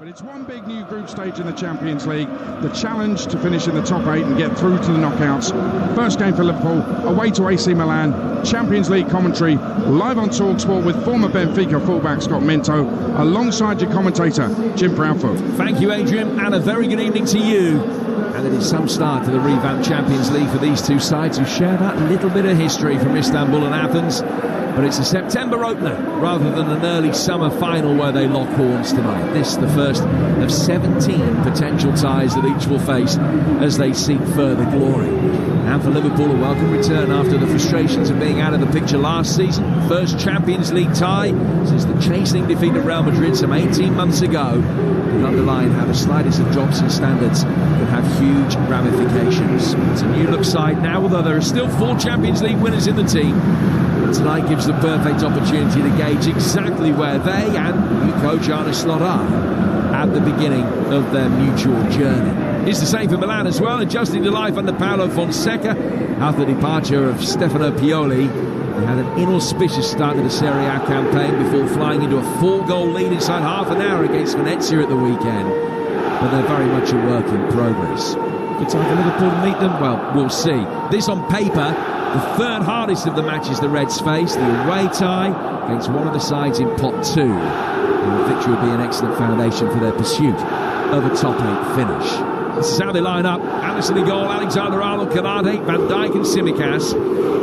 But it's one big new group stage in the Champions League. The challenge to finish in the top 8 and get through to the knockouts. First game for Liverpool, away to AC Milan. Champions League commentary, live on Talksport with former Benfica fullback Scott Minto, alongside your commentator, Jim Proudfoot. Thank you, Adrian, and a very good evening to you. And it is some start to the revamped Champions League for these two sides who share that little bit of history from Istanbul and Athens. But it's a September opener rather than an early summer final where they lock horns tonight. This the first of 17 potential ties that each will face as they seek further glory. And for Liverpool, a welcome return after the frustrations of being out of the picture last season. First Champions League tie since the chastening defeat of Real Madrid some 18 months ago. And underline how the slightest of drops in standards could have huge ramifications. It's a new look side now, although there are still 4 Champions League winners in the team. But tonight gives the perfect opportunity to gauge exactly where they and new coach Arne Slot are at the beginning of their mutual journey. It's the same for Milan as well, adjusting to life under Paulo Fonseca after the departure of Stefano Pioli. They had an inauspicious start to the Serie A campaign before flying into a 4-goal lead inside half an hour against Venezia at the weekend. But they're very much a work in progress. Good time for Liverpool to meet them? Well, we'll see. This on paper, the third hardest of the matches the Reds face, the away tie against one of the sides in pot 2. And the victory will be an excellent foundation for their pursuit of a top 8 finish. This is how they line up. Alisson in goal, Alexander-Arnold, Canate, Van Dijk and Tsimikas.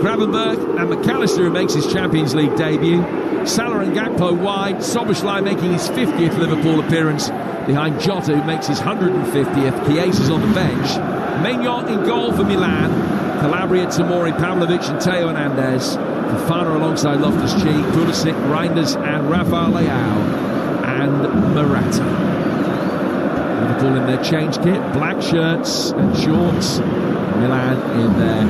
Gravenberch and McAllister, who makes his Champions League debut. Salah and Gakpo wide. Szoboszlai making his 50th Liverpool appearance behind Jota, who makes his 150th. Chiesa's on the bench. Maignan in goal for Milan. Calabria, Tomori, Pavlovic and Teo Hernandez. Fofana alongside Loftus-Cheek, Pulisic, Reinders and Rafael Leao and Morata. Liverpool in their change kit, black shirts and shorts. Milan in their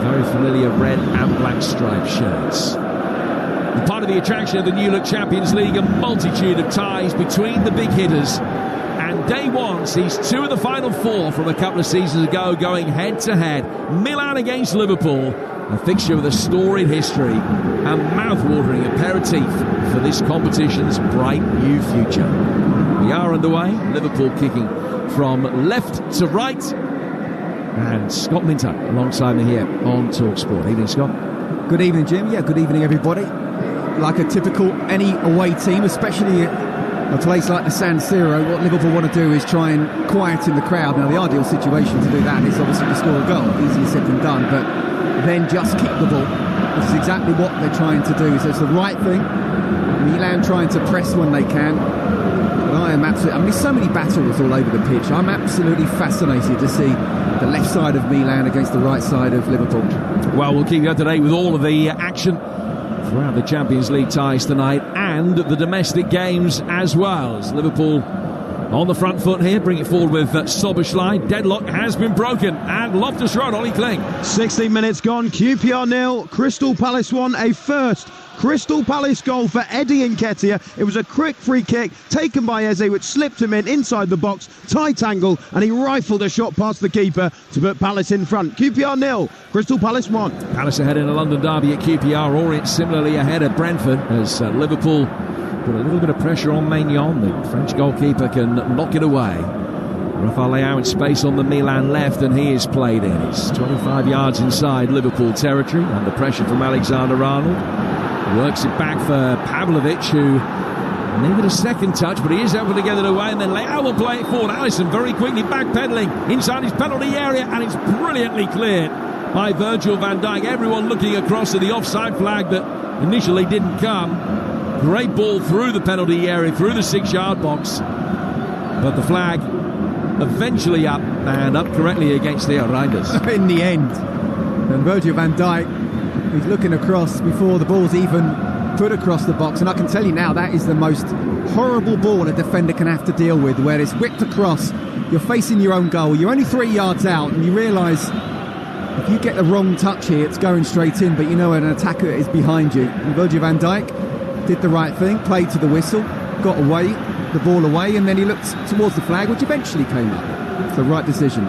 very familiar red and black striped shirts. And part of the attraction of the new look Champions League, a multitude of ties between the big hitters. And day one sees 2 of the final 4 from a couple of seasons ago going head to head. Milan against Liverpool, a fixture with a storied history and mouth-watering aperitif for this competition's bright new future. We are underway, Liverpool kicking from left to right. And Scott Minto alongside me here on Talksport. Evening, Scott. Good evening, Jim. Yeah, good evening, everybody. Like a typical any away team, especially a place like the San Siro, what Liverpool want to do is try and quieten the crowd. Now, the ideal situation to do that is obviously to score a goal. Easier said than done, but then just keep the ball. This is exactly what they're trying to do. So it's the right thing. Milan trying to press when they can. But I am absolutely... there's so many battles all over the pitch. I'm absolutely fascinated to see the left side of Milan against the right side of Liverpool. Well, we'll keep you up to date with all of the action throughout the Champions League ties tonight and the domestic games as well. As Liverpool on the front foot here, bring it forward with Szoboszlai. Deadlock has been broken and Loftus-Road, Ollie Kling. 16 minutes gone, QPR 0, Crystal Palace 1, a first Crystal Palace goal for Eddie Nketiah. It was a quick free kick taken by Eze, which slipped him in inside the box, tight angle, and he rifled a shot past the keeper to put Palace in front. QPR 0, Crystal Palace 1. Palace ahead in a London derby at QPR. Orient similarly ahead at Brentford as Liverpool put a little bit of pressure on Maignan. The French goalkeeper can knock it away. Rafael Leao in space on the Milan left, and he is played in. It's 25 yards inside Liverpool territory, under pressure from Alexander-Arnold. Works it back for Pavlovic, who needed a second touch, but he is able to get it away, and then Leao will play it forward. Alisson very quickly backpedaling inside his penalty area, and it's brilliantly cleared by Virgil van Dijk. Everyone looking across to the offside flag that initially didn't come. Great ball through the penalty area, through the 6-yard box, but the flag eventually up, and up correctly against Theo Reinders. In the end, and Virgil van Dijk, he's looking across before the ball's even put across the box, and I can tell you now that is the most horrible ball a defender can have to deal with, where it's whipped across, you're facing your own goal, you're only 3 yards out, and you realise if you get the wrong touch here, it's going straight in, but you know an attacker is behind you. And Virgil van Dijk did the right thing, played to the whistle, got away, the ball away, and then he looked towards the flag, which eventually came up. It's the right decision.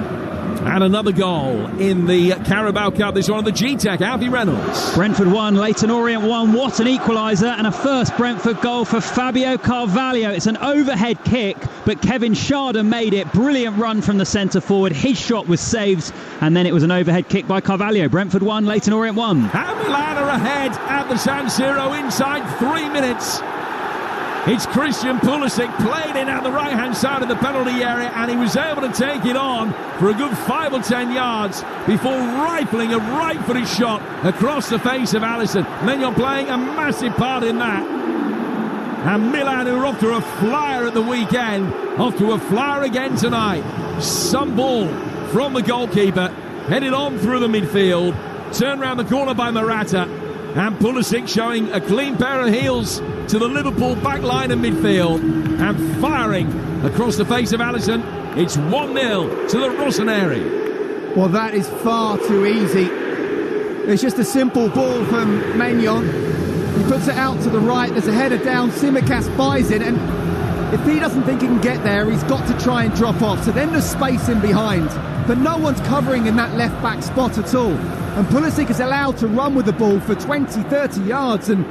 And another goal in the Carabao Cup, this one on the G-Tech, Alfie Reynolds. Brentford 1, Leyton Orient 1. What an equaliser, and a first Brentford goal for Fabio Carvalho. It's an overhead kick, but Kevin Schade made it. Brilliant run from the centre forward. His shot was saved, and then it was an overhead kick by Carvalho. Brentford 1, Leyton Orient 1. And Milan are ahead at the San Siro inside 3 minutes. It's Christian Pulisic, played in at the right-hand side of the penalty area, and he was able to take it on for a good 5 or 10 yards before rifling a right-footed shot across the face of Alisson. Maignan playing a massive part in that. And Milan, who are off to a flyer at the weekend, off to a flyer again tonight. Some ball from the goalkeeper, headed on through the midfield, turned round the corner by Morata, and Pulisic showing a clean pair of heels to the Liverpool back line and midfield, and firing across the face of Alisson. It's 1-0 to the Rossoneri. Well, that is far too easy. It's just a simple ball from Maignan. He puts it out to the right, there's a header down, Tsimikas buys it, and if he doesn't think he can get there, he's got to try and drop off. So then there's space in behind, but no one's covering in that left-back spot at all. And Pulisic is allowed to run with the ball for 20, 30 yards. And,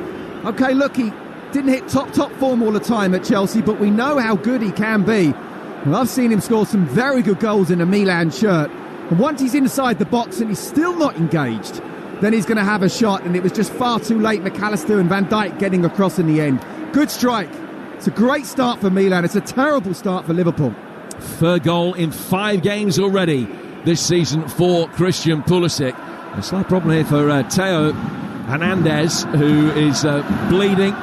OK, look, he didn't hit top form all the time at Chelsea, but we know how good he can be. And I've seen him score some very good goals in a Milan shirt. And once he's inside the box and he's still not engaged, then he's going to have a shot. And it was just far too late, McAllister and Van Dijk getting across in the end. Good strike. It's a great start for Milan. It's a terrible start for Liverpool. Third goal in 5 games already this season for Christian Pulisic. A slight problem here for Theo Hernandez, who is bleeding.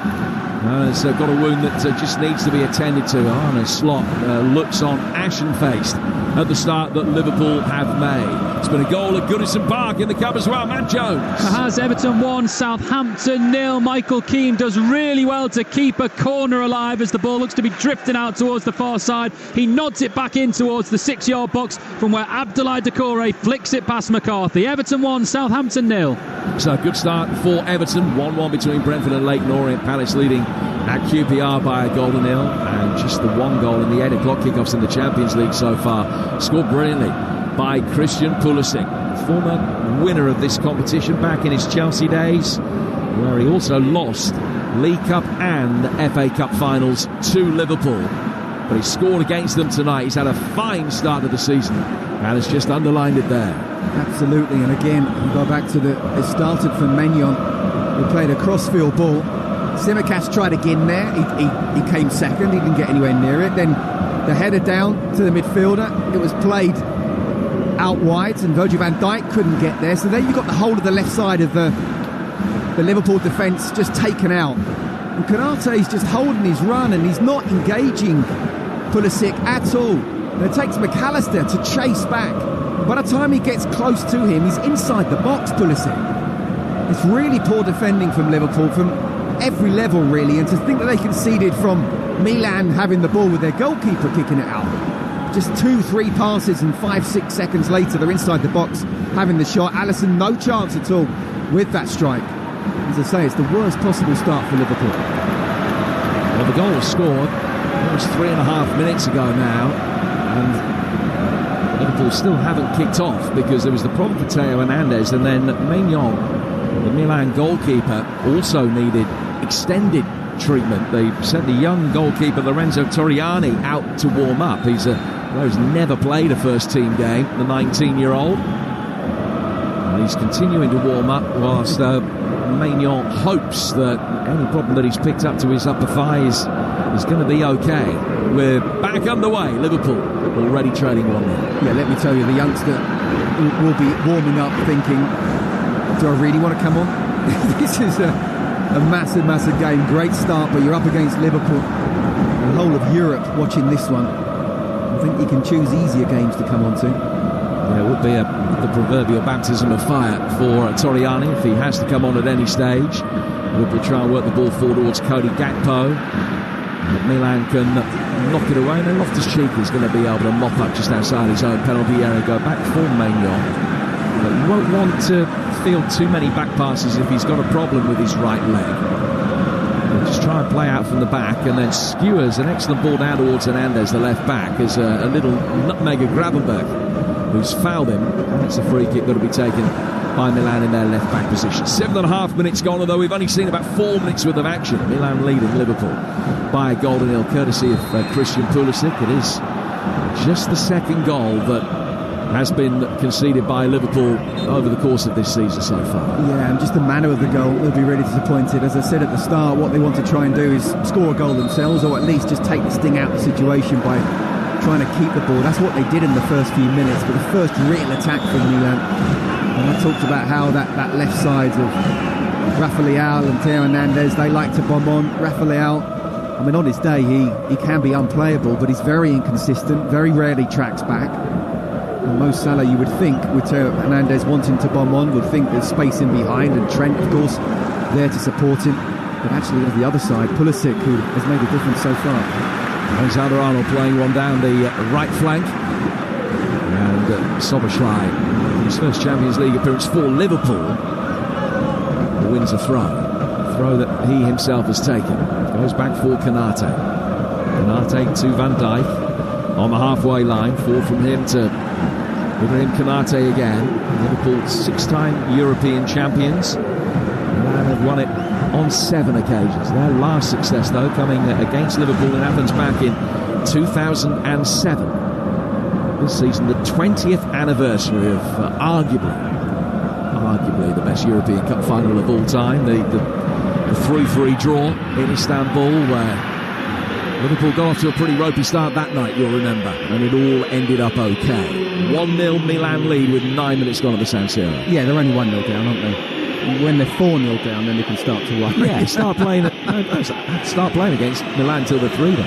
Has got a wound that just needs to be attended to. Arne Slot looks on ashen-faced at the start that Liverpool have made. It's been a goal at Goodison Park in the Cup as well. Matt Jones. Has Everton 1, Southampton 0. Michael Keane does really well to keep a corner alive as the ball looks to be drifting out towards the far side. He nods it back in towards the 6-yard box from where Abdoulaye Doucouré flicks it past McCarthy. Everton 1, Southampton 0. So good start for Everton. 1-1 between Brentford and Leyton Orient. Palace leading at QPR by a goal to nil, and just the 1 goal in the 8 o'clock kickoffs in the Champions League so far, scored brilliantly by Christian Pulisic, former winner of this competition back in his Chelsea days, where he also lost League Cup and FA Cup finals to Liverpool, but he scored against them tonight. He's had a fine start to the season and has just underlined it there. Absolutely, and again, we go back to it started from Maignan, who played a crossfield ball. Tsimikas tried again there, he came second, he didn't get anywhere near it. Then the header down to the midfielder, it was played out wide and Virgil van Dijk couldn't get there. So there you got the whole of the left side of the Liverpool defence just taken out. And Konate's just holding his run and he's not engaging Pulisic at all. And it takes McAllister to chase back. By the time he gets close to him, he's inside the box, Pulisic. It's really poor defending from Liverpool from every level, really, and to think that they conceded from Milan having the ball with their goalkeeper kicking it out. Just 2-3 passes and 5-6 seconds later they're inside the box having the shot. Alisson no chance at all with that strike. As I say, it's the worst possible start for Liverpool. Well, the goal was scored almost 3.5 minutes ago now, and Liverpool still haven't kicked off because there was the problem for Theo Hernandez, and then Maignan, the Milan goalkeeper, also needed extended treatment. They sent the young goalkeeper Lorenzo Torriani out to warm up. He's never played a first team game, the 19-year-old, and he's continuing to warm up whilst Maignan hopes that any problem that he's picked up to his upper thigh is going to be okay. We're back underway. Liverpool already trailing 1-0. Yeah, let me tell you, the youngster will be warming up thinking, do I really want to come on? This is a massive game. Great start, but you're up against Liverpool. The whole of Europe watching this one. I think you can choose easier games to come on to. Yeah, it would be the proverbial baptism of fire for Torriani if he has to come on at any stage. Liverpool try and work the ball forward towards Cody Gakpo. But Milan can knock it away, and then Loftus-Cheek is going to be able to mop up just outside his own penalty area, go back for Maignan. But you won't want to field too many back passes if he's got a problem with his right leg. He'll just try and play out from the back, and then skewers an excellent ball down towards Hernandez, the left back, as a little nutmeg of Gravenberg who's fouled him, and it's a free kick that will be taken by Milan in their left-back position. 7.5 minutes gone, although we've only seen about 4 minutes worth of action. Milan leading Liverpool by a goal to nil, courtesy of Christian Pulisic. It is just the second goal that has been conceded by Liverpool over the course of this season so far. Yeah, and just the manner of the goal, they'll be really disappointed. As I said at the start, what they want to try and do is score a goal themselves, or at least just take the sting out of the situation by trying to keep the ball. That's what they did in the first few minutes, but the first real attack from Milan. And I talked about how that left side of Rafa Leao and Theo Hernandez, they like to bomb on. Rafa Leao, I mean, on his day, he can be unplayable, but he's very inconsistent, very rarely tracks back. And Mo Salah, you would think, with Theo Hernandez wanting to bomb on, would think there's space in behind, and Trent, of course, there to support him. But actually, on the other side, Pulisic, who has made a difference so far. Alexander-Arnold playing one down the right flank. And Szoboszlai, his first Champions League appearance for Liverpool, wins a throw. A throw that he himself has taken. Goes back for Konate. Konate to Van Dijk on the halfway line. 4 from him to Ibrahim Konate again. Liverpool 6-time European champions. Milan have won it on 7 occasions. Their last success, though, coming against Liverpool in Athens back in 2007. This season, the 20th anniversary of arguably the best European Cup final of all time, the 3-3 draw in Istanbul, where Liverpool got off to a pretty ropey start that night, you'll remember, and it all ended up okay. 1-0 Milan lead with 9 minutes gone at the San Siro. Yeah, they're only 1-0 down, aren't they? When they're 4-0 down, then they can start to worry. Yeah, start playing against Milan till they're 3 down.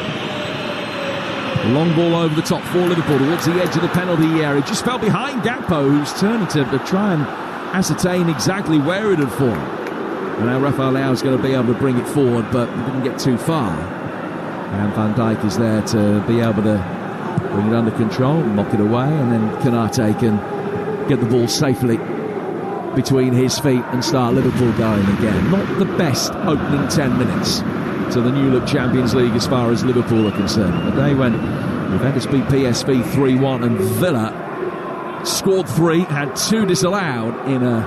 A long ball over the top for Liverpool towards the edge of the penalty area. Just fell behind Gakpo, who's turning to try and ascertain exactly where it had fallen. And now Rafael Leao is going to be able to bring it forward, but he didn't get too far. And Van Dijk is there to be able to bring it under control, knock it away, and then Konate can get the ball safely between his feet and start Liverpool going again. Not the best opening 10 minutes to the new look Champions League as far as Liverpool are concerned. The day when Juventus beat PSV 3-1 and Villa scored 3, had 2 disallowed in a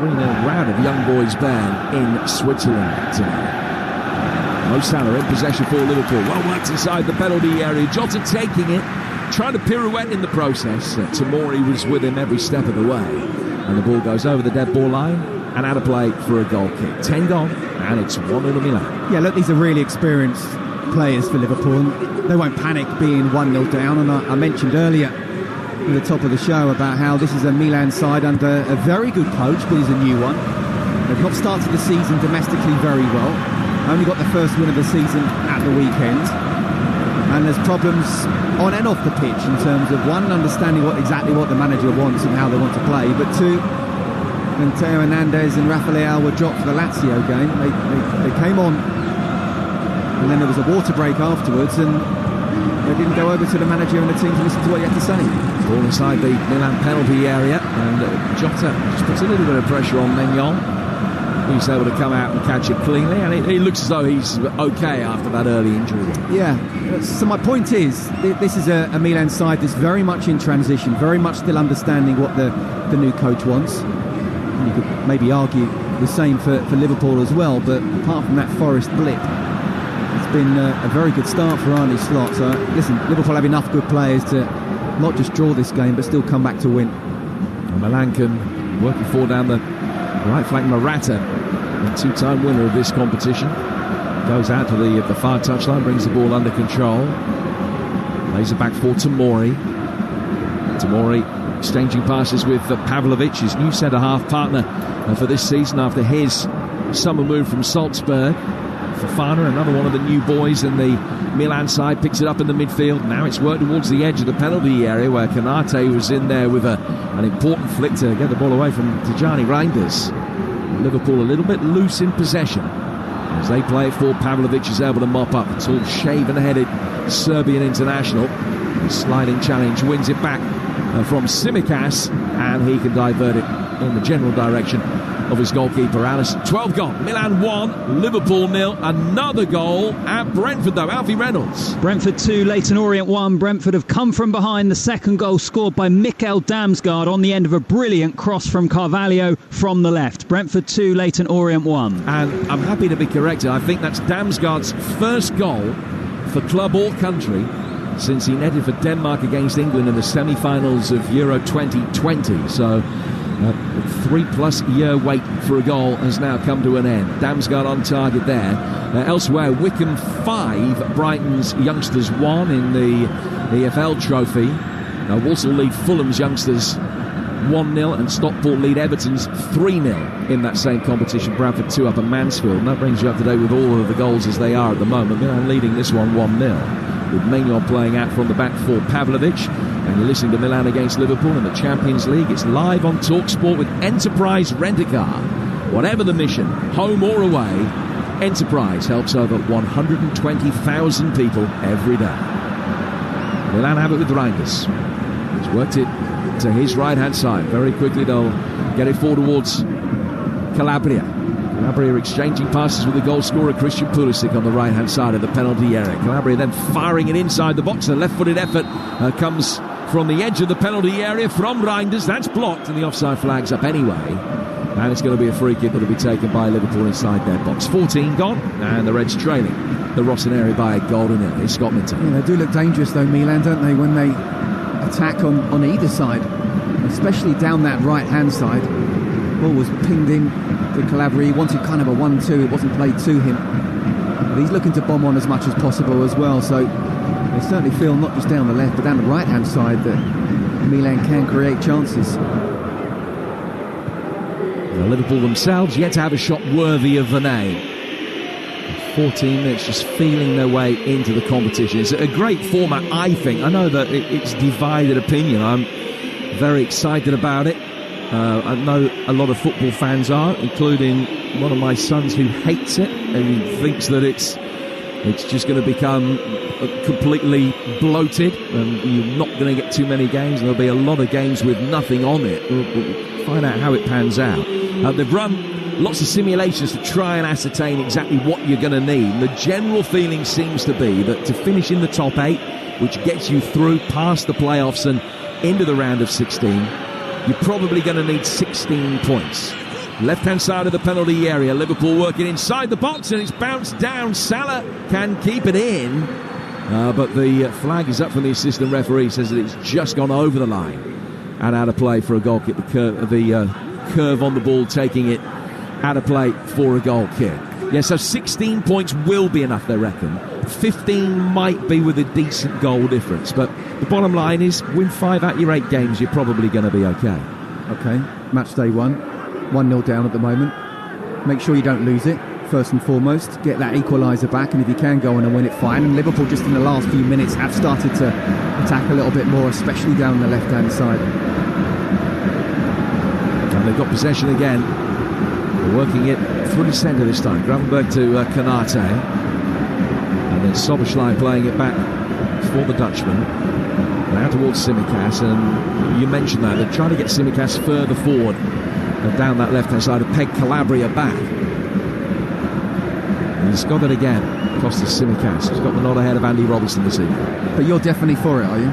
3-0 round of young boys ban in Switzerland tonight. Mo Salah in possession for Liverpool. Well worked inside the penalty area. Jota taking it, trying to pirouette in the process. Tomori was with him every step of the way. And the ball goes over the dead ball line and out of play for a goal kick. 10 gone, and it's 1-0 to Milan. Yeah, look, these are really experienced players for Liverpool. They won't panic being 1-0 down. And I mentioned earlier at the top of the show about how this is a Milan side under a very good coach, but he's a new one. They've not started the season domestically very well. Only got the first win of the season at the weekend. And there's problems on and off the pitch in terms of, one, understanding exactly what the manager wants and how they want to play, but 2, when Theo Hernandez and Rafa Leao were dropped for the Lazio game, they came on, and then there was a water break afterwards, and they didn't go over to the manager and the team to listen to what he had to say. Ball inside the Milan penalty area, and Jota just puts a little bit of pressure on Maignan. He's able to come out and catch it cleanly, and it looks as though he's okay after that early injury. Yeah, so my point is, this is a Milan side that's very much in transition, very much still understanding what the new coach wants. And you could maybe argue the same for Liverpool as well, but apart from that Forest blip, it's been a very good start for Arne Slot. So listen, Liverpool have enough good players to not just draw this game, but still come back to win. And Milan can work it forward down the right flank. Morata, the 2-time winner of this competition, goes out to the far touchline, brings the ball under control, lays it back for Tomori. Tomori exchanging passes with Pavlovic, his new centre-half partner for this season after his summer move from Salzburg. Fofana, another one of the new boys in the Milan side, picks it up in the midfield. Now it's worked towards the edge of the penalty area where Konate was in there with an important flick to get the ball away from Tijani Reinders. Liverpool a little bit loose in possession as they play it for Pavlovic, is able to mop up a tall, shaven-headed Serbian international. The sliding challenge wins it back from Tsimikas, and he can divert it in the general direction of his goalkeeper, Alisson. 12 gone. Milan 1, Liverpool 0. Another goal at Brentford, though. Alfie Reynolds. Brentford 2, Leyton Orient 1. Brentford have come from behind. The second goal scored by Mikkel Damsgaard on the end of a brilliant cross from Carvalho from the left. Brentford 2, Leyton Orient 1. And I'm happy to be corrected. I think that's Damsgaard's first goal for club or country since he netted for Denmark against England in the semi-finals of Euro 2020. So a 3+ year wait for a goal has now come to an end. Damsgaard on target there. Elsewhere, Wycombe 5, Brighton's youngsters 1 in the EFL trophy. Walsall lead Fulham's youngsters 1-0, and Stockport lead Everton's 3-0 in that same competition. Bradford 2 up at Mansfield, and that brings you up to date with all of the goals as they are at the moment. Milan leading this one 1-0. With Maignan playing out from the back for Pavlovic. And you're listening to Milan against Liverpool in the Champions League. It's live on Talksport with Enterprise Rent-A-Car. Whatever the mission, home or away, Enterprise helps over 120,000 people every day. Milan have it with Reinders. He's worked it to his right-hand side. Very quickly they'll get it forward towards Calabria. Calabria exchanging passes with the goal scorer Christian Pulisic on the right-hand side of the penalty area. Calabria then firing it inside the box. A left-footed effort comes from the edge of the penalty area from Reinders. That's blocked, and the offside flag's up anyway. And it's going to be a free kick that will be taken by Liverpool inside their box. 14 gone, and the Reds trailing the Rossoneri by a goal to nil. It's Scott Minto. Yeah, they do look dangerous though, Milan, don't they, when they attack on either side, especially down that right-hand side. Ball was pinged in to Calabria. He wanted kind of a 1-2. It wasn't played to him. But he's looking to bomb on as much as possible as well. So they certainly feel not just down the left, but down the right-hand side that Milan can create chances. Well, Liverpool themselves yet to have a shot worthy of the name. 14 minutes just feeling their way into the competition. It's a great format, I think. I know that it's divided opinion. I'm very excited about it. I know a lot of football fans are, including one of my sons who hates it and thinks that it's just going to become completely bloated and you're not going to get too many games. There'll be a lot of games with nothing on it. We'll find out how it pans out. They've run lots of simulations to try and ascertain exactly what you're going to need. The general feeling seems to be that to finish in the top 8, which gets you through past the playoffs and into the round of 16, you're probably going to need 16 points. Left-hand side of the penalty area. Liverpool working inside the box, and it's bounced down. Salah can keep it in, but the flag is up from the assistant referee. Says that it's just gone over the line and out of play for a goal kick. The curve on the ball taking it out of play for a goal kick. Yeah, so 16 points will be enough, they reckon. 15 might be with a decent goal difference, but the bottom line is win 5 out your 8 games, you're probably going to be okay. Okay, match day 1-0 down at the moment. Make sure you don't lose it, first and foremost. Get that equaliser back, and if you can go on and win it, fine. And Liverpool just in the last few minutes have started to attack a little bit more, especially down the left-hand side. And they've got possession again. They're working it through the centre this time. Gravenberg to Konate. And then Soboslai playing it back for the Dutchman. Now towards Tsimikas, and you mentioned that. They're trying to get Tsimikas further forward and down that left-hand side to peg Calabria back. And he's got it again. Costas Tsimikas. He's got the nod ahead of Andy Robertson this evening. But you're definitely for it, are you?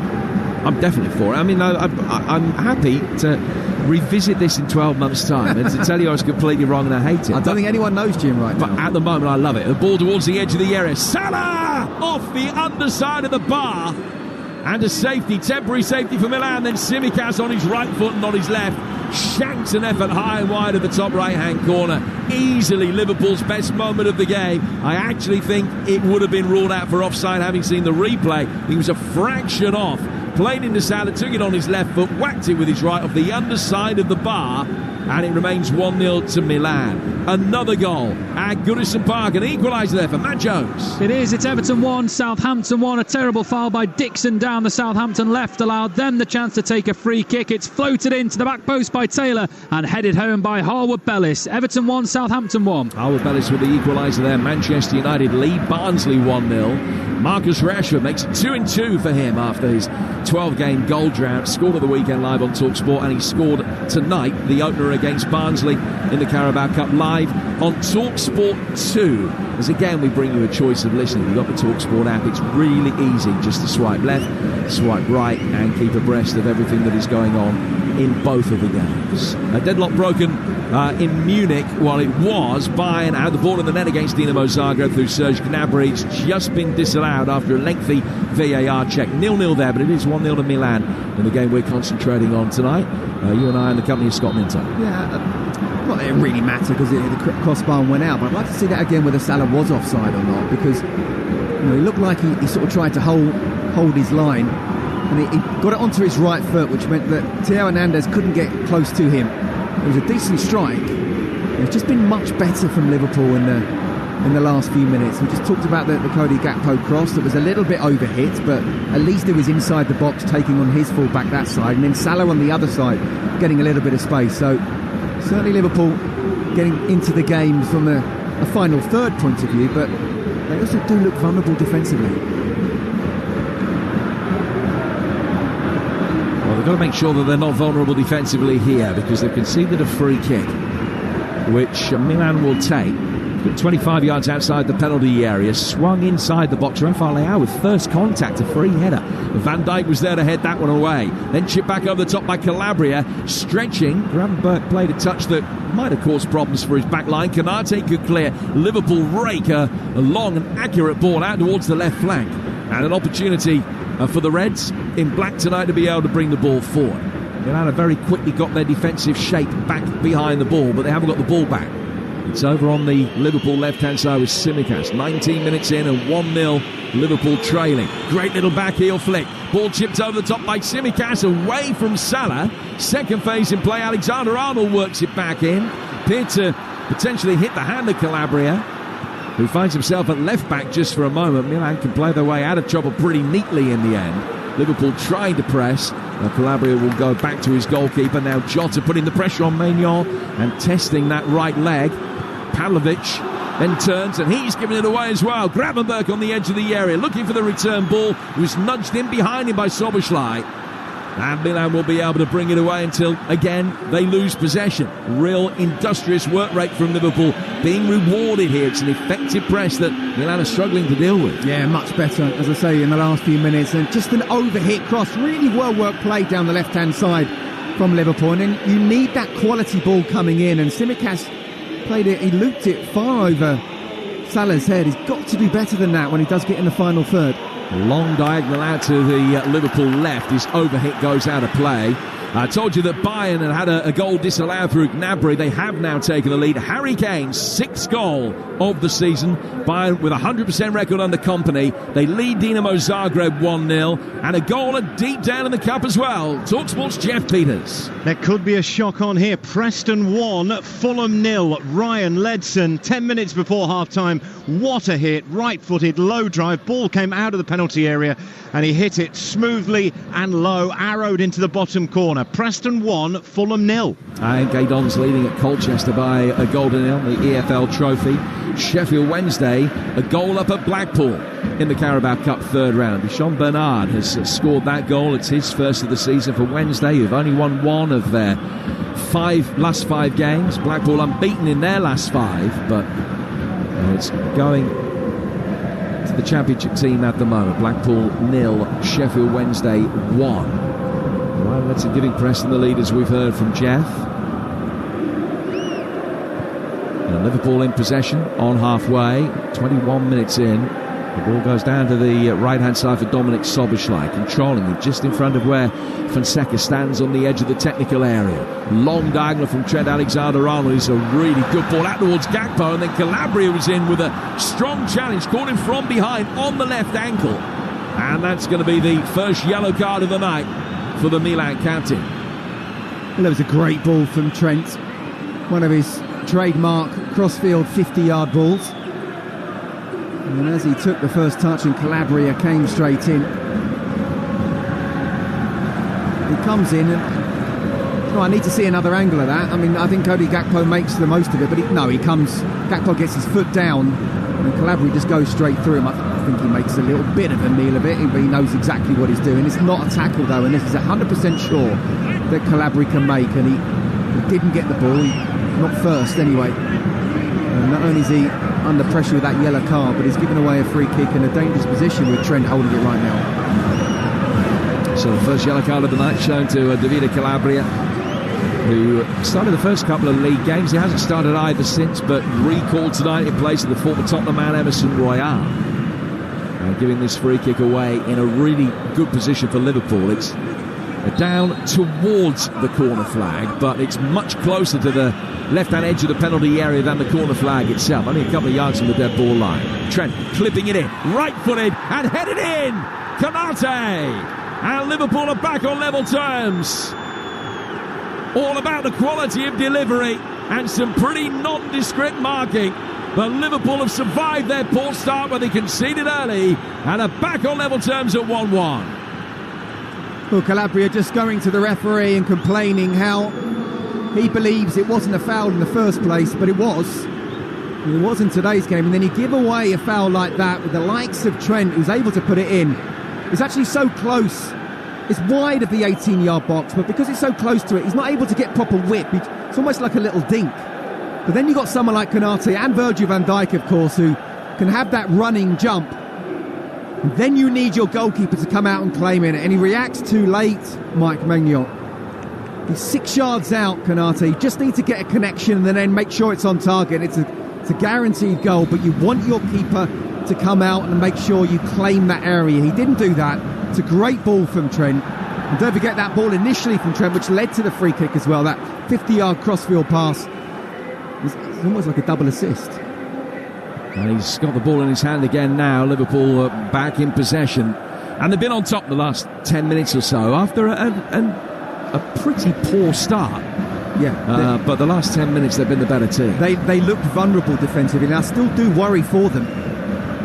I'm definitely for it. I mean, I'm happy to revisit this in 12 months' time and to tell you I was completely wrong and I hate it. I don't think anyone knows Jim right now. But at the moment, I love it. The ball towards the edge of the area. Salah off the underside of the bar. And a safety, temporary safety for Milan. Then Tsimikas on his right foot and on his left. Shanks an effort high and wide at the top right-hand corner. Easily Liverpool's best moment of the game. I actually think it would have been ruled out for offside having seen the replay. He was a fraction off. Played into Salah, took it on his left foot, whacked it with his right off the underside of the bar, and it remains 1-0 to Milan. Another goal at Goodison Park, an equaliser there for Matt Jones. It is, it's Everton 1, Southampton 1. A terrible foul by Dixon down the Southampton left allowed them the chance to take a free kick. It's floated into the back post by Taylor and headed home by Harwood Bellis. Everton 1, Southampton 1. Harwood Bellis with the equaliser there. Manchester United lead Barnsley 1-0. Marcus Rashford makes it 2-2 for him after his 12-game goal drought. Scored at the weekend live on Talksport, and he scored tonight, the opener against Barnsley in the Carabao Cup, live on Talksport 2. As again, we bring you a choice of listening. You've got the Talksport app. It's really easy just to swipe left, swipe right, and keep abreast of everything that is going on in both of the games. A deadlock broken in Munich. While it was, Bayern had the ball in the net against Dinamo Zagreb through Serge Gnabry. It's just been disallowed after a lengthy VAR check. 0-0 there, but it is 1-0 to Milan in the game we're concentrating on tonight. You and I in the company of Scott Minto. Yeah, not that it really mattered because the crossbar went out, but I'd like to see that again whether Salah was offside or not, because he looked like he sort of tried to hold his line, and he got it onto his right foot, which meant that Theo Hernandez couldn't get close to him. It was a decent strike. It's just been much better from Liverpool in the last few minutes. We just talked about the Cody Gakpo cross that was a little bit overhit, but at least it was inside the box, taking on his full-back that side, and then Salah on the other side getting a little bit of space. So certainly Liverpool getting into the game from a final third point of view, but they also do look vulnerable defensively. Well, they've got to make sure that they're not vulnerable defensively here, because they've conceded a free kick, which Milan will take. 25 yards outside the penalty area, swung inside the box. Rafael Leao with first contact, a free header. Van Dijk was there to head that one away. Then chipped back over the top by Calabria, stretching. Gravenberch played a touch that might have caused problems for his back line. Konate could clear. Liverpool rake a long and accurate ball out towards the left flank. And an opportunity for the Reds in black tonight to be able to bring the ball forward. Milan have very quickly got their defensive shape back behind the ball, but they haven't got the ball back. It's over on the Liverpool left-hand side with Tsimikas. 19 minutes in and 1-0 Liverpool trailing. Great little back heel flick. Ball chipped over the top by Tsimikas, away from Salah. Second phase in play. Alexander-Arnold works it back in. Appeared to potentially hit the hand of Calabria, who finds himself at left-back just for a moment. Milan can play their way out of trouble pretty neatly in the end. Liverpool trying to press. Calabria will go back to his goalkeeper. Now Jota putting the pressure on Maignan and testing that right leg. Pavlovic then turns and he's giving it away as well. Gravenberch on the edge of the area looking for the return ball. He was nudged in behind him by Szoboszlai. And Milan will be able to bring it away until, again, they lose possession. Real industrious work rate from Liverpool being rewarded here. It's an effective press that Milan are struggling to deal with. Yeah, much better, as I say, in the last few minutes. And just an overhit cross. Really well-worked play down the left-hand side from Liverpool. And then you need that quality ball coming in. And Tsimikas played it, he looped it far over Salah's head. He's got to do better than that when he does get in the final third. Long diagonal out to the Liverpool left. His overhit goes out of play. I told you that Bayern had a goal disallowed through Gnabry. They have now taken the lead. Harry Kane's sixth goal of the season. Bayern with a 100% record under Kompany. They lead Dinamo Zagreb 1-0. And a goal deep down in the cup as well. Talksport's Jeff Peters. There could be a shock on here. Preston 1, Fulham 0. Ryan Ledson, 10 minutes before half-time. What a hit. Right-footed, low drive. Ball came out of the penalty area and he hit it smoothly and low, arrowed into the bottom corner. Preston 1, Fulham 0. And Gaydon's leading at Colchester by a goal to nil, the EFL trophy. Sheffield Wednesday, a goal up at Blackpool in the Carabao Cup third round. Deschamps Bernard has scored that goal. It's his first of the season for Wednesday, who've only won one of their last five games. Blackpool unbeaten in their last five, but it's going to the championship team at the moment. Blackpool 0, Sheffield Wednesday 1. Well, that's giving Preston the lead, as we've heard from Jeff. And Liverpool in possession on halfway, 21 minutes in. The ball goes down to the right-hand side for Dominic Szoboszlai, controlling it just in front of where Fonseca stands on the edge of the technical area. Long diagonal from Trent Alexander-Arnold. It's a really good ball out towards Gakpo, and then Calabria was in with a strong challenge, caught him from behind on the left ankle. And that's going to be the first yellow card of the night for the Milan captain. Well, that was a great ball from Trent. One of his trademark crossfield 50-yard balls. And as he took the first touch and Calabria came straight in, he comes in and I need to see another angle of that. I mean, I think Cody Gakpo makes the most of it, but he comes, Gakpo gets his foot down and Calabria just goes straight through him. think he makes a little bit of a meal of it, but he knows exactly what he's doing. It's not a tackle though, and this is 100% sure that Calabria can make, and he didn't get the ball, not first anyway. And not only is he under pressure with that yellow card, but he's given away a free kick in a dangerous position with Trent holding it right now. So the first yellow card of the night shown to Davide Calabria, who started the first couple of league games. He hasn't started either since, but recalled tonight in place of the former Tottenham man Emerson Royale. Giving this free kick away in a really good position for Liverpool. It's down towards the corner flag, but it's much closer to the left-hand edge of the penalty area than the corner flag itself. Only a couple of yards from the dead ball line. Trent clipping it in, right-footed and headed in. Konate, and Liverpool are back on level terms. All about the quality of delivery and some pretty nondescript marking. But Liverpool have survived their poor start when they conceded early and are back on level terms at 1-1. Well, Calabria just going to the referee and complaining how he believes it wasn't a foul in the first place, but it was. It was in today's game. And then you give away a foul like that with the likes of Trent, who's able to put it in. It's actually so close. It's wide of the 18-yard box, but because it's so close to it, he's not able to get proper whip. It's almost like a little dink. But then you've got someone like Konate and Virgil van Dijk, of course, who can have that running jump. And then you need your goalkeeper to come out and claim it. And he reacts too late, Mike Maignan. He's 6 yards out, Konate. You just need to get a connection and then make sure it's on target. It's a guaranteed goal, but you want your keeper to come out and make sure you claim that area. He didn't do that. It's a great ball from Trent. And don't forget that ball initially from Trent, which led to the free kick as well. That 50-yard crossfield pass. It's almost like a double assist. And he's got the ball in his hand again now. Liverpool back in possession. And they've been on top the last 10 minutes or so after a pretty poor start. Yeah. But the last 10 minutes they've been the better team. They looked vulnerable defensively. And I still do worry for them.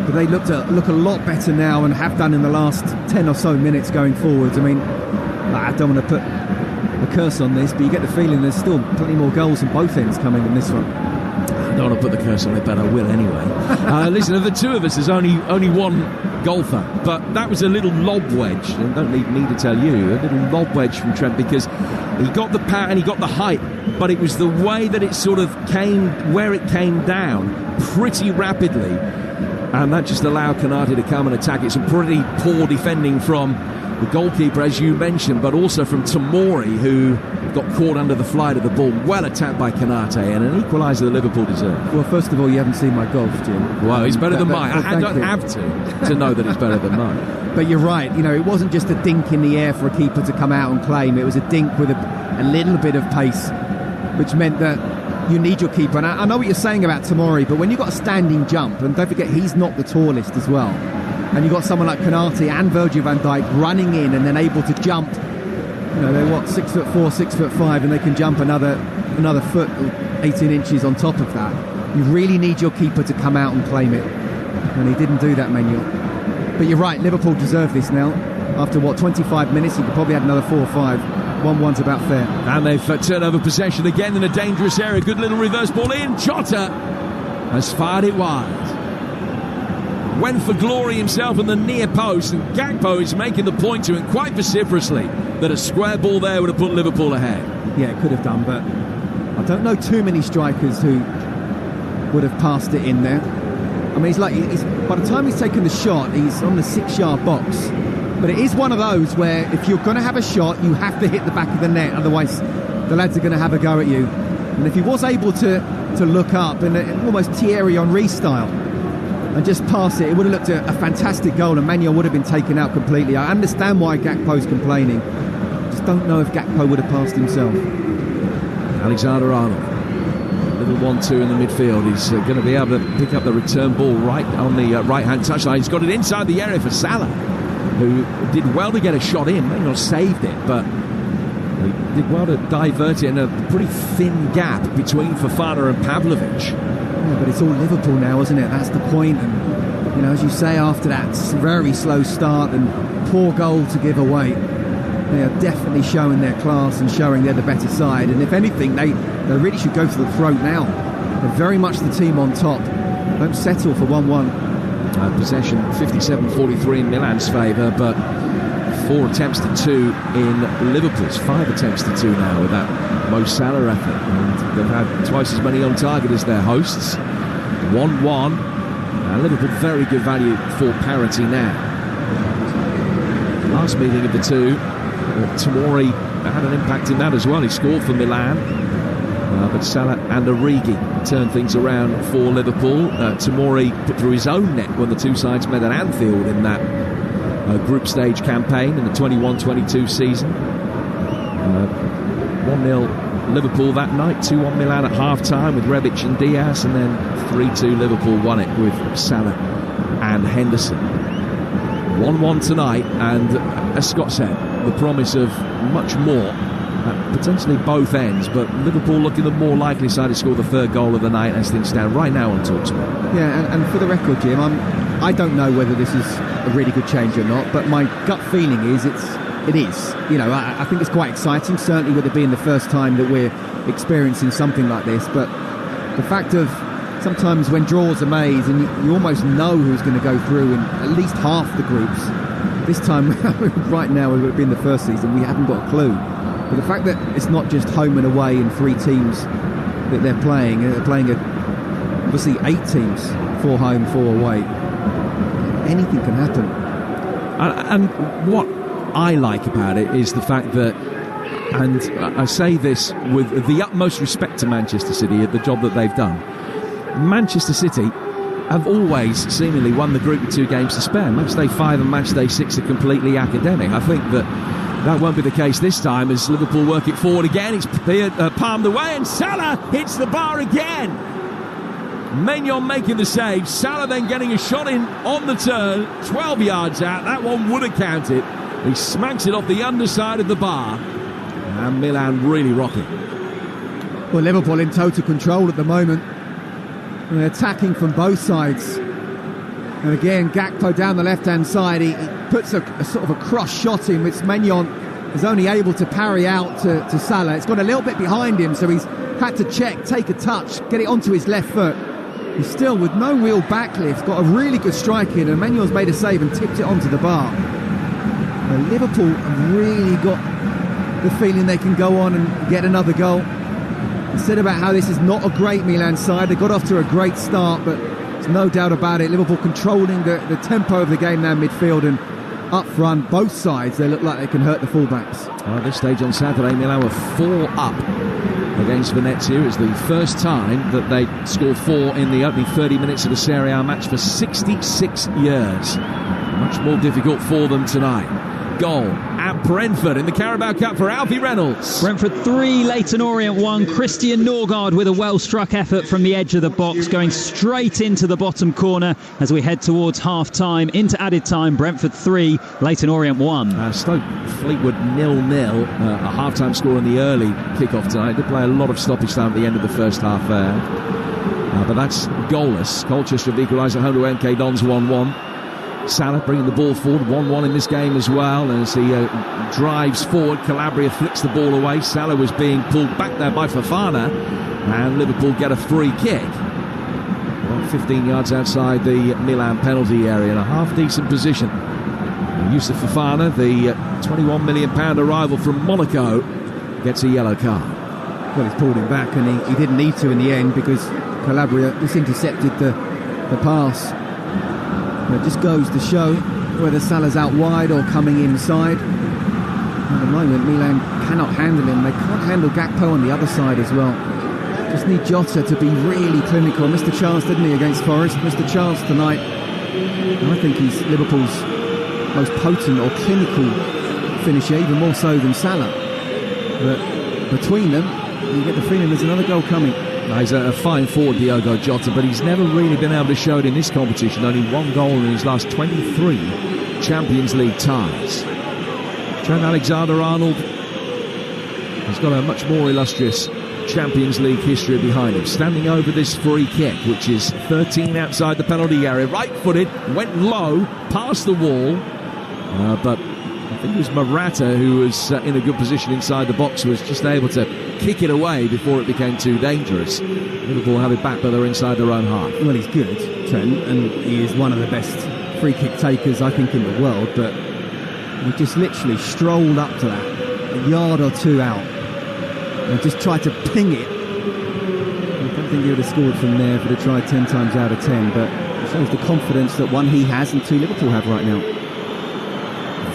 But they look a lot better now and have done in the last 10 or so minutes going forwards. I mean, I don't want to put a curse on this, but you get the feeling there's still plenty more goals on both ends coming in this one. I don't want to put the curse on it, but I will anyway. Listen, of the two of us, there's only one golfer, but that was a little lob wedge. I don't need me to tell you, a little lob wedge from Trent, because he got the power and he got the height, but it was the way that it sort of came, where it came down pretty rapidly, and that just allowed Konate to come and attack it. Some pretty poor defending from the goalkeeper, as you mentioned, but also from Tomori, who got caught under the flight of the ball. Well attacked by Konate, and an equaliser that Liverpool deserve. Well, first of all, you haven't seen my golf, Jim. Well, he's better than mine. I don't have to know that he's better than mine. But you're right, it wasn't just a dink in the air for a keeper to come out and claim. It was a dink with a little bit of pace, which meant that you need your keeper. And I know what you're saying about Tomori, but when you've got a standing jump, and don't forget he's not the tallest as well, and you've got someone like Konate and Virgil van Dijk running in and then able to jump, they're 6'4", 6'5", and they can jump another foot, 18 inches on top of that. You really need your keeper to come out and claim it, and he didn't do that, Manuel. But you're right, Liverpool deserve this now. After 25 minutes, he could probably have another 4 or 5. 1-1's about fair. And they've turned over possession again in a dangerous area. Good little reverse ball in. Jota has fired it wide. Went for glory himself in the near post, and Gakpo is making the point to him quite vociferously that a square ball there would have put Liverpool ahead. Yeah, it could have done, but I don't know too many strikers who would have passed it in there. I mean, by the time he's taken the shot, he's on the 6-yard box. But it is one of those where if you're going to have a shot, you have to hit the back of the net, otherwise the lads are going to have a go at you. And if he was able to look up in almost Thierry Henry style and just pass it, it would have looked a fantastic goal, and Manuel would have been taken out completely. I understand why Gakpo's complaining. I just don't know if Gakpo would have passed himself. Alexander-Arnold, little 1-2 in the midfield. He's going to be able to pick up the return ball right on the right-hand touchline. He's got it inside the area for Salah, who did well to get a shot in. May not saved it, but he did well to divert it in a pretty thin gap between Fofana and Pavlovic. Yeah, but it's all Liverpool now, isn't it? That's the point. And as you say, after that very slow start and poor goal to give away, they are definitely showing their class and showing they're the better side. And if anything, they really should go for the throat now. They're very much the team on top. Don't settle for 1-1. Possession 57-43 in Milan's favour, but 4 attempts to 2 in Liverpool's. 5 attempts to 2 now with that Mo Salah effort. And they've had twice as many on target as their hosts. 1-1. Liverpool very good value for parity now. Last meeting of the two, Tomori had an impact in that as well. He scored for Milan. But Salah and Origi turned things around for Liverpool. Tomori put through his own net when the two sides met at Anfield in that group stage campaign in the 21-22 season. 1-0 Liverpool that night, 2-1 Milan at half-time with Rebic and Diaz, and then 3-2 Liverpool won it with Salah and Henderson. 1-1 tonight, and as Scott said, the promise of much more at potentially both ends, but Liverpool looking the more likely side to score the third goal of the night as things stand right now on Talksport. Yeah, and for the record, Jim, I don't know whether this is a really good change or not, but my gut feeling is it is. You know, I think it's quite exciting, certainly with it being the first time that we're experiencing something like this, but the fact of sometimes when draws are made and you almost know who's going to go through in at least half the groups, this time right now it would have been the first season, we haven't got a clue. But the fact that it's not just home and away in 3 teams that they're playing obviously 8 teams, 4 home, 4 away, anything can happen. And what I like about it is the fact that, and I say this with the utmost respect to Manchester City at the job that they've done, Manchester City have always seemingly won the group with 2 games to spare. Match day 5 and match day 6 are completely academic. I think that won't be the case this time as Liverpool work it forward again. It's palmed away and Salah hits the bar again. Maignan making the save. Salah then getting a shot in on the turn, 12 yards out. That one would have counted. He smacks it off the underside of the bar. And Milan really rocking. Well, Liverpool in total control at the moment. They're attacking from both sides. And again, Gakpo down the left-hand side. He puts a sort of a cross shot in, which Maignan is only able to parry out to Salah. It's gone a little bit behind him, so he's had to check, take a touch, get it onto his left foot. He's still with no real backlift, got a really good strike in, and Maignan made a save and tipped it onto the bar. Well, Liverpool have really got the feeling they can go on and get another goal. I said about how this is not a great Milan side. They got off to a great start, but there's no doubt about it. Liverpool controlling the tempo of the game now midfield, and up front, both sides, they look like they can hurt the fullbacks. At this stage on Saturday, Milan were 4 up against Venezia. It's the first time that they scored 4 in the opening 30 minutes of a Serie A match for 66 years. Much more difficult for them tonight. Goal at Brentford in the Carabao Cup for Alfie Reynolds. Brentford 3, Leyton Orient 1. Christian Norgard with a well-struck effort from the edge of the box, going straight into the bottom corner as we head towards half-time. Into added time, Brentford 3, Leyton Orient 1. Stoke Fleetwood 0-0. A half-time score in the early kick-off tonight. They play a lot of stoppage time at the end of the first half there. But that's goalless. Colchester have equalised at home to MK Dons 1-1. Salah bringing the ball forward, 1-1 in this game as well. And as he drives forward, Calabria flicks the ball away. Salah was being pulled back there by Fofana, and Liverpool get a free kick. Well, 15 yards outside the Milan penalty area in a half-decent position. Youssouf Fofana, the £21 million arrival from Monaco, gets a yellow card. Well, he's pulled him back, and he didn't need to in the end because Calabria just intercepted the pass. It just goes to show whether Salah's out wide or coming inside. At the moment, Milan cannot handle him. They can't handle Gakpo on the other side as well. Just need Jota to be really clinical. Missed the chance, didn't he, against Forest? Missed the chance tonight. And I think he's Liverpool's most potent or clinical finisher, even more so than Salah. But between them, you get the feeling there's another goal coming. He's a fine forward, Diogo Jota, but he's never really been able to show it in this competition. Only 1 goal in his last 23 Champions League ties. Trent Alexander-Arnold has got a much more illustrious Champions League history behind him. Standing over this free kick, which is 13 outside the penalty area. Right-footed, went low, past the wall, but think it was Morata who was in a good position inside the box, was just able to kick it away before it became too dangerous. Liverpool have it back, but they're inside their own half. Well, he's good, Trent, and he is one of the best free kick takers, I think, in the world, but he just literally strolled up to that, a yard or two out, and just tried to ping it. I don't think he would have scored from there if he'd have tried 10 times out of 10, but it shows the confidence that one, he has, and two, Liverpool have right now.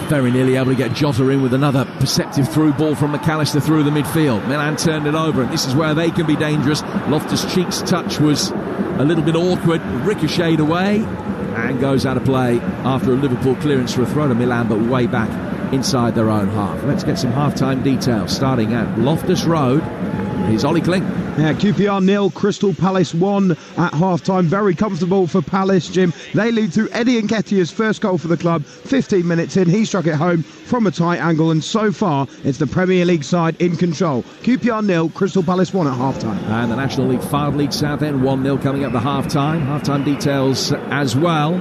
Very nearly able to get Jota in with another perceptive through ball from McAllister through the midfield. Milan turned it over, and this is where they can be dangerous. Loftus-Cheek's touch was a little bit awkward, ricocheted away, and goes out of play after a Liverpool clearance for a throw to Milan, but way back inside their own half. Let's get some half-time details, starting at Loftus Road. Here's Ollie Kling. Yeah, QPR 0, Crystal Palace 1 at half-time. Very comfortable for Palace, Jim. They lead through Eddie Nketiah's first goal for the club. 15 minutes in, he struck it home from a tight angle, and so far it's the Premier League side in control. QPR 0, Crystal Palace 1 at half-time. And the National League Fylde leads Southend 1-0 coming up the half-time. Half-time details as well.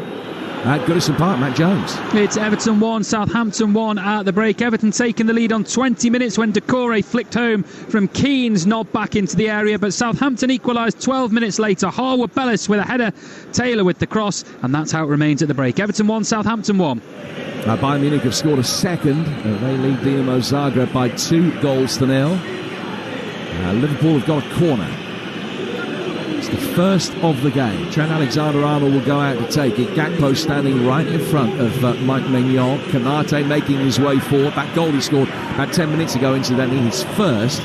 At Goodison Park, Matt Jones. It's Everton 1, Southampton 1 at the break. Everton taking the lead on 20 minutes when Decore flicked home from Keane's knob back into the area, but Southampton equalised 12 minutes later. Harwood Bellis with a header, Taylor with the cross, and that's how it remains at the break. Everton 1, Southampton 1. Bayern Munich have scored a second. They lead Dinamo Zagreb by 2-0. Liverpool have got a corner. It's the first of the game. Trent Alexander-Arnold will go out to take it. Gakpo standing right in front of Mike Maignan. Konate making his way forward. That goal he scored about 10 minutes ago, incidentally, his first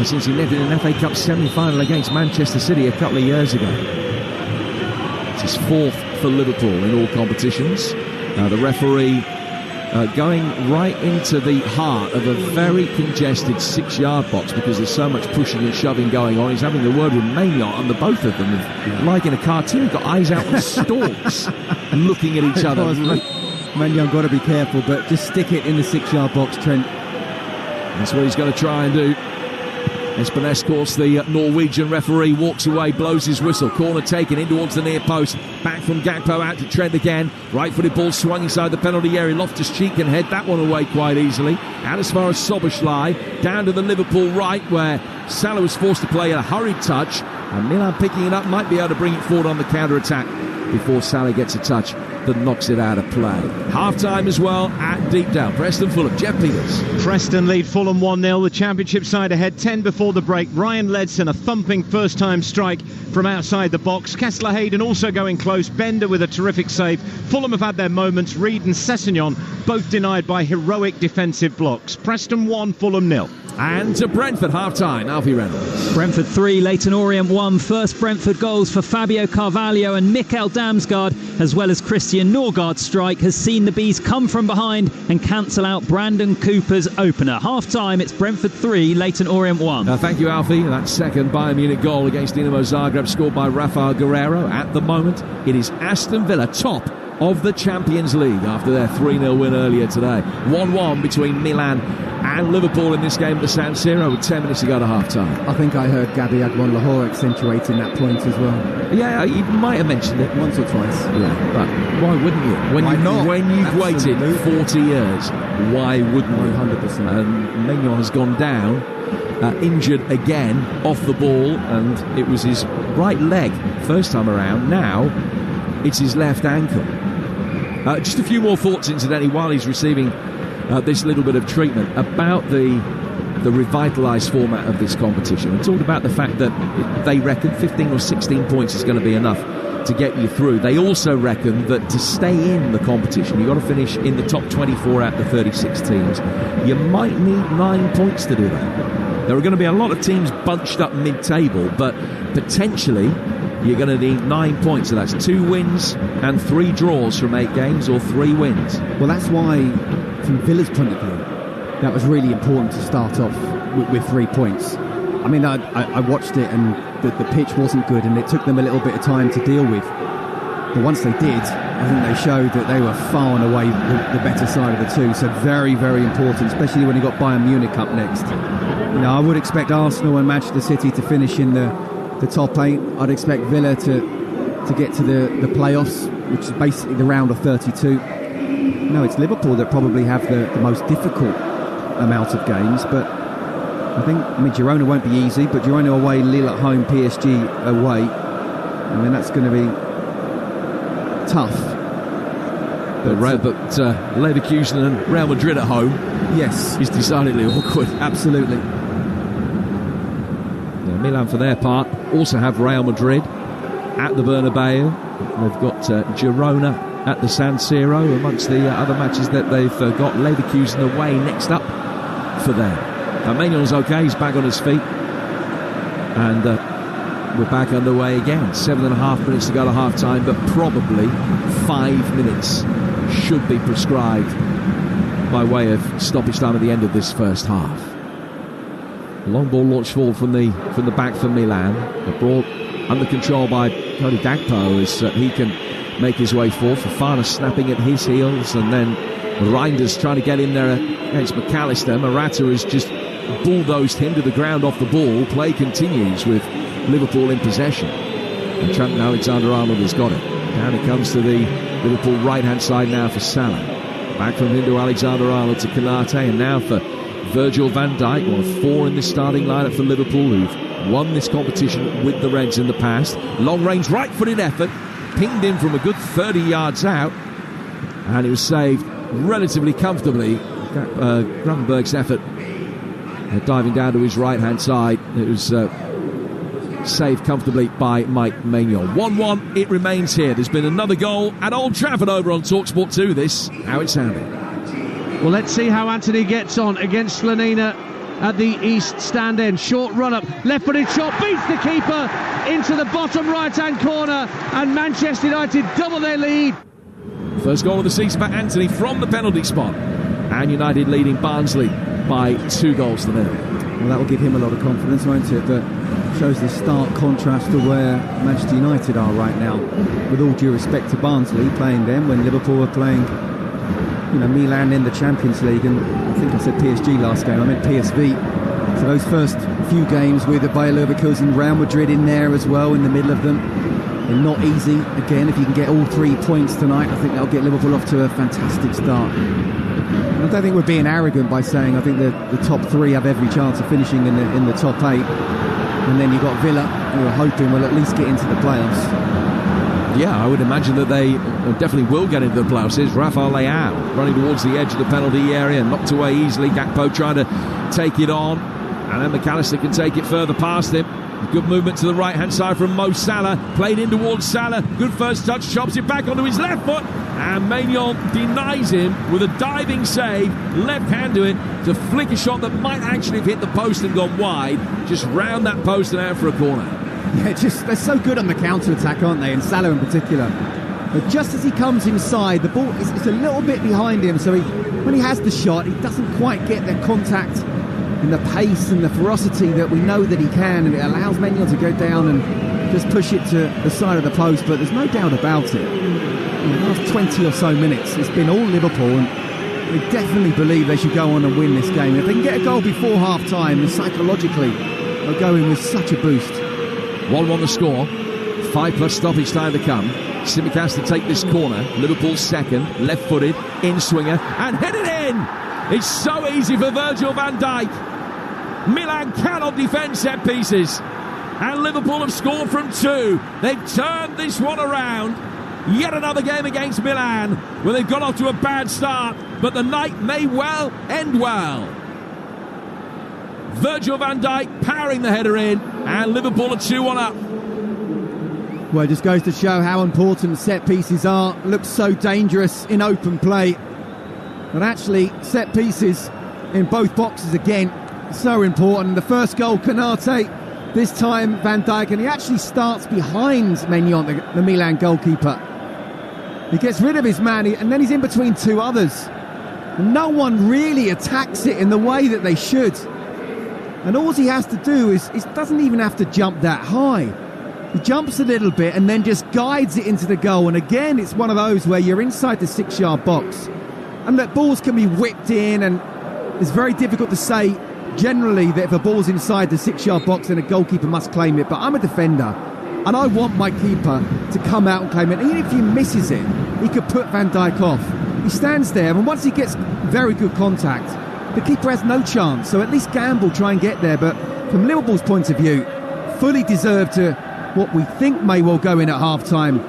since he netted an FA Cup semi-final against Manchester City a couple of years ago. It's his fourth for Liverpool in all competitions. The referee going right into the heart of a very congested 6-yard box because there's so much pushing and shoving going on. He's having a word with Maignan, and the both of them, like in a cartoon, got eyes out on stalks looking at each other. Maignan got to be careful, but just stick it in the 6-yard box, Trent. That's what he's going to try and do. Espen, the Norwegian referee, walks away, blows his whistle. Corner taken in towards the near post. Back from Gakpo out to Trent again. Right-footed ball swung inside the penalty area. Loftus-Cheek can head that one away quite easily. Out as far as Soboslai. Down to the Liverpool right, where Salah was forced to play a hurried touch. And Milan picking it up, might be able to bring it forward on the counter-attack before Salah gets a touch that knocks it out of play. Half-time as well at Deepdale. Preston Fulham, Jeff Peters. Preston lead Fulham 1-0. The Championship side ahead 10 before the break. Ryan Ledson, a thumping first-time strike from outside the box. Kessler Hayden also going close. Bender with a terrific save. Fulham have had their moments. Reed and Sessegnon both denied by heroic defensive blocks. Preston 1, Fulham 0. And to Brentford, half-time, Alfie Reynolds. Brentford 3, Leyton Orient 1. First Brentford goals for Fabio Carvalho and Mikkel Damsgaard, as well as Christian Norgaard's strike, has seen the Bees come from behind and cancel out Brandon Cooper's opener. Half-time, it's Brentford 3, Leyton Orient 1. Thank you, Alfie. That second Bayern Munich goal against Dinamo Zagreb, scored by Rafael Guerreiro. At the moment, it is Aston Villa top of the Champions League after their 3-0 win earlier today. 1-1 between Milan and Liverpool in this game at the San Siro with 10 minutes to go to half-time. I think I heard Gabi Agbon-Lahore accentuating that point as well. Yeah, you might have mentioned it once or twice. Yeah, but why wouldn't you? When you've waited 40 years, why wouldn't you? 100%. And Maignan has gone down, injured again, off the ball, and it was his right leg first time around. Now it's his left ankle. Just a few more thoughts, incidentally, while he's receiving this little bit of treatment about the revitalised format of this competition. We talked about the fact that they reckon 15 or 16 points is going to be enough to get you through. They also reckon that to stay in the competition, you've got to finish in the top 24 out of the 36 teams. You might need 9 points to do that. There are going to be a lot of teams bunched up mid-table, but potentially you're going to need 9 points. So that's 2 wins and 3 draws from 8 games, or 3 wins. Well, that's why, from Villa's point of view, that was really important to start off with 3 points. I mean, I watched it, and the pitch wasn't good, and it took them a little bit of time to deal with. But once they did, I think they showed that they were far and away the better side of the two. So very, very important, especially when you got Bayern Munich up next. You know, I would expect Arsenal and Manchester City to finish in the top 8. I'd expect Villa to get to the playoffs, which is basically the round of 32. no, it's Liverpool that probably have the most difficult amount of games, but I think, Girona won't be easy, but Girona away, Lille at home, PSG away. I mean, that's going to be tough. But Leverkusen and Real Madrid at home, yes, is decidedly awkward. Absolutely. Yeah, Milan, for their part, also have Real Madrid at the Bernabeu. They've got Girona at the San Siro, amongst the other matches that they've got. Leverkusen away next up for them. Maignan okay, he's back on his feet, and we're back underway again. 7.5 minutes to go to half time, but probably 5 minutes should be prescribed by way of stoppage time at the end of this first half. Long ball launch forward from the back for Milan. The ball under control by Cody Gakpo as he can make his way forward. Fofana snapping at his heels, and then Reinders trying to get in there against McAllister. Morata has just bulldozed him to the ground off the ball. Play continues with Liverpool in possession, and Trent Alexander-Arnold has got it. Down it comes to the Liverpool right-hand side now for Salah. Back from him to Alexander-Arnold to Konate, and now for Virgil van Dijk, one of 4 in this starting lineup for Liverpool, who've won this competition with the Reds in the past. Long-range right-footed effort, pinged in from a good 30 yards out, and it was saved relatively comfortably. Gravenberg's effort diving down to his right-hand side. It was saved comfortably by Mike Maignan. 1-1 it remains here. There's been another goal at Old Trafford over on Talksport 2. This, how it sounded. Well, let's see how Anthony gets on against Slonina at the east stand end. Short run-up, left-footed shot, beats the keeper into the bottom right-hand corner, and Manchester United double their lead. First goal of the season for Anthony from the penalty spot, and United leading Barnsley by 2 goals to 0. Well, that will give him a lot of confidence, won't it? But shows the stark contrast to where Manchester United are right now. With all due respect to Barnsley, playing them when Liverpool are playing, Milan in the Champions League, and I think I said PSG last game, I meant PSV. So those first few games with the Bayer Leverkusen, Real Madrid in there as well, in the middle of them, they're not easy. Again, if you can get all 3 points tonight, I think that'll get Liverpool off to a fantastic start. I don't think we're being arrogant by saying I think the top 3 have every chance of finishing in the top 8, and then you've got Villa, who are hoping will at least get into the playoffs. Yeah, I would imagine that they definitely will get into the playoffs. Here's Rafael Leao running towards the edge of the penalty area, knocked away easily. Gakpo trying to take it on, and then McAllister can take it further past him. Good movement to the right-hand side from Mo Salah. Played in towards Salah. Good first touch. Chops it back onto his left foot. And Maignan denies him with a diving save. Left hand to it to flick a shot that might actually have hit the post and gone wide. Just round that post and out for a corner. Yeah, they're so good on the counter-attack, aren't they? And Salah in particular. But just as he comes inside, the ball is a little bit behind him. So when he has the shot, he doesn't quite get the contact and the pace and the ferocity that we know that he can, and it allows Maignan to go down and just push it to the side of the post. But there's no doubt about it, in the last 20 or so minutes it's been all Liverpool, and they definitely believe they should go on and win this game. If they can get a goal before half time, then psychologically they'll go in with such a boost. 1-1 the score, 5+ stoppage time to come. Simic has to take this corner. Liverpool second, left-footed, in-swinger, and hit it in! It's so easy for Virgil van Dijk. Milan cannot defend set pieces, and Liverpool have scored from 2. They've turned this one around. Yet another game against Milan where they've got off to a bad start, but the night may well end well. Virgil van Dijk powering the header in, and Liverpool are 2-1 up. Well, it just goes to show how important set pieces are. Looks so dangerous in open play, but actually set pieces in both boxes again, so important. The first goal, Konate, this time Van Dijk, and he actually starts behind Maignan, the Milan goalkeeper. He gets rid of his man, and then he's in between 2 others. And no one really attacks it in the way that they should. And all he has to do is doesn't even have to jump that high. He jumps a little bit and then just guides it into the goal. And again, it's one of those where you're inside the 6-yard box, and that balls can be whipped in, and it's very difficult to say generally that if a ball's inside the 6-yard box, then a goalkeeper must claim it. But I'm a defender, and I want my keeper to come out and claim it. Even if he misses it, he could put Van Dijk off. he stands there, and once he gets very good contact, the keeper has no chance. So at least gamble, try and get there. But from Liverpool's point of view, fully deserved to what we think may well go in at half-time,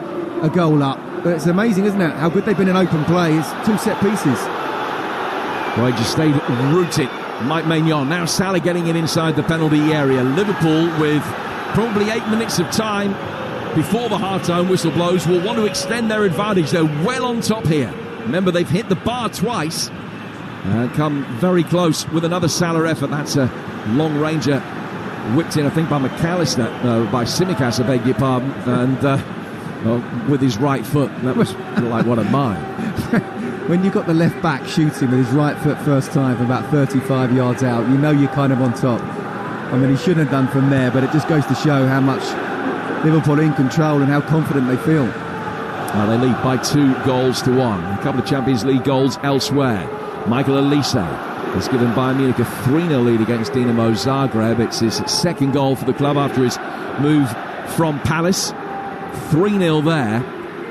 a goal up. But it's amazing, isn't it, how good they've been in open play. It's 2 set pieces. Well, he just stayed rooted. Mike Maignan, now Salah getting it inside the penalty area. Liverpool, with probably 8 minutes of time before the half-time whistle blows, will want to extend their advantage. They're well on top here. Remember, they've hit the bar twice. Come very close with another Salah effort. That's a long ranger whipped in, I think, by McAllister, by Tsimikas, I beg your pardon, and with his right foot. That was like one of mine. When you've got the left back shooting with his right foot first time from about 35 yards out, you know you're kind of on top. I mean, he shouldn't have done from there, but it just goes to show how much Liverpool are in control and how confident they feel. They lead by 2-1. A couple of Champions League goals elsewhere. Michael Olise has given Bayern Munich a 3-0 lead against Dinamo Zagreb. It's his second goal for the club after his move from Palace. 3-0 there.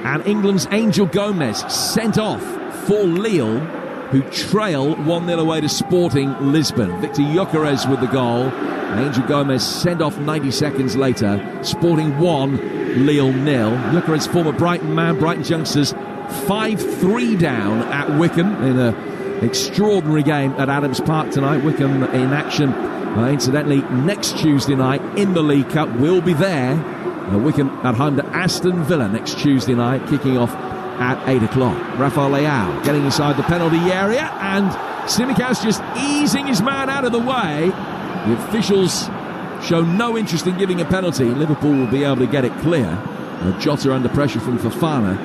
And England's Angel Gomez sent off for Lille, who trail 1-0 away to Sporting Lisbon. Victor Gyökeres with the goal. Angel Gomez sent off 90 seconds later. Sporting 1, Lille 0. Gyökeres, former Brighton man, Brighton's youngsters 5-3 down at Wycombe in an extraordinary game at Adams Park tonight. Wycombe in action, incidentally, next Tuesday night in the League Cup. Will be there. Wycombe at home to Aston Villa next Tuesday night, kicking off at 8 o'clock. Rafael Leao getting inside the penalty area, and Tsimikas just easing his man out of the way. The officials show no interest in giving a penalty. Liverpool will be able to get it clear. Jota under pressure from Fofana,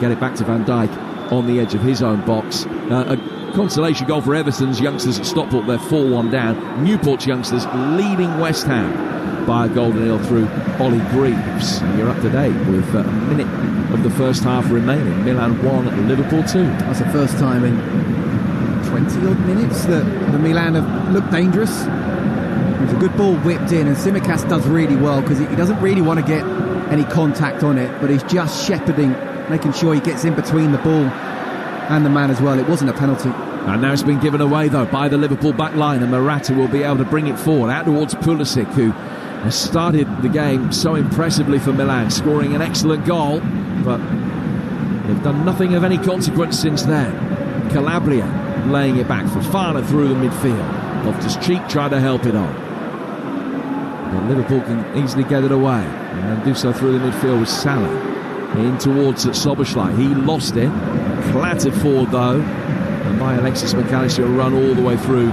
get it back to Van Dijk on the edge of his own box. A consolation goal for Everton's youngsters at Stockport. They're 4-1 down. Newport's youngsters leading West Ham by a goal to nil through Ollie Greaves. And you're up to date with a minute of the first half remaining. Milan 1, Liverpool 2. That's the first time in 20-odd minutes that the Milan have looked dangerous. There's a good ball whipped in, and Tsimikas does really well because he doesn't really want to get any contact on it, but he's just shepherding, making sure he gets in between the ball and the man as well. It wasn't a penalty. And now it's been given away, though, by the Liverpool back line, and Morata will be able to bring it forward out towards Pulisic, who has started the game so impressively for Milan, scoring an excellent goal, but they've done nothing of any consequence since then. Calabria laying it back. Fofana through the midfield. Loftus-Cheek tried to help it on. But Liverpool can easily get it away and do so through the midfield with Salah in towards Szoboszlai. He lost it, clattered forward though, and by Alexis McAllister, a run all the way through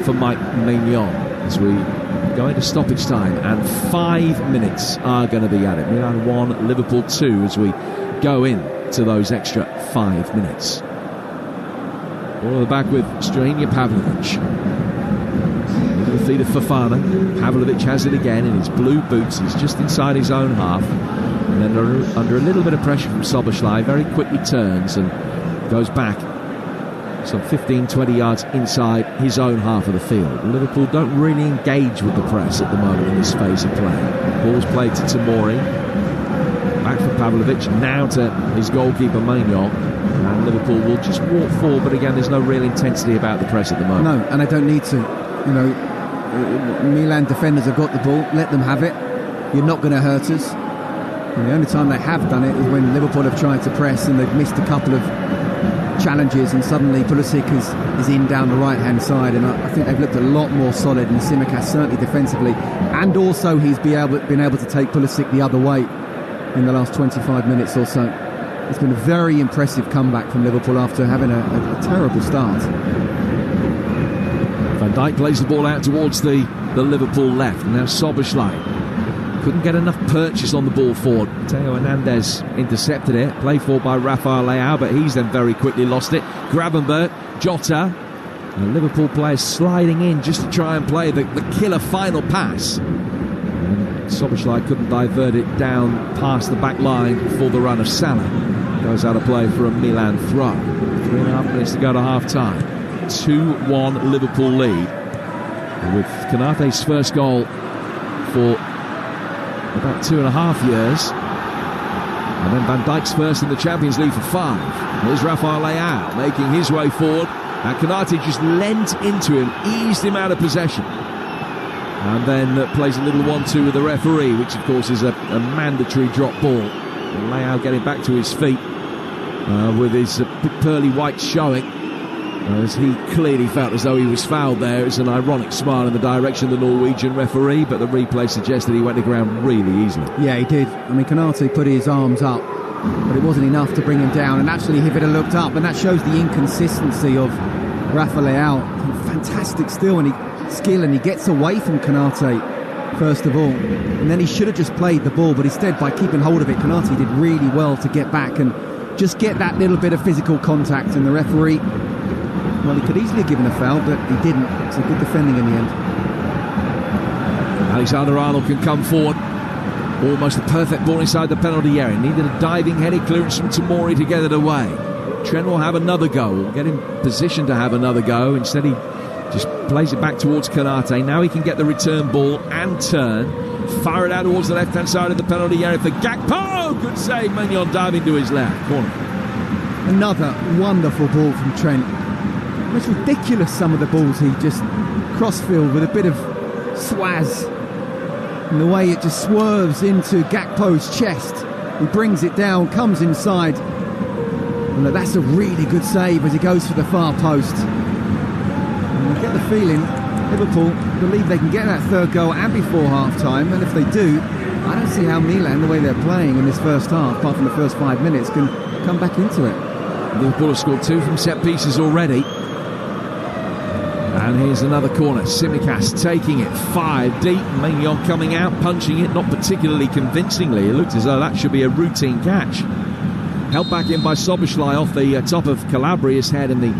for Mike Maignan as we go into stoppage time, and 5 minutes are going to be at it. Milan 1, Liverpool 2 as we go into those extra 5 minutes. Ball at the back with Strahina Pavlovic. The feet of Fofana. Pavlovic has it again in his blue boots. He's just inside his own half, and then under a little bit of pressure from Szoboszlai, very quickly turns and goes back some 15-20 yards inside his own half of the field. Liverpool don't really engage with the press at the moment in this phase of play. Ball's played to Tomori, back for Pavlovic, now to his goalkeeper Maignan, and Liverpool will just walk forward, but again there's no real intensity about the press at the moment. No, and they don't need to. You know, Milan defenders have got the ball, let them have it. You're not going to hurt us. And the only time they have done it is when Liverpool have tried to press and they've missed a couple of challenges, and suddenly Pulisic is in down the right hand side, and I think they've looked a lot more solid, and Tsimikas certainly defensively, and also he's been able to take Pulisic the other way in the last 25 minutes or so. It's been a very impressive comeback from Liverpool after having a terrible start. Van Dijk plays the ball out towards the Liverpool left. Now Szoboszlai couldn't get enough purchase on the ball forward. Theo Hernandez intercepted it. Played forward by Rafael Leao, but he's then very quickly lost it. Gravenberch, Jota. And Liverpool players sliding in just to try and play the killer final pass. And Szoboszlai couldn't divert it down past the back line for the run of Salah. Goes out of play for a Milan throw. 3.5 minutes to go to half time. 2-1 Liverpool lead, with Konaté's first goal for about 2.5 years. And then Van Dijk's first in the Champions League for 5. Here's Rafael Leao making his way forward. And Konate just leant into him, eased him out of possession. And then plays a little 1-2 with the referee, which of course is a mandatory drop ball. And Leao getting back to his feet with his pearly white showing, as he clearly felt as though he was fouled there. It's an ironic smile in the direction of the Norwegian referee, but the replay suggests that he went to ground really easily. Yeah, he did. I mean, Konate put his arms up, but it wasn't enough to bring him down. And actually, if it had looked up, and that shows the inconsistency of Rafael Leao. Fantastic skill, and he gets away from Konate first of all, and then he should have just played the ball, but instead, by keeping hold of it, Konate did really well to get back and just get that little bit of physical contact. And the referee, well, he could easily have given a foul, but he didn't. So good defending in the end. Alexander-Arnold can come forward. Almost a perfect ball inside the penalty area. Needed a diving headed clearance from Tomori to get it away. Trent will have another go. Will get in position to have another go. Instead, he just plays it back towards Konate. Now he can get the return ball and turn. Fire it out towards the left-hand side of the penalty area for Gakpo. Good save. Maignan diving to his left corner. Another wonderful ball from Trent. It's ridiculous, some of the balls he just crossfield with a bit of swaz. And the way it just swerves into Gakpo's chest. He brings it down, comes inside. And that's a really good save as he goes for the far post. And I get the feeling Liverpool believe they can get that third goal and before half-time. And if they do, I don't see how Milan, the way they're playing in this first half, apart from the first 5 minutes, can come back into it. Liverpool have scored 2 from set pieces already. And here's another corner. Tsimikas taking it 5 deep. Maignan coming out, punching it, not particularly convincingly. It looked as though that should be a routine catch. Held back in by Soboslai off the top of Calabria's head, and the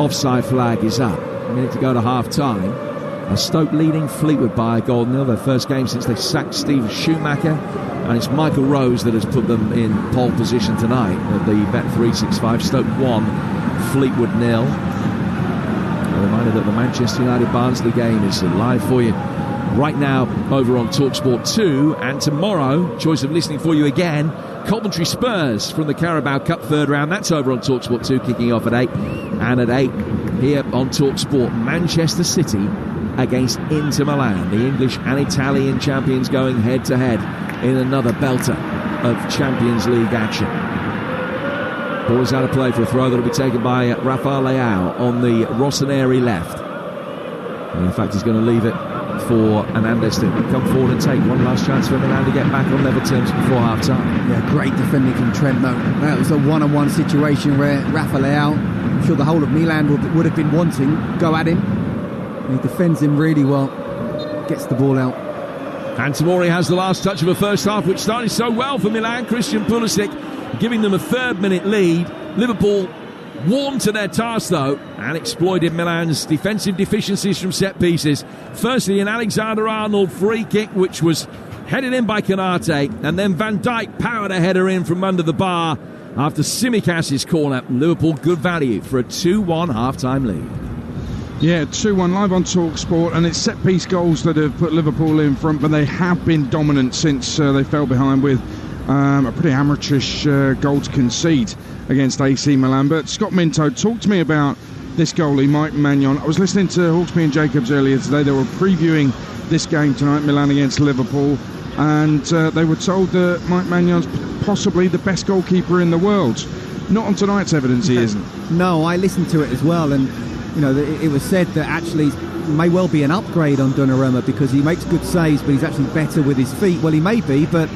offside flag is up. A minute to go to half-time. Stoke leading Fleetwood by a goal nil. Their first game since they sacked Steve Schumacher. And it's Michael Rose that has put them in pole position tonight at the Bet365. Stoke 1, Fleetwood 0. A reminder that the Manchester United-Barnsley game is live for you right now over on Talksport 2. And tomorrow, choice of listening for you again, Coventry Spurs from the Carabao Cup third round. That's over on Talksport 2, kicking off at 8. And at 8, here on Talksport, Manchester City against Inter Milan. The English and Italian champions going head-to-head in another belter of Champions League action. Ball's out of play for a throw that will be taken by Rafael Leao on the Rossoneri left. And in fact, he's going to leave it for Hernandez to come forward and take one last chance for Milan to get back on level terms before half-time. Yeah, great defending from Trent, though. That was a one-on-one situation where Rafael Leao, I'm sure the whole of Milan would have been wanting, go at him. And he defends him really well, gets the ball out. And Tomori has the last touch of a first half, which started so well for Milan. Christian Pulisic giving them a third-minute lead. Liverpool warmed to their task, though, and exploited Milan's defensive deficiencies from set pieces. Firstly, an Alexander-Arnold free kick, which was headed in by Konate, and then Van Dijk powered a header in from under the bar after Tsimikas' corner. Liverpool good value for a 2-1 half-time lead. Yeah, 2-1 live on Talksport, and it's set-piece goals that have put Liverpool in front, but they have been dominant since they fell behind with a pretty amateurish goal to concede against AC Milan. But Scott Minto, talk to me about this goalie, Mike Maignan. I was listening to Hawksby and Jacobs earlier today. They were previewing this game tonight, Milan against Liverpool, and they were told that Mike Magnan's possibly the best goalkeeper in the world. Not on tonight's evidence, he isn't. No, I listened to it as well, and you know, it was said that actually may well be an upgrade on Donnarumma because he makes good saves, but he's actually better with his feet. Well, he may be, but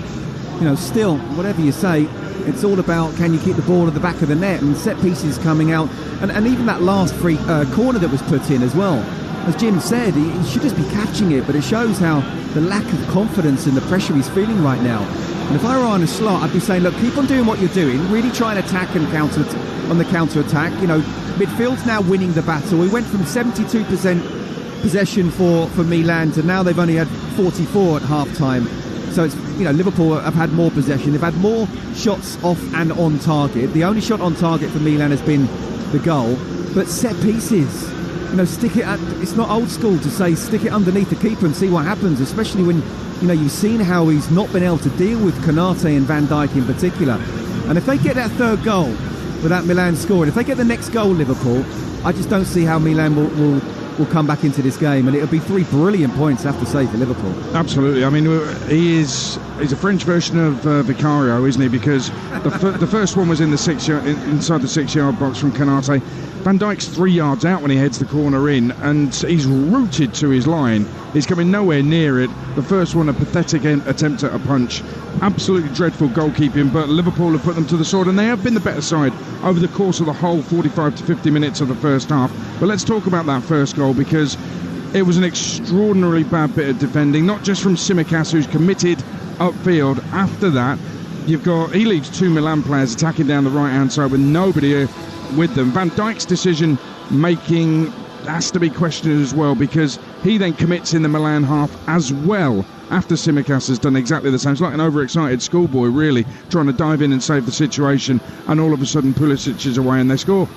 you know, still, whatever you say, it's all about can you keep the ball at the back of the net, and set pieces coming out, and even that last free corner that was put in as well. As Jim said, he should just be catching it, but it shows how the lack of confidence and the pressure he's feeling right now. And if I were on a slot, I'd be saying, look, keep on doing what you're doing, really try and attack and counter on the counter-attack. You know, midfield's now winning the battle. We went from 72% possession for Milan to now they've only had 44 at half-time. So it's, you know, Liverpool have had more possession. They've had more shots off and on target. The only shot on target for Milan has been the goal. But set pieces, stick it. It's not old school to say stick it underneath the keeper and see what happens, especially when you've seen how he's not been able to deal with Konate and Van Dijk in particular. And if they get that third goal without Milan scoring, if they get the next goal, Liverpool, I just don't see how Milan will come back into this game, and it'll be 3 brilliant points, I have to say, for Liverpool. Absolutely. I mean, he's a French version of Vicario, isn't he? Because the first one was in the inside the 6-yard box from Konate. Van Dijk's 3 yards out when he heads the corner in, and he's rooted to his line. He's coming nowhere near it. The first one, a pathetic attempt at a punch. Absolutely dreadful goalkeeping, but Liverpool have put them to the sword, and they have been the better side over the course of the whole 45 to 50 minutes of the first half. But let's talk about that first goal, because it was an extraordinarily bad bit of defending, not just from Tsimikas, who's committed upfield. After that, he leaves 2 Milan players attacking down the right-hand side with nobody with them. Van Dijk's decision making has to be questioned as well, because he then commits in the Milan half as well after Tsimikas has done exactly the same. It's like an overexcited schoolboy, really, trying to dive in and save the situation, and all of a sudden Pulisic is away and they score.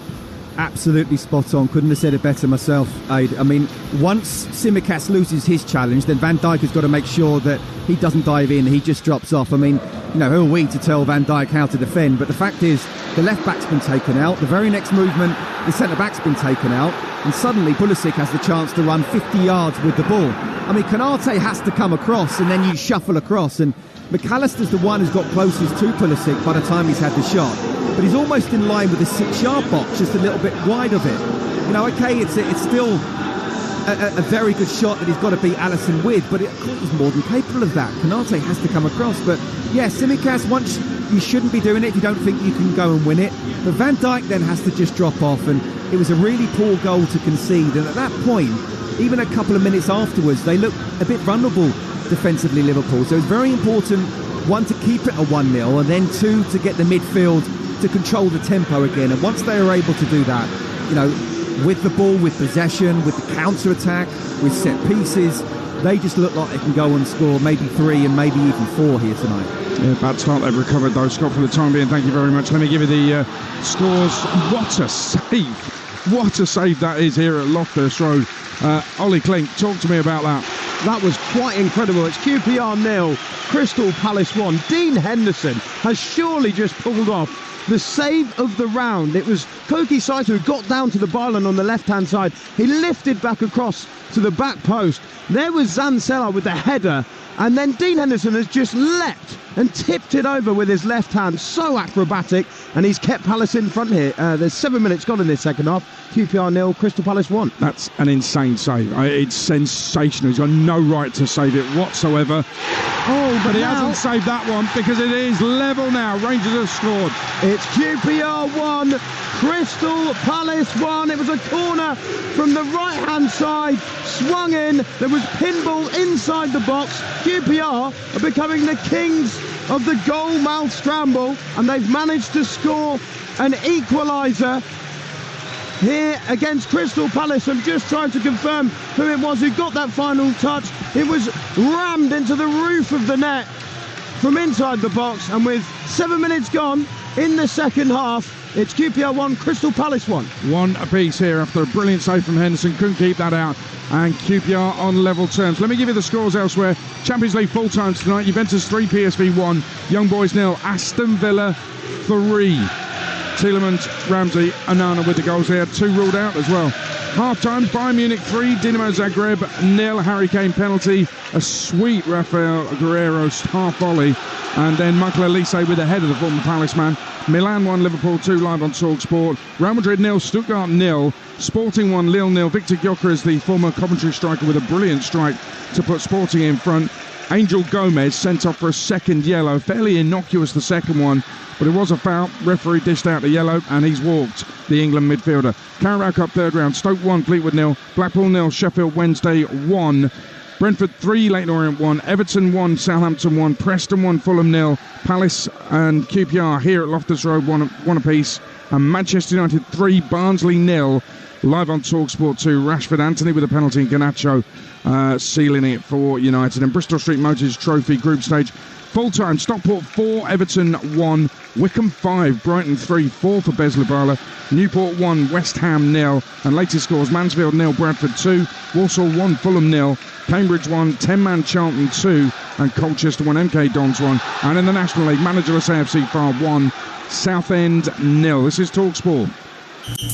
Absolutely spot on. Couldn't have said it better myself, Aid. I mean, once Tsimikas loses his challenge, then Van Dijk has got to make sure that he doesn't dive in, he just drops off. I mean, who are we to tell Van Dijk how to defend? But the fact is, the left-back's been taken out. The very next movement, the centre-back's been taken out. And suddenly Pulisic has the chance to run 50 yards with the ball. I mean, Konate has to come across, and then you shuffle across. And McAllister's the one who's got closest to Pulisic by the time he's had the shot. But he's almost in line with the 6-yard box, just a little bit wide of it. Okay, it's still a very good shot that he's got to beat Alisson with, but he's more than capable of that. Konate has to come across. But yeah, Tsimikas, once you shouldn't be doing it if you don't think you can go and win it. But Van Dijk then has to just drop off, and it was a really poor goal to concede. And at that point, even a couple of minutes afterwards, they looked a bit vulnerable defensively, Liverpool. So it's very important, 1, to keep it a 1-0, and then 2, to get the midfield to control the tempo again. And once they are able to do that, with the ball, with possession, with the counter-attack, with set pieces, they just look like they can go and score maybe 3 and maybe even 4 here tonight. Yeah, bad start. They've recovered though, Scott, for the time being. Thank you very much. Let me give you the scores. What a save! What a save that is here at Loftus Road. Ollie Klink, talk to me about that. That was quite incredible. It's QPR 0, Crystal Palace 1. Dean Henderson has surely just pulled off the save of the round. It was Koki Saito who got down to the byline on the left-hand side. He lifted back across to the back post. There was Zancella with the header, and then Dean Henderson has just leapt and tipped it over with his left hand. So acrobatic, and he's kept Palace in front here. There's 7 minutes gone in this second half. QPR 0, Crystal Palace 1. That's an insane save. It's sensational. He's got no right to save it whatsoever. Oh, but he hasn't saved that one, because it is level now. Rangers have scored. It's QPR 1, Crystal Palace 1. It was a corner from the right-hand side, swung in. There was pinball inside the box. QPR are becoming the kings of the goal mouth scramble, and they've managed to score an equaliser here against Crystal Palace. I'm just trying to confirm who it was who got that final touch. It was rammed into the roof of the net from inside the box, and with 7 minutes gone in the second half, it's QPR 1, Crystal Palace 1. 1 apiece here after a brilliant save from Henderson. Couldn't keep that out, and QPR on level terms. Let me give you the scores elsewhere. Champions League full times tonight. Juventus 3, PSV 1, Young Boys 0, Aston Villa 3. Tielemans, Ramsey, Onana with the goals. They had 2 ruled out as well. Half-time, Bayern Munich 3, Dinamo Zagreb 0, Harry Kane penalty, a sweet Rafael Guerrero half volley, and then Michael Elise with a header, the former Palace man. Milan 1, Liverpool 2, live on Talksport. Real Madrid 0, Stuttgart 0, Sporting 1, Lille 0. Victor Gyökeres, the former Coventry striker, with a brilliant strike to put Sporting in front. Angel Gomez sent off for a second yellow, fairly innocuous the second one, but it was a foul. Referee dished out the yellow, and he's walked the England midfielder. Carabao Cup third round, Stoke 1, Fleetwood 0, Blackpool 0, Sheffield Wednesday 1, Brentford 3, Leyton Orient 1, Everton 1, Southampton 1, Preston 1, Fulham 0, Palace and QPR here at Loftus Road 1 apiece, and Manchester United 3, Barnsley 0. Live on Talksport 2, Rashford, Anthony with a penalty, and Garnacho sealing it for United. And Bristol Street Motors Trophy Group Stage Full-time, Stockport 4, Everton 1, Wycombe 5, Brighton 3, 4 for Bez Labala, Newport 1, West Ham 0, and latest scores Mansfield 0, Bradford 2, Walsall 1, Fulham 0, Cambridge 1, 10-man Charlton 2, and Colchester 1, MK Dons 1, and in the National League, managerless AFC Far 1, Southend 0. This is Talksport.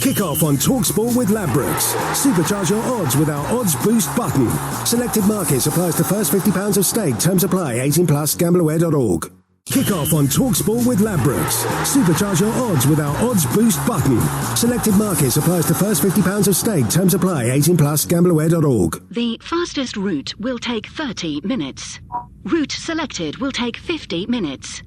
Kick off on Talksport with Ladbrokes. Supercharge your odds with our Odds Boost button. Selected markets applies to first £50 of stake. Terms apply. 18+. Gambleaware.org. Kick off on Talksport with Ladbrokes. Supercharge your odds with our Odds Boost button. Selected markets applies to first £50 of stake. Terms apply. 18+. Gambleaware.org. The fastest route will take 30 minutes. Route selected will take 50 minutes.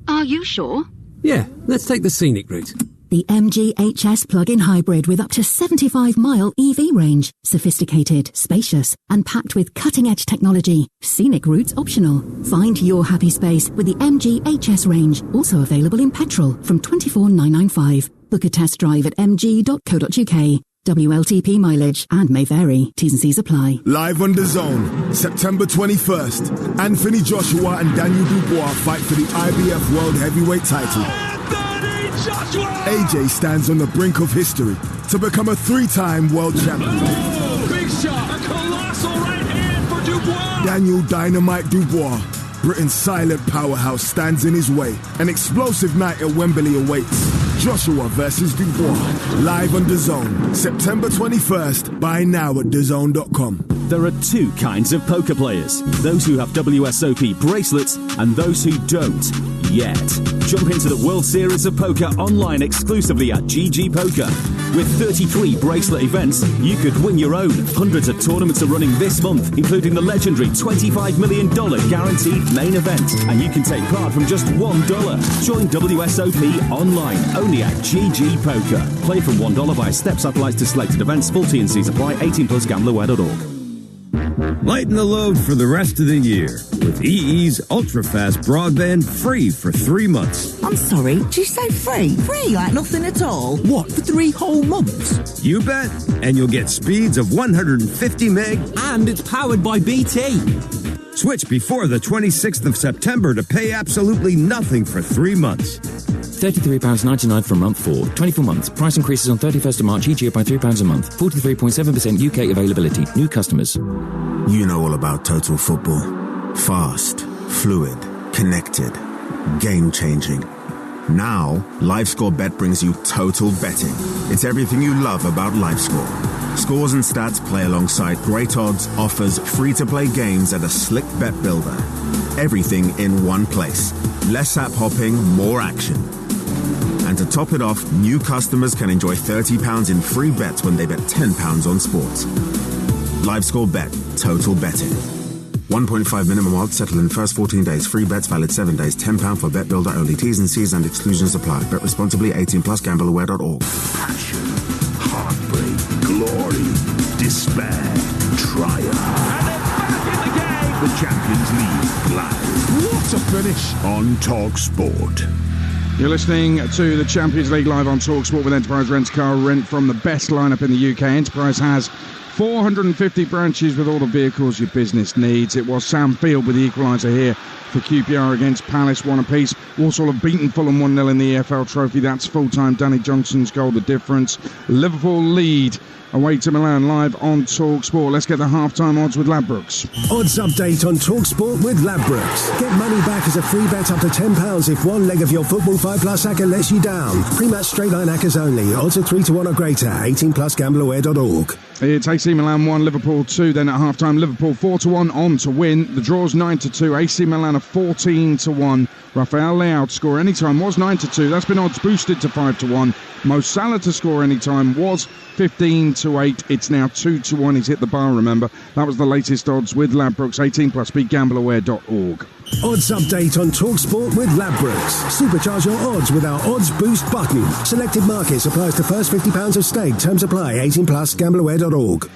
Are you sure? Yeah, let's take the scenic route. The MG HS plug-in hybrid with up to 75-mile EV range. Sophisticated, spacious, and packed with cutting-edge technology. Scenic routes optional. Find your happy space with the MG HS range. Also available in petrol from $24,995. Book a test drive at mg.co.uk. WLTP mileage and may vary. T's and C's apply. Live on DAZN, September 21st. Anthony Joshua and Daniel Dubois fight for the IBF World Heavyweight title. AJ stands on the brink of history to become a 3-time world champion. Oh, big shot, a colossal right hand for Dubois. Daniel Dynamite Dubois, Britain's silent powerhouse, stands in his way. An explosive night at Wembley awaits. Joshua versus Dubois, live on DAZN, September 21st, buy now at DAZN.com. There are two kinds of poker players, those who have WSOP bracelets and those who don't yet. Jump into the World Series of Poker online exclusively at GG Poker. With 33 bracelet events, you could win your own. Hundreds of tournaments are running this month, including the legendary $25 million guaranteed main event. And you can take part from just $1. Join WSOP online, only at GG Poker. Play from $1 via step satellites to selected events. Full T&Cs apply. 18+. Gambleaware.org. Lighten the load for the rest of the year with EE's ultra-fast broadband free for 3 months. I'm sorry, did you say free? Free like nothing at all? What, for 3 whole months? You bet, and you'll get speeds of 150 meg. And it's powered by BT. Switch before the 26th of September to pay absolutely nothing for 3 months. £33.99 for a month for 24 months. Price increases on 31st of March each year by £3 a month. 43.7% UK availability. New customers. You know all about Total Football. Fast, fluid, connected, game-changing. Now, LiveScore Bet brings you Total Betting. It's everything you love about LiveScore. Scores and stats play alongside great odds, offers, free-to-play games, and a slick bet builder. Everything in one place. Less app hopping, more action. And to top it off, new customers can enjoy £30 in free bets when they bet £10 on sports. LiveScore Bet. Total Betting. 1.5 minimum odds, settle in first 14 days. Free bets valid 7 days. £10 for bet builder only. T's and C's and exclusions apply. Bet responsibly. 18+. Gambleaware.org. Passion, heartbreak, glory, despair, triumph. And they're back in the game. The Champions League live. What a finish on Talksport. You're listening to the Champions League live on Talksport with Enterprise Rent-A-Car. Rent from the best lineup in the UK. Enterprise has 450 branches with all the vehicles your business needs. It was Sam Field with the equaliser here for QPR against Palace, 1 apiece. Walsall have beaten Fulham 1-0 in the EFL Trophy. That's full-time. Danny Johnson's goal, the difference. Liverpool lead away to Milan, live on Talksport. Let's get the half-time odds with Ladbrokes. Odds update on Talksport with Ladbrokes. Get money back as a free bet up to £10 if one leg of your Football 5+ acca lets you down. Pre-match straight-line accas only. Odds are 3-1 or greater. 18+. Gambleaware.org. It's AC Milan 1, Liverpool 2. Then at half-time, Liverpool 4-1 on to win. The draw's 9-2. AC Milan are 14-1. Rafael Leao to score anytime was 9-2. That's been odds boosted to 5-1. Mo Salah to score anytime was 15-8. It's now 2-1. He's hit the bar, remember. That was the latest odds with Ladbrokes. 18+. Be Gambleaware.org. Odds update on Talksport with Ladbrokes. Supercharge your odds with our Odds Boost button. Selected markets applies to first £50 of stake. Terms apply. 18+. Gambleaware.org.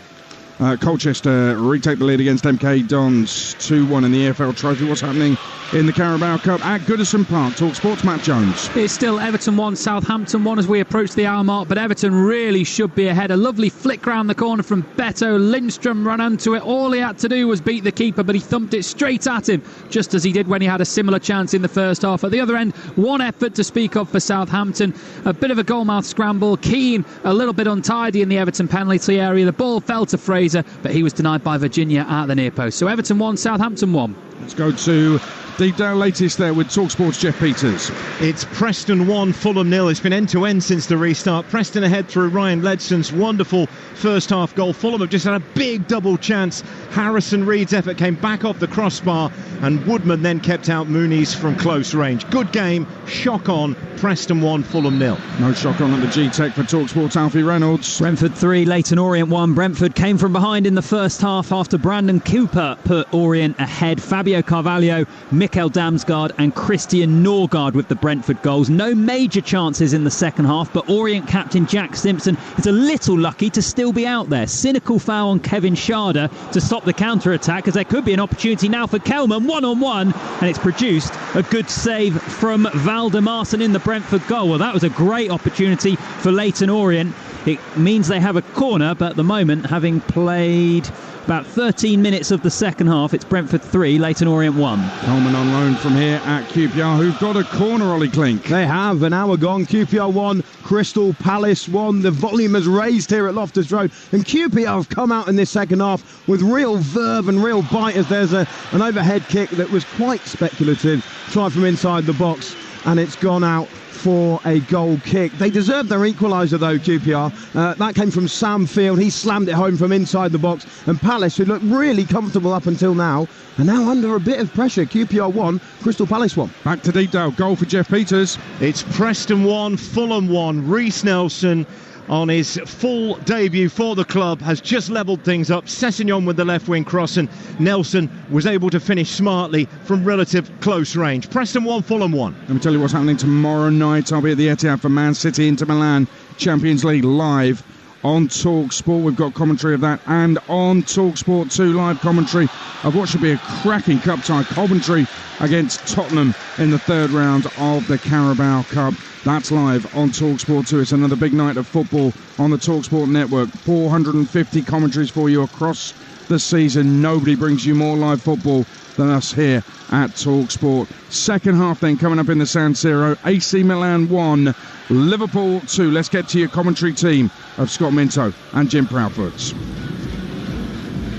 Colchester retake the lead against MK Dons 2-1 in the EFL Trophy. What's happening in the Carabao Cup at Goodison Park? Talksport's Matt Jones. It's still Everton 1, Southampton 1 as we approach the hour mark, but Everton really should be ahead. A lovely flick round the corner from Beto. Lindstrom ran onto it. All he had to do was beat the keeper, but he thumped it straight at him, just as he did when he had a similar chance in the first half. At the other end, one effort to speak of for Southampton. A bit of a goalmouth scramble. Keane a little bit untidy in the Everton penalty area. The ball fell to Fraser, but he was denied by Virginia at the near post. So Everton 1, Southampton 1. Let's go to Deepdale latest there with Talksport's Jeff Peters. It's Preston 1, Fulham 0. It's been end-to-end since the restart. Preston ahead through Ryan Ledson's wonderful first-half goal. Fulham have just had a big double chance. Harrison Reed's effort came back off the crossbar, and Woodman then kept out Muniz from close range. Good game, shock on. Preston 1, Fulham 0. No shock on at the G-Tech for Talksport's Alfie Reynolds. Brentford 3, Leyton Orient 1. Brentford came from behind in the first half after Brandon Cooper put Orient ahead. Fabio Carvalho, Mikkel Damsgaard and Christian Norgard with the Brentford goals. No major chances in the second half, but Orient captain Jack Simpson is a little lucky to still be out there. Cynical foul on Kevin Schade to stop the counter-attack, as there could be an opportunity now for Kelman, one-on-one, and it's produced a good save from Valdemarson in the Brentford goal. Well, that was a great opportunity for Leyton Orient. It means they have a corner, but at the moment, having played about 13 minutes of the second half, it's Brentford 3, Leyton Orient 1. Coleman on loan from here at QPR, who've got a corner, Ollie Klink. They have, an hour gone. QPR 1, Crystal Palace 1. The volume has raised here at Loftus Road, and QPR have come out in this second half with real verve and real bite, as there's an overhead kick that was quite speculative, tried from inside the box, and it's gone out for a goal kick. They deserved their equaliser though, QPR. That came from Sam Field. He slammed it home from inside the box, and Palace, who looked really comfortable up until now, are now under a bit of pressure. QPR 1, Crystal Palace 1. Back to Deepdale, goal for Jeff Peters. It's Preston 1, Fulham 1. Reece Nelson, on his full debut for the club, has just levelled things up. Sessegnon with the left wing cross, and Nelson was able to finish smartly from relative close range. Preston 1, Fulham 1. Let me tell you what's happening tomorrow night. I'll be at the Etihad for Man City into Milan Champions League live on Talksport. We've got commentary of that, and on Talksport 2 live commentary of what should be a cracking cup tie. Coventry against Tottenham in the third round of the Carabao Cup. That's live on Talksport 2. It's another big night of football on the Talksport network. 450 commentaries for you across the season. Nobody brings you more live football than us here at Talksport. Second half then coming up in the San Siro. AC Milan 1, Liverpool 2. Let's get to your commentary team of Scott Minto and Jim Proudfoot.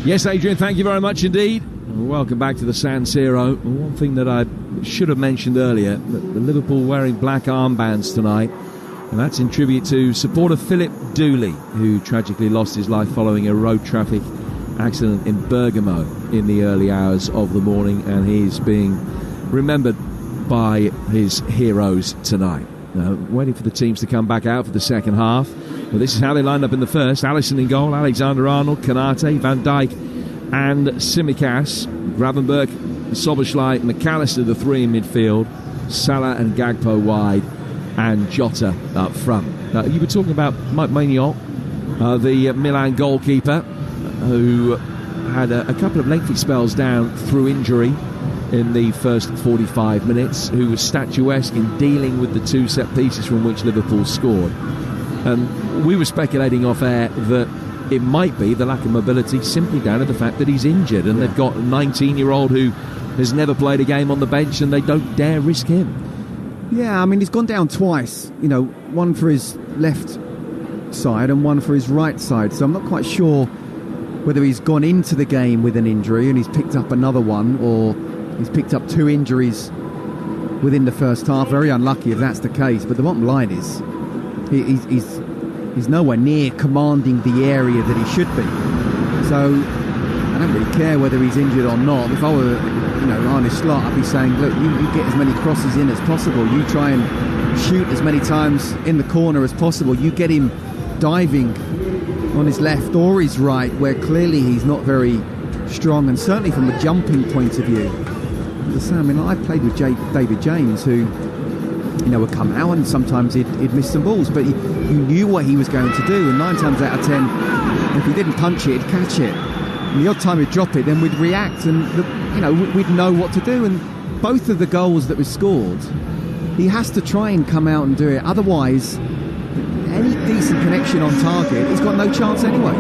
Yes, Adrian, thank you very much indeed. Welcome back to the San Siro. One thing that I should have mentioned earlier, the Liverpool wearing black armbands tonight, and that's in tribute to supporter Philip Dooley, who tragically lost his life following a road traffic accident in Bergamo in the early hours of the morning, and he's being remembered by his heroes tonight. Now, waiting for the teams to come back out for the second half. Well, this is how they lined up in the first. Alisson in goal, Alexander-Arnold, Konate, Van Dijk and Tsimikas. Gravenberch, Szoboszlai, McAllister, the three in midfield. Salah and Gakpo wide, and Jota up front. You were talking about Mike Maignan, the Milan goalkeeper, who had a couple of lengthy spells down through injury in the first 45 minutes, who was statuesque in dealing with the two set pieces from which Liverpool scored. We were speculating off air that it might be the lack of mobility simply down to the fact that he's injured, and they've got a 19-year-old who has never played a game on the bench, and they don't dare risk him. Yeah, I mean, he's gone down twice, one for his left side and one for his right side, so I'm not quite sure whether he's gone into the game with an injury and he's picked up another one, or he's picked up two injuries within the first half. Very unlucky if that's the case, but the bottom line is he's nowhere near commanding the area that he should be. So I don't really care whether he's injured or not. If I were Arne Slot, I'd be saying, look, you get as many crosses in as possible. You try and shoot as many times in the corner as possible. You get him diving on his left or his right, where clearly he's not very strong, and certainly from a jumping point of view. I played with David James, who would come out and sometimes he'd miss some balls, but you knew what he was going to do, and 9 times out of 10 If he didn't punch it, he'd catch it. And the odd time he'd drop it, then we'd react and, we'd know what to do. And both of the goals that were scored, he has to try and come out and do it. Otherwise, any decent connection on target, he's got no chance anyway.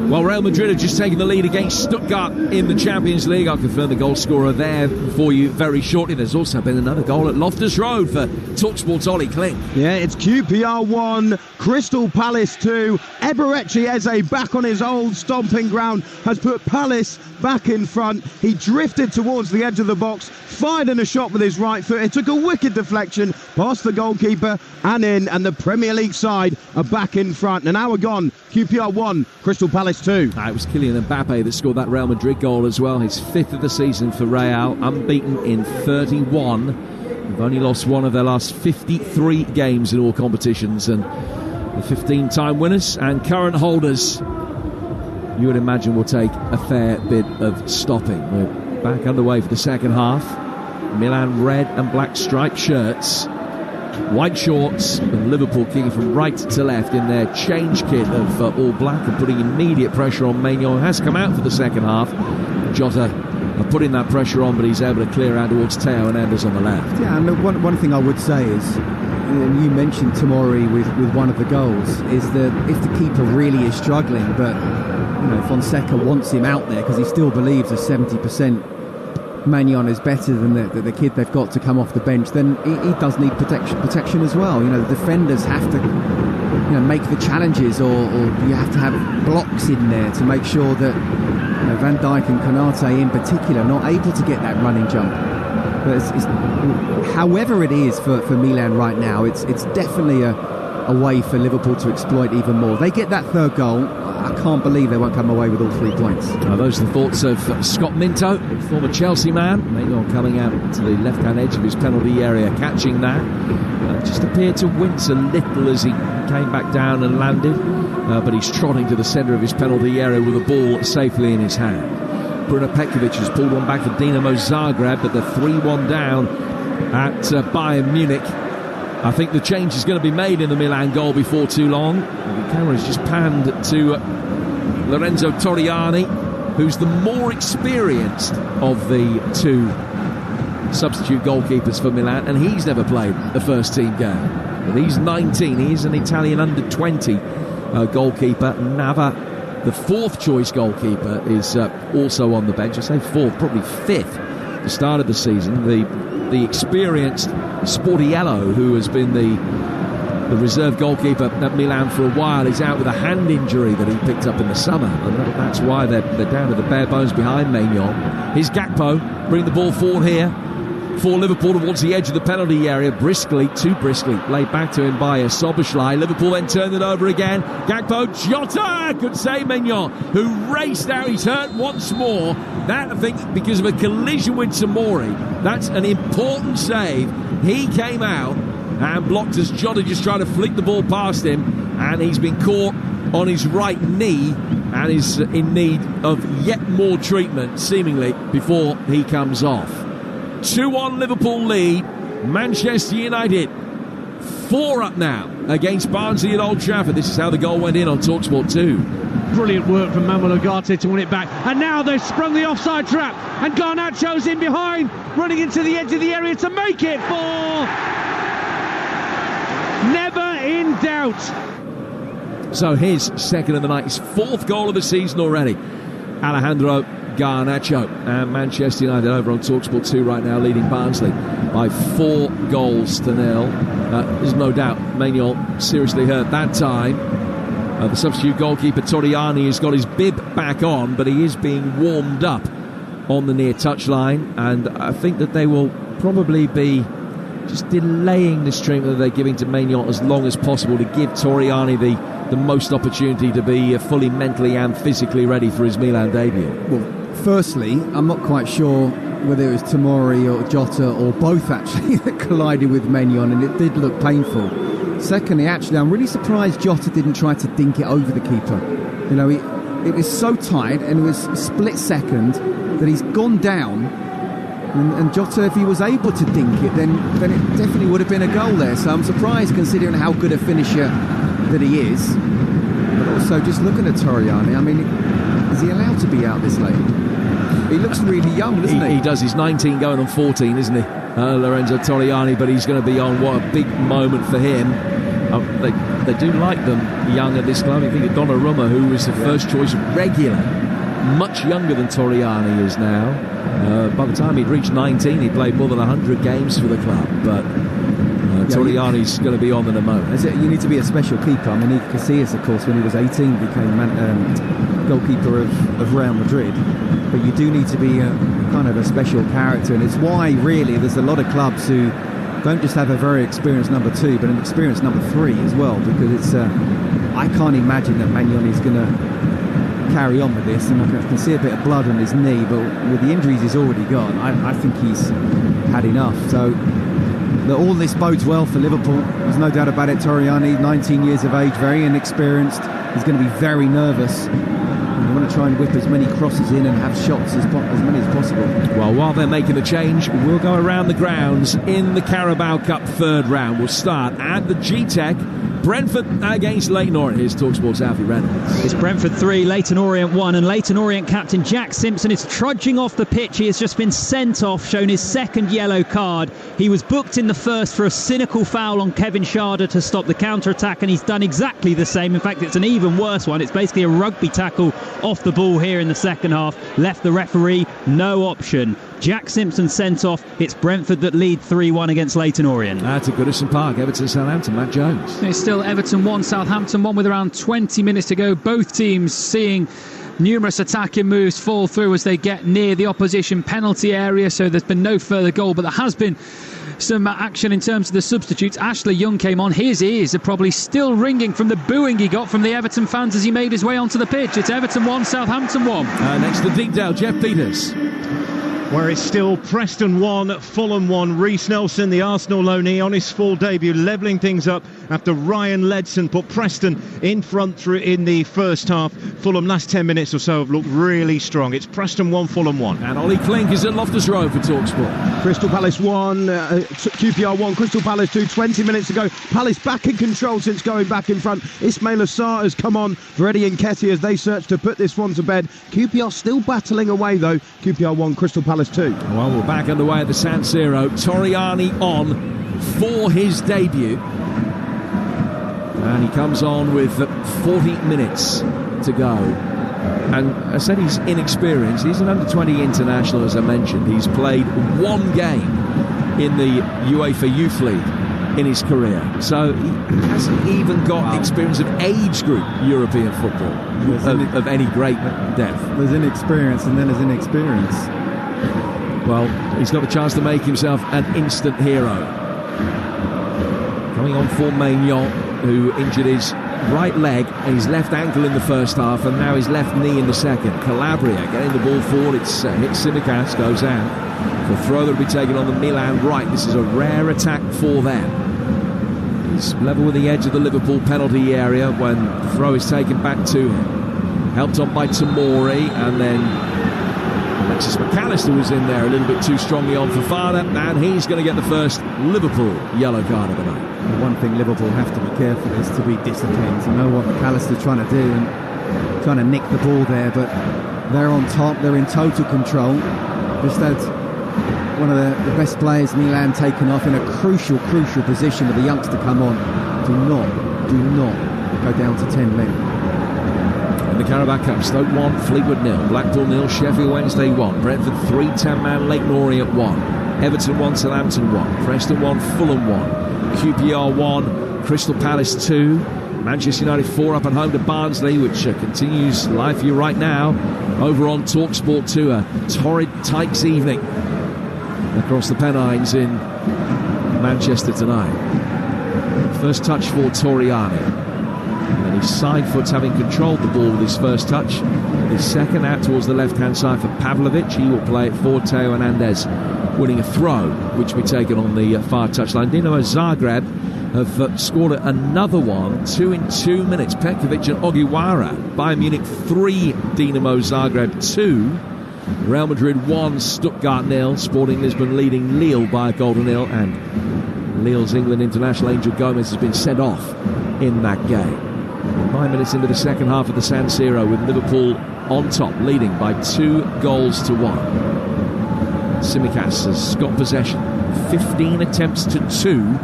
Well, Real Madrid have just taken the lead against Stuttgart in the Champions League. I'll confirm the goal scorer there for you very shortly. There's also been another goal at Loftus Road for Talksport's Ollie Klink. Yeah, it's QPR 1, Crystal Palace 2. Eberechi Eze back on his old stomping ground has put Palace back in front. He drifted towards the edge of the box, fired in a shot with his right foot. It took a wicked deflection past the goalkeeper and in, and the Premier League side are back in front. An hour gone, QPR 1, Crystal Palace 2. It was Kylian Mbappe that scored that Real Madrid goal as well. His 5th of the season for Real, unbeaten in 31. They've only lost one of their last 53 games in all competitions, and the 15-time winners and current holders, you would imagine, will take a fair bit of stopping. We're back underway for the second half. Milan red and black striped shirts, white shorts, and Liverpool kicking from right to left in their change kit of all black and putting immediate pressure on Maignan. Has come out for the second half. Jota putting that pressure on, but he's able to clear out towards Teo and Enders on the left. Yeah, and one thing I would say is, and you mentioned Tomori with one of the goals, is that if the keeper really is struggling, but Fonseca wants him out there because he still believes a 70% Maignan is better than the kid they've got to come off the bench, then he does need protection as well. The defenders have to make the challenges, or you have to have blocks in there to make sure that Van Dijk and Konate in particular not able to get that running jump. But however it is for Milan right now, it's definitely a way for Liverpool to exploit even more. They get that third goal, I can't believe they won't come away with all 3 points. Those are the thoughts of Scott Minto, former Chelsea man. Maignan coming out to the left-hand edge of his penalty area, catching that. Just appeared to wince a little as he came back down and landed, but he's trotting to the centre of his penalty area with the ball safely in his hand. Bruno Petkovic has pulled one back for Dinamo Zagreb, but they're 3-1 down at Bayern Munich. I think the change is going to be made in the Milan goal before too long. The camera has just panned to Lorenzo Torriani, who's the more experienced of the 2 substitute goalkeepers for Milan, and he's never played a first team game. But he's 19, he's an Italian under-20 goalkeeper. Nava, the 4th choice goalkeeper, is also on the bench. I say 4th, probably 5th at the start of the season. The experienced Sportiello, who has been the reserve goalkeeper at Milan for a while, is out with a hand injury that he picked up in the summer, and that's why they're down to the bare bones behind Maignan. Here's Gakpo, bring the ball forward here for Liverpool towards the edge of the penalty area, too briskly, laid back to him by Szoboszlai. Liverpool then turned it over again. Gakpo, Jota, could save Maignan, who raced out. He's hurt once more. That, I think, because of a collision with Tomori. That's an important save. He came out and blocked as Jota just tried to flick the ball past him, and he's been caught on his right knee and is in need of yet more treatment, seemingly, before he comes off. 2-1 Liverpool lead. Manchester United 4 up now against Barnsley at Old Trafford. This is how the goal went in on Talksport 2. Brilliant work from Manuel Ugarte to win it back, and now they've sprung the offside trap, and Garnacho's in behind, running into the edge of the area to make it for never in doubt. So his second of the night, his 4th goal of the season already. Alejandro Garnacho, and Manchester United over on Talksport 2 right now, leading Barnsley by 4 goals to 0. There's no doubt Maignan seriously hurt that time. The substitute goalkeeper Torriani has got his bib back on, but he is being warmed up on the near touchline, and I think that they will probably be just delaying this treatment that they're giving to Maignan as long as possible to give Torriani the most opportunity to be fully mentally and physically ready for his Milan debut. Well, firstly, I'm not quite sure whether it was Tomori or Jota or both actually that collided with Maignan, and it did look painful. Secondly, actually, I'm really surprised Jota didn't try to dink it over the keeper. It was so tight, and it was a split second that he's gone down, and Jota, if he was able to dink it, then it definitely would have been a goal there. So I'm surprised, considering how good a finisher that he is. But Also, just looking at Torriani, I mean, is he allowed to be out this late? He looks really young, doesn't he? He does. He's 19 going on 14, isn't he? Lorenzo Torriani, but he's going to be on. What a big moment for him. They do like them young at this club. You think of Donnarumma, who was the first choice regular, much younger than Torriani is now. By the time he'd reached 19, he played more than 100 games for the club, but Torriani's going to be on in a moment. You need to be a special keeper. I mean, Casillas, of course, when he was 18, became goalkeeper of Real Madrid. But you do need to be kind of a special character, and it's why, really, there's a lot of clubs who don't just have a very experienced number 2, but an experienced number 3 as well, because it's I can't imagine that Magnoni's going to carry on with this, and I can see a bit of blood on his knee, but with the injuries he's already got, I think he's had enough. So all this bodes well for Liverpool. There's no doubt about it. Torriani, 19 years of age, very inexperienced. He's going to be very nervous. You want to try and whip as many crosses in and have shots as many as possible. Well, while they're making the change, we'll go around the grounds in the Carabao Cup third round. We'll start at the G-Tech. Brentford against Leyton Orient. Here's Talksport's Alfie Reynolds. It's Brentford 3, Leyton Orient 1, and Leyton Orient captain Jack Simpson is trudging off the pitch. He has just been sent off, shown his second yellow card. He was booked in the first for a cynical foul on Kevin Schade to stop the counter-attack, and he's done exactly the same. In fact, it's an even worse one. It's basically a rugby tackle off the ball here in the second half. Left the referee no option. Jack Simpson sent off. It's Brentford that lead 3-1 against Leyton Orient. That's at Goodison Park. Everton, Southampton, Matt Jones. It's still Everton 1, Southampton 1 with around 20 minutes to go. Both teams seeing numerous attacking moves fall through as they get near the opposition penalty area, so there's been no further goal, but there has been some action in terms of the substitutes. Ashley Young came on. His ears are probably still ringing from the booing he got from the Everton fans as he made his way onto the pitch. It's Everton 1, Southampton 1. Next to Deepdale, Jeff Peters. Where it's still Preston 1, Fulham 1. Reece Nelson, the Arsenal loanee, on his full debut, levelling things up after Ryan Ledson put Preston in front through in the first half. Fulham last 10 minutes or so have looked really strong. It's Preston 1, Fulham 1. And Ollie Klink is at Loftus Road for Talksport. Crystal Palace 1, QPR 1, Crystal Palace 2, 20 minutes ago. Palace back in control since going back in front. Ismail Assar has come on for Eddie Nketiah as they search to put this one to bed. QPR still battling away though. QPR 1, Crystal Palace 2. Well, we're back underway at the San Siro. Torriani on for his debut. And he comes on with 40 minutes to go. And I said he's inexperienced. He's an under-20 international, as I mentioned. He's played one game in the UEFA Youth League in his career. So he hasn't even got experience of age group European football of any great depth. There's inexperience and then there's inexperience. Well, he's got a chance to make himself an instant hero. Coming on for Maignan, who injured his right leg and his left ankle in the first half, and now his left knee in the second. Calabria getting the ball forward. It's hit Simicast, goes out. The throw that will be taken on the Milan right. This is a rare attack for them. He's level with the edge of the Liverpool penalty area when the throw is taken back to him. Helped on by Tamori, and then Alexis McAllister was in there a little bit too strongly on Fofana, and he's going to get the first Liverpool yellow card of the night. The one thing Liverpool have to be careful is to be disciplined. You know what McAllister's trying to do and trying to nick the ball there, but they're on top, they're in total control. Just had one of the best players, Milan, taken off in a crucial position with the youngster come on. Do not go down to 10 men. In the Carabao Cup, Stoke 1, Fleetwood 0, Blackpool 0, Sheffield Wednesday 1, Brentford 3, 10-man, Leyton Orient 1, Everton 1, Southampton 1, Preston 1, Fulham 1, QPR 1, Crystal Palace 2, Manchester United 4 up at home to Barnsley, which continues live for you right now over on Talksport 2. A torrid Tykes evening across the Pennines in Manchester tonight. First touch for Torriani. And his side foot's having controlled the ball with his first touch. His second out towards the left-hand side for Pavlovic. He will play it for Teo Hernandez, winning a throw, which will be taken on the far touchline. Dinamo Zagreb have scored another one, 2 in 2 minutes. Petkovic and Ogiwara. Bayern Munich 3, Dinamo Zagreb 2. Real Madrid 1, Stuttgart 0. Sporting Lisbon leading Lille by a goal to 0. And Lille's England international Angel Gomez has been sent off in that game. 9 minutes into the second half of the San Siro, with Liverpool on top, leading by 2-1. Tsimikas has got possession. 15 attempts to 2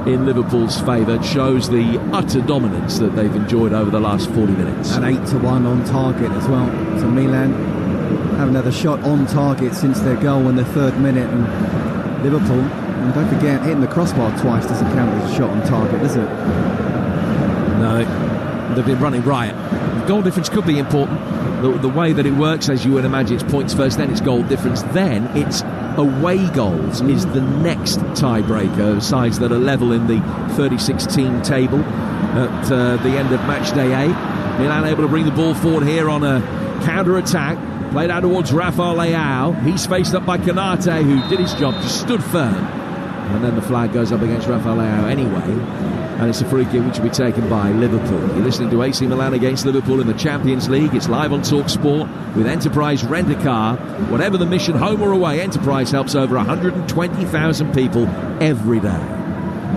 in Liverpool's favour. It shows the utter dominance that they've enjoyed over the last 40 minutes. And 8-1 on target as well. So Milan haven't had a shot on target since their goal in the 3rd minute. And Liverpool, and don't forget, hitting the crossbar twice doesn't count as a shot on target, does it? No, they've been running riot. Goal difference could be important. The way that it works, as you would imagine, it's points first, then it's goal difference, then it's away goals is the next tiebreaker. Sides that are level in the 36-team table at the end of match day 8. Milan able to bring the ball forward here on a counter-attack. Played out towards Rafael Leao. He's faced up by Konate, who did his job, just stood firm. And then the flag goes up against Rafael Leao anyway. And it's a free kick which will be taken by Liverpool. You're listening to AC Milan against Liverpool in the Champions League. It's live on Talksport with Enterprise Rent-A-Car. Whatever the mission, home or away, Enterprise helps over 120,000 people every day.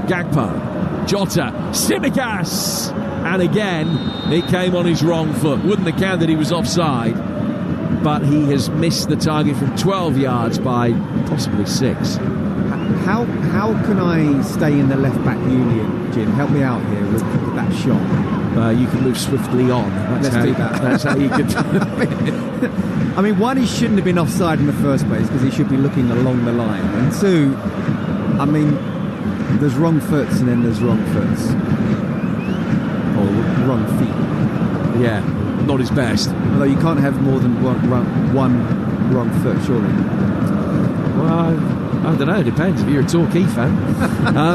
Gakpo, Jota, Tsimikas, and again he came on his wrong foot. Wouldn't have counted, he was offside, but he has missed the target from 12 yards by possibly 6. How can I stay in the left-back union, Jim? Help me out here with that shot. You can move swiftly on. Let's do that. That's how you can do it. I mean, one, he shouldn't have been offside in the first place because he should be looking along the line. And 2, I mean, there's wrong foots and then there's wrong foots. Or wrong feet. Yeah, not his best. Although you can't have more than one wrong foot, surely. Well, I don't know, it depends if you're a Torquay fan.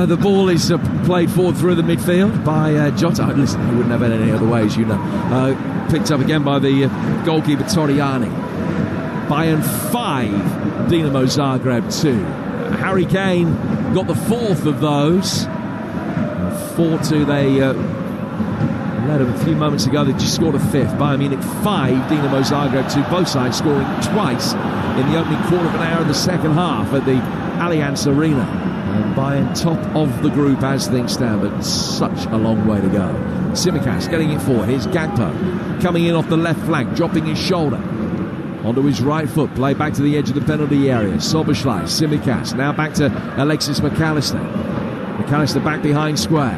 The ball is played forward through the midfield by Jota. Listen, he wouldn't have it any other way, as you know. Picked up again by the goalkeeper Torriani. Bayern 5, Dinamo Zagreb 2. Harry Kane got the 4th of those. 4-2 they led a few moments ago. They just scored a 5th. Bayern Munich 5, Dinamo Zagreb 2. Both sides scoring twice in the opening quarter of an hour of the second half at the Allianz Arena. And Bayern top of the group as things stand, but such a long way to go. Tsimikas getting it forward. Here's Gakpo coming in off the left flank, dropping his shoulder onto his right foot. Play back to the edge of the penalty area. Soboslai, Tsimikas, now back to Alexis McAllister. McAllister back behind square.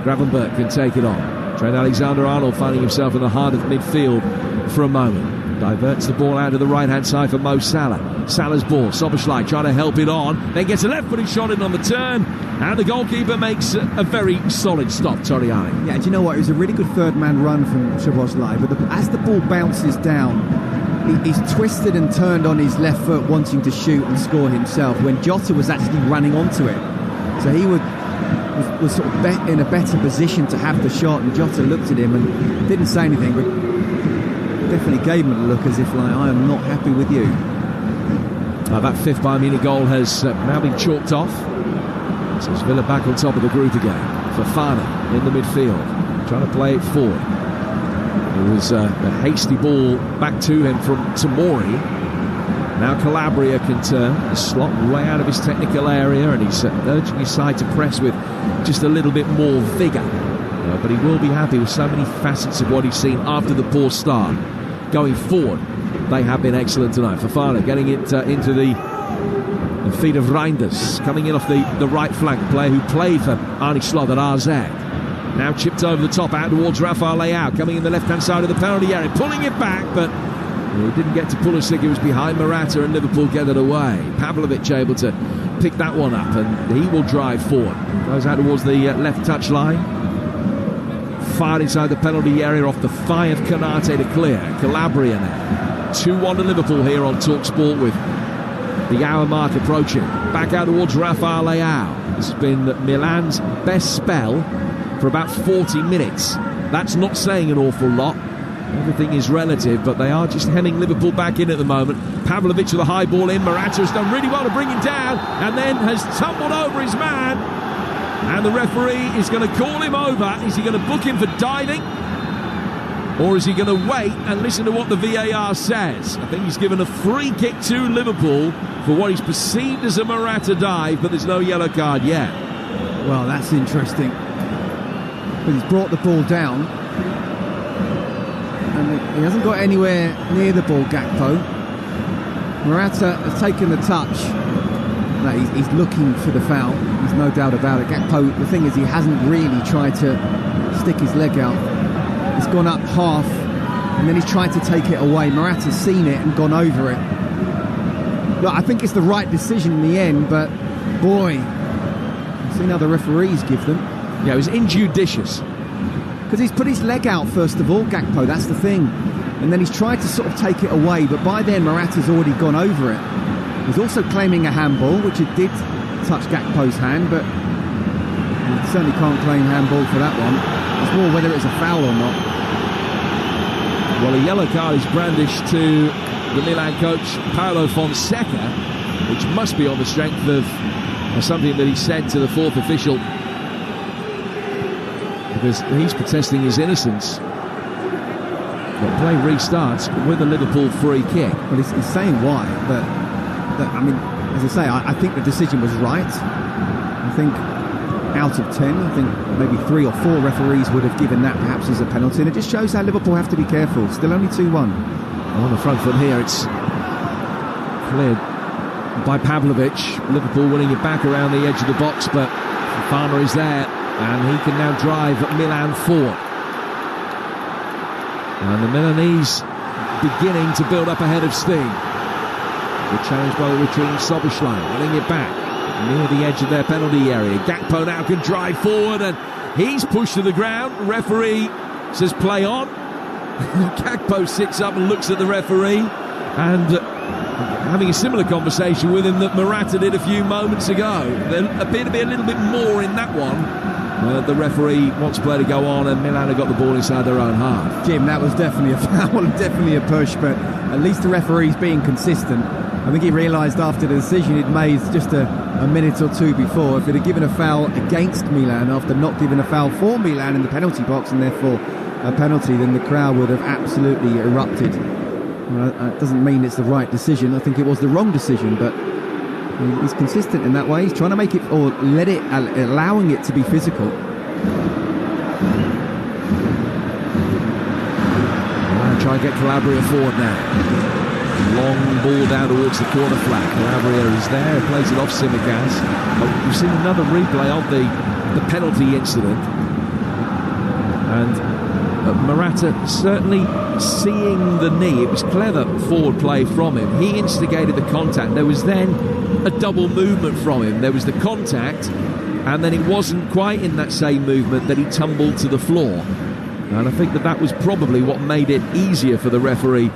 Gravenberch can take it on. Trent Alexander-Arnold finding himself in the heart of midfield for a moment. Diverts the ball out to the right-hand side for Mo Salah. Salah's ball. Soboslai trying to help it on. Then gets a left-footed shot in on the turn. And the goalkeeper makes a very solid stop, Torriani. Yeah, do you know what? It was a really good third-man run from Soboslai. But as the ball bounces down, he's twisted and turned on his left foot, wanting to shoot and score himself, when Jota was actually running onto it. So he was sort of in a better position to have the shot, and Jota looked at him and didn't say anything, but definitely gave him a look as if like, I am not happy with you. That 5th Bayern Munich goal has now been chalked off. So it's Villa back on top of the group again. Fofana in the midfield, trying to play it forward. It was a hasty ball back to him from Tomori. Now Calabria can turn the slot way out of his technical area, and he's urging his side to press with just a little bit more vigour. But he will be happy with so many facets of what he's seen after the poor start. Going forward, they have been excellent tonight. Fofana getting it into the feet of Reinders, coming in off the right flank, player who played for Arne Slot at AZ. Now chipped over the top out towards Rafael Leao, coming in the left-hand side of the penalty area, pulling it back, but he didn't get to pull a stick. It was behind Morata, and Liverpool get it away. Pavlovic able to pick that one up, and he will drive forward. Goes out towards the left touch line. Fired inside the penalty area off the thigh of Konate to clear. Calabria now. 2-1 to Liverpool here on Talksport with the hour mark approaching. Back out towards Rafael Leao. This has been Milan's best spell for about 40 minutes. That's not saying an awful lot. Everything is relative, but they are just hemming Liverpool back in at the moment. Pavlovic with a high ball in. Morata has done really well to bring him down, and then has tumbled over his man. And the referee is going to call him over. Is he going to book him for diving? Or is he going to wait and listen to what the VAR says? I think he's given a free kick to Liverpool for what he's perceived as a Morata dive, but there's no yellow card yet. Well, that's interesting. but he's brought the ball down. And he hasn't got anywhere near the ball, Gakpo. Morata has taken the touch. No, he's looking for the foul. There's no doubt about it. Gakpo, the thing is, he hasn't really tried to stick his leg out. It's gone up half, and then he's tried to take it away. Morata's seen it and gone over it. Look, I think it's the right decision in the end, but boy, you've seen how the referees give them. Yeah, it was injudicious. Because he's put his leg out first of all, Gakpo, that's the thing. And then he's tried to sort of take it away, but by then Morata's already gone over it. He's also claiming a handball, which it did touch Gakpo's hand, but he certainly can't claim handball for that one. It's more whether it's a foul or not. Well, a yellow card is brandished to the Milan coach, Paolo Fonseca, which must be on the strength of something that he said to the fourth official, because he's protesting his innocence. The play restarts with a Liverpool free kick. Well, he's saying why, but I mean, as I say, I think the decision was right. I think out of 10, I think maybe 3 or 4 referees would have given that perhaps as a penalty, and it just shows how Liverpool have to be careful. Still only 2-1. On the front foot here, it's cleared by Pavlovic. Liverpool winning it back around the edge of the box, but Fofana is there, and he can now drive Milan forward. And the Milanese beginning to build up a head of steam. The challenge by the retreating Szoboszlai, winning it back near the edge of their penalty area. Gakpo now can drive forward, and he's pushed to the ground. The referee says play on. Gakpo sits up and looks at the referee, and having a similar conversation with him that Morata did a few moments ago. There appeared to be a little bit more in that one. The referee wants play to go on, and Milan have got the ball inside their own half. Jim, that was definitely a foul and definitely a push, but at least the referee's being consistent. I think he realised after the decision he'd made just a minute or two before, if he'd have given a foul against Milan after not giving a foul for Milan in the penalty box, and therefore a penalty, then the crowd would have absolutely erupted. Well, it doesn't mean it's the right decision. I think it was the wrong decision, but he's consistent in that way. He's trying to make it, or allowing it to be physical. Try and get Calabria forward now. Long ball down towards the corner flag. Calabria is there, plays it off Tsimikas. We've seen another replay of the penalty incident. And Morata certainly seeing the knee. It was clever forward play from him. He instigated the contact. There was then a double movement from him. There was the contact, and then it wasn't quite in that same movement that he tumbled to the floor. And I think that was probably what made it easier for the referee,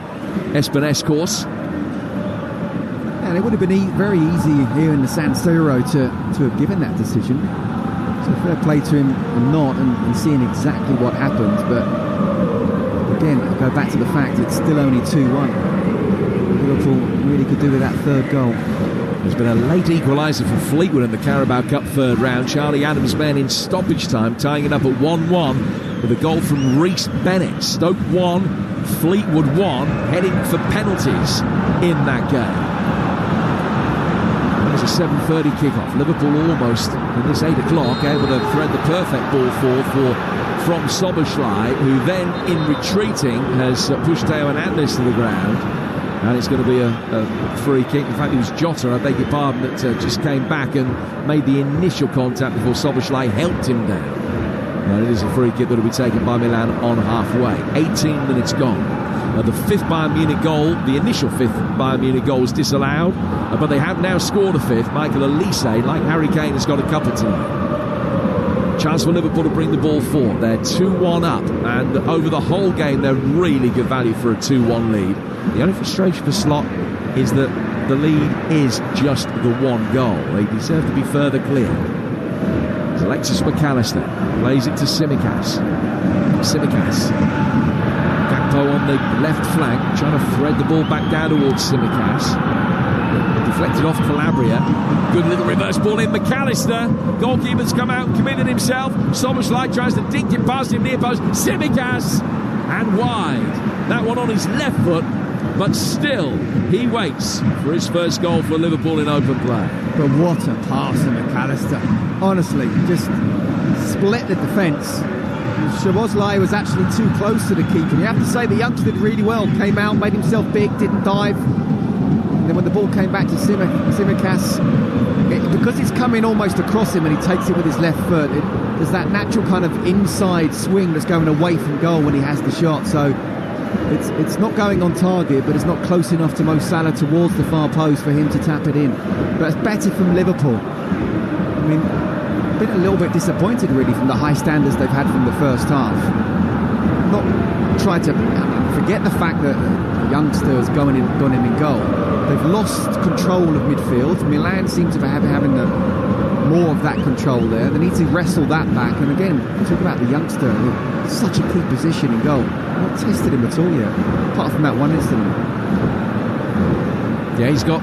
Espaneskos. And it would have been very easy here in the San Siro to have given that decision. So fair play to him or not, and seeing exactly what happened. But again, I go back to the fact it's still only 2-1. Liverpool really could do with that third goal. There's been a late equaliser for Fleetwood in the Carabao Cup third round. Charlie Adams' men in stoppage time, tying it up at 1-1 with a goal from Reece Bennett. Stoke 1, Fleetwood 1, heading for penalties in that game. There's a 7:30 kickoff. Liverpool almost, in this 8 o'clock, able to thread the perfect ball forward from Szoboszlai, who then, in retreating, has pushed Theo Hernandez to the ground. And it's going to be a free kick. In fact, it was Jota, I beg your pardon, that just came back and made the initial contact before Szoboszlai helped him down. And it is a free kick that will be taken by Milan on halfway. 18 minutes gone. The fifth Bayern Munich goal, the initial fifth Bayern Munich goal, was disallowed, but they have now scored a fifth. Michael Olise, like Harry Kane, has got a couple tonight. Chance for Liverpool to bring the ball forward. They're 2-1 up, and over the whole game, they're really good value for a 2-1 lead. The only frustration for Slot is that the lead is just the one goal. They deserve to be further clear. It's Alexis McAllister plays it to Tsimikas. Gakpo on the left flank, trying to thread the ball back down towards Tsimikas. Deflected off Calabria. Good little reverse ball in. McAllister. Goalkeeper's come out and committed himself. Szoboszlai tries to dink it past him near post. Tsimikas and wide. That one on his left foot, but still he waits for his first goal for Liverpool in open play. But what a pass to McAllister. Honestly, just split the defence Szoboszlai was actually too close to the keeper. You have to say the youngster did really well. Came out, made himself big, didn't dive. And then when the ball came back to Tsimikas, because it's coming almost across him and he takes it with his left foot, there's that natural kind of inside swing that's going away from goal when he has the shot. So it's not going on target, but it's not close enough to Mo Salah towards the far post for him to tap it in. But it's better from Liverpool. I mean, been a little bit disappointed really from the high standards they've had from the first half. Not tried to forget the fact that the youngster has gone in goal. They've lost control of midfield. Milan seem to be having more of that control there. They need to wrestle that back. And again, talk about the youngster, such a key position in goal. Not tested him at all yet, apart from that one incident. Yeah, he's got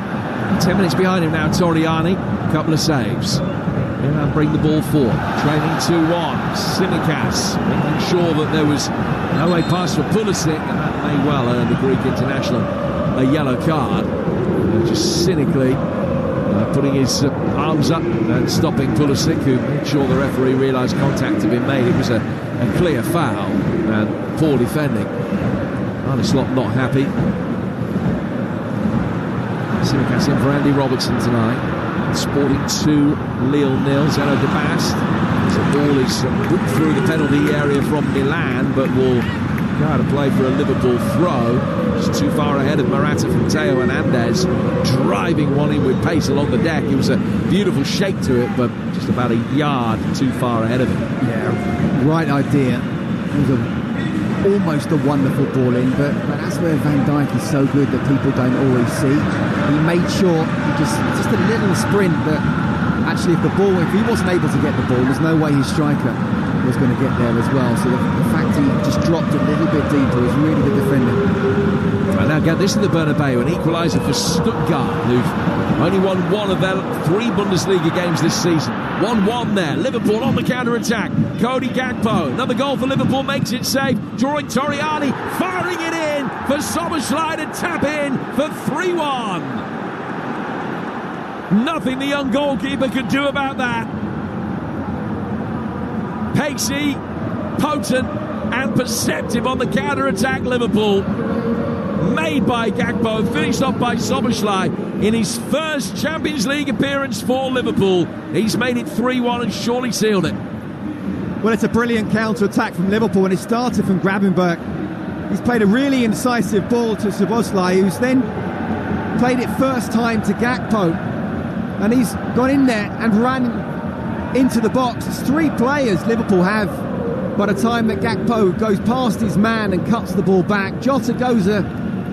10 minutes behind him now, Toriani. A couple of saves. Milan bring the ball forward. Trailing 2-1. Tsimikas making sure that there was no way past for Pulisic, and that may well earn the Greek international a yellow card. Just cynically putting his arms up and stopping Pulisic, who made sure the referee realised contact had been made. It was a clear foul and poor defending. Arne Slot not happy. Tsimikas in for Andy Robertson tonight. Sporting 2, Lille 0. Zeno de Bast. The ball is put through the penalty area from Milan, but will go out of play for a Liverpool throw. Just too far ahead of Morata from Theo Hernandez, driving one in with pace along the deck. It was a beautiful shape to it, but just about a yard too far ahead of him. Yeah, right idea. It was almost a wonderful ball in, but that's where Van Dijk is so good that people don't always see. He made sure just a little sprint that actually if he wasn't able to get the ball, there's no way his striker was going to get there as well. So the fact he just dropped a little bit deeper was really good defending. And now this is the Bernabeu, an equaliser for Stuttgart, who've only won one of their 3 Bundesliga games this season. 1-1 there. Liverpool on the counter-attack. Cody Gakpo. Another goal for Liverpool makes it safe. Drawing Toriani. Firing it in for Szoboszlai to tap in for 3-1. Nothing the young goalkeeper could do about that. Pacey, potent and perceptive on the counter-attack, Liverpool. Made by Gakpo, finished off by Szoboszlai in his first Champions League appearance for Liverpool. He's made it 3-1 and surely sealed it. Well, it's a brilliant counter-attack from Liverpool, and it started from Gravenberch. He's played a really incisive ball to Szoboszlai, who's then played it first time to Gakpo, and he's gone in there and ran into the box. It's 3 players Liverpool have by the time that Gakpo goes past his man and cuts the ball back. Jota goes a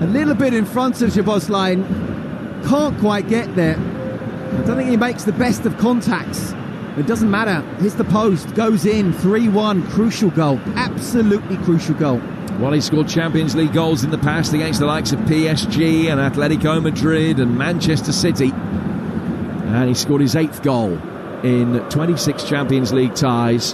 little bit in front of Szoboszlai and can't quite get there. I don't think he makes the best of contacts. It doesn't matter. Hits the post, goes in, 3-1, crucial goal. Absolutely crucial goal. Well, he scored Champions League goals in the past against the likes of PSG and Atletico Madrid and Manchester City. And he scored his 8th goal in 26 Champions League ties.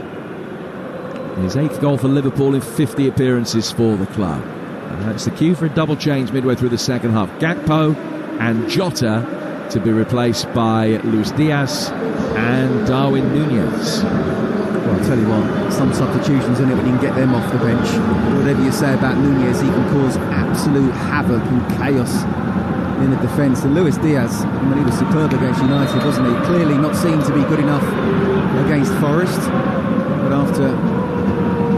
His 8th goal for Liverpool in 50 appearances for the club. And that's the cue for a double change midway through the second half. Gakpo and Jota to be replaced by Luis Diaz and Darwin Núñez. Well, I'll tell you what, some substitutions in it when you can get them off the bench. Whatever you say about Núñez, he can cause absolute havoc and chaos in the defence. And Luis Diaz, I mean, he was superb against United, wasn't he? Clearly not seen to be good enough against Forest, but after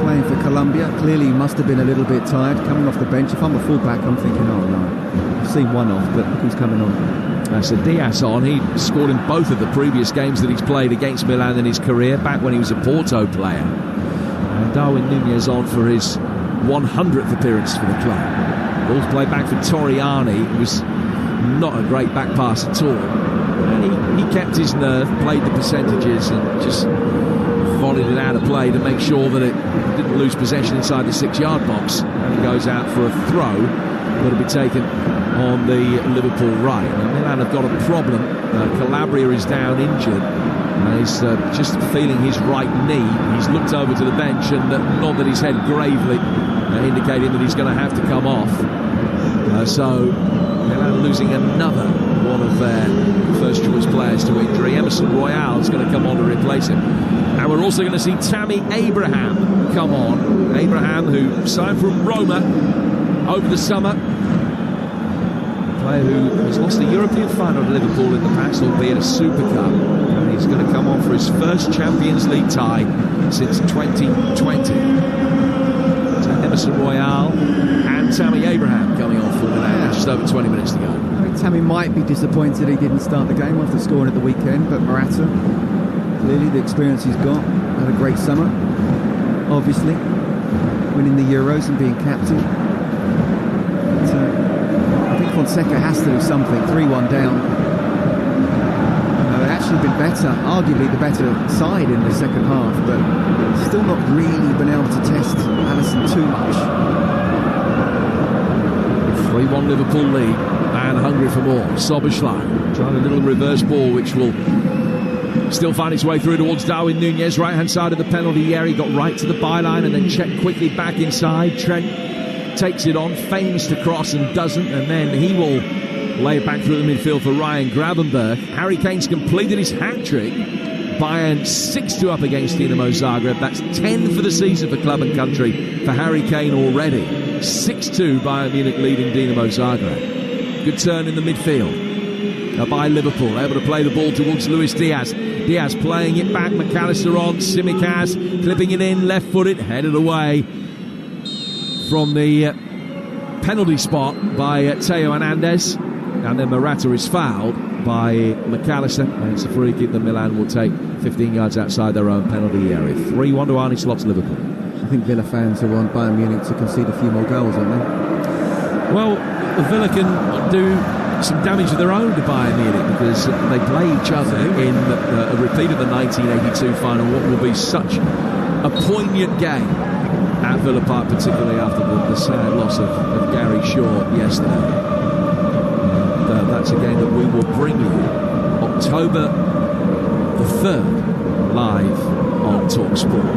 playing for Colombia, clearly he must have been a little bit tired coming off the bench. If I'm a fullback, I'm thinking, oh no, I've seen one off, but look who's coming on. So Diaz on. He scored in both of the previous games that he's played against Milan in his career, back when he was a Porto player. And Darwin Núñez on for his 100th appearance for the club. Ball's played back for Toriani. It was not a great back pass at all. And he kept his nerve, played the percentages, and just volleyed it out of play to make sure that it didn't lose possession inside the 6-yard box. And he goes out for a throw that'll be taken on the Liverpool right. Now, Milan have got a problem. Calabria is down injured. He's just feeling his right knee. He's looked over to the bench and nodded his head gravely, indicating that he's going to have to come off. So Milan losing another one of their first choice players to injury. Emerson Royale is going to come on to replace him. And we're also going to see Tammy Abraham come on. Abraham, who signed from Roma over the summer. A player who has lost the European final to Liverpool in the past, albeit a Super Cup. And he's going to come on for his first Champions League tie since 2020. So Emerson Royale and Tammy Abraham coming on for Milan. Just over 20 minutes to go. I think Tammy might be disappointed he didn't start the game after scoring at the weekend, but Morata, clearly the experience he's got, had a great summer, obviously, winning the Euros and being captain. But, I think Fonseca has to do something. 3-1 down. They've actually been better, arguably the better side in the second half, but still not really been able to test Alisson too much. 3-1 Liverpool lead and hungry for more. Szoboszlai trying a little reverse ball which will still find its way through towards Darwin Núñez, right hand side of the penalty area. He got right to the byline and then checked quickly back inside. Trent takes it on, feigns to cross and doesn't, and then he will lay it back through the midfield for Ryan Gravenberch. Harry Kane's completed his hat-trick. Bayern 6-2 up against Dinamo Zagreb. That's 10 for the season for club and country for Harry Kane already. 6-2 Bayern Munich leading Dinamo Zagreb. Good turn in the midfield by Liverpool, able to play the ball towards Luis Diaz. Diaz playing it back, McAllister on, Tsimikas clipping it in, left-footed, headed away from the penalty spot by Theo Hernandez, and then Morata is fouled by McAllister, and it's a free kick that Milan will take 15 yards outside their own penalty area. 3-1 to Arne Slot's Liverpool. I think Villa fans who want Bayern Munich to concede a few more goals, aren't they? Well, Villa can do some damage of their own to Bayern Munich because they play each other in a repeat of the 1982 final, what will be such a poignant game at Villa Park, particularly after the sad loss of Gary Shaw yesterday. And that's a game that we will bring you October the 3rd live on Talksport.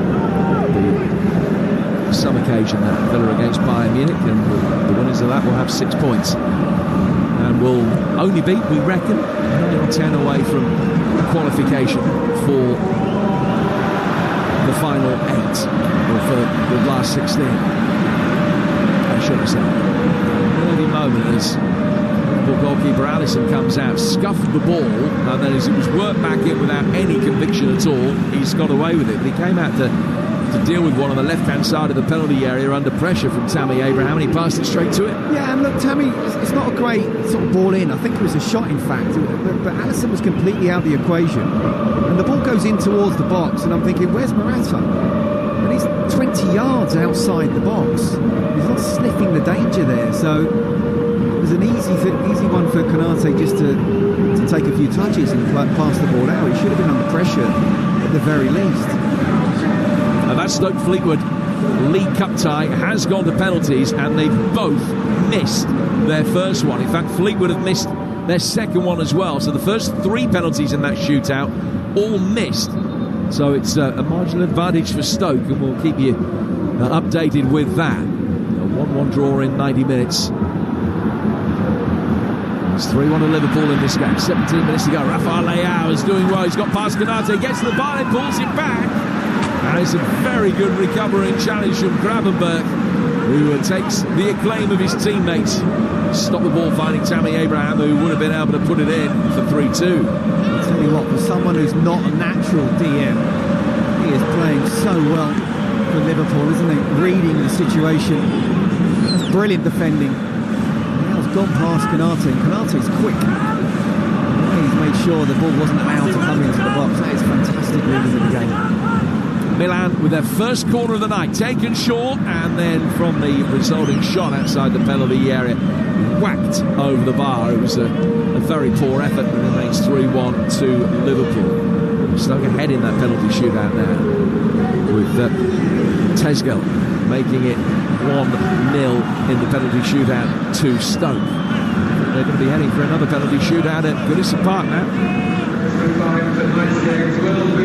Some occasion that Villa against Bayern Munich, and the winners of that will have 6 points and will only be, we reckon, 10 away from qualification for the final 8, or for the last 16, I should have said. An early moment as Liverpool goalkeeper Alisson comes out, scuffed the ball, and then as it was worked back in without any conviction at all, he's got away with it. But he came out to deal with one on the left-hand side of the penalty area under pressure from Tammy Abraham, and he passed it straight to it. Yeah, and look, Tammy, it's not a great sort of ball in. I think it was a shot, in fact, but Alisson was completely out of the equation, and the ball goes in towards the box, and I'm thinking, where's Morata? And he's 20 yards outside the box. He's not sniffing the danger there, so it was an easy one for Konate just to take a few touches and pass the ball out. He should have been under pressure at the very least. And that Stoke Fleetwood League Cup tie has gone to penalties, and they've both missed their first one. In fact, Fleetwood have missed their second one as well. So the first 3 penalties in that shootout all missed. So it's a marginal advantage for Stoke, and we'll keep you updated with that. A 1-1 draw in 90 minutes. It's 3-1 to Liverpool in this game. 17 minutes to go. Rafael Leao is doing well. He's got past Konate, gets to the bar and pulls it back. And it's a very good recovery and challenge from Gravenberch, who takes the acclaim of his teammates. Stop the ball finding Tammy Abraham, who would have been able to put it in for 3-2. I'll tell you what, for someone who's not a natural DM, he is playing so well for Liverpool, isn't he? Reading the situation. That's brilliant defending. Now he's gone past Konate, and Konate's quick. He's made sure the ball wasn't allowed to come into the box. That is fantastic reading of the game. Milan with their first corner of the night taken short, and then from the resulting shot outside the penalty area, whacked over the bar. It was a very poor effort, and remains 3-1 to Liverpool. Stoke ahead in that penalty shootout now, with Tesgel making it 1-0 in the penalty shootout to Stoke. they're going to be heading for another penalty shootout at Goodison Park now.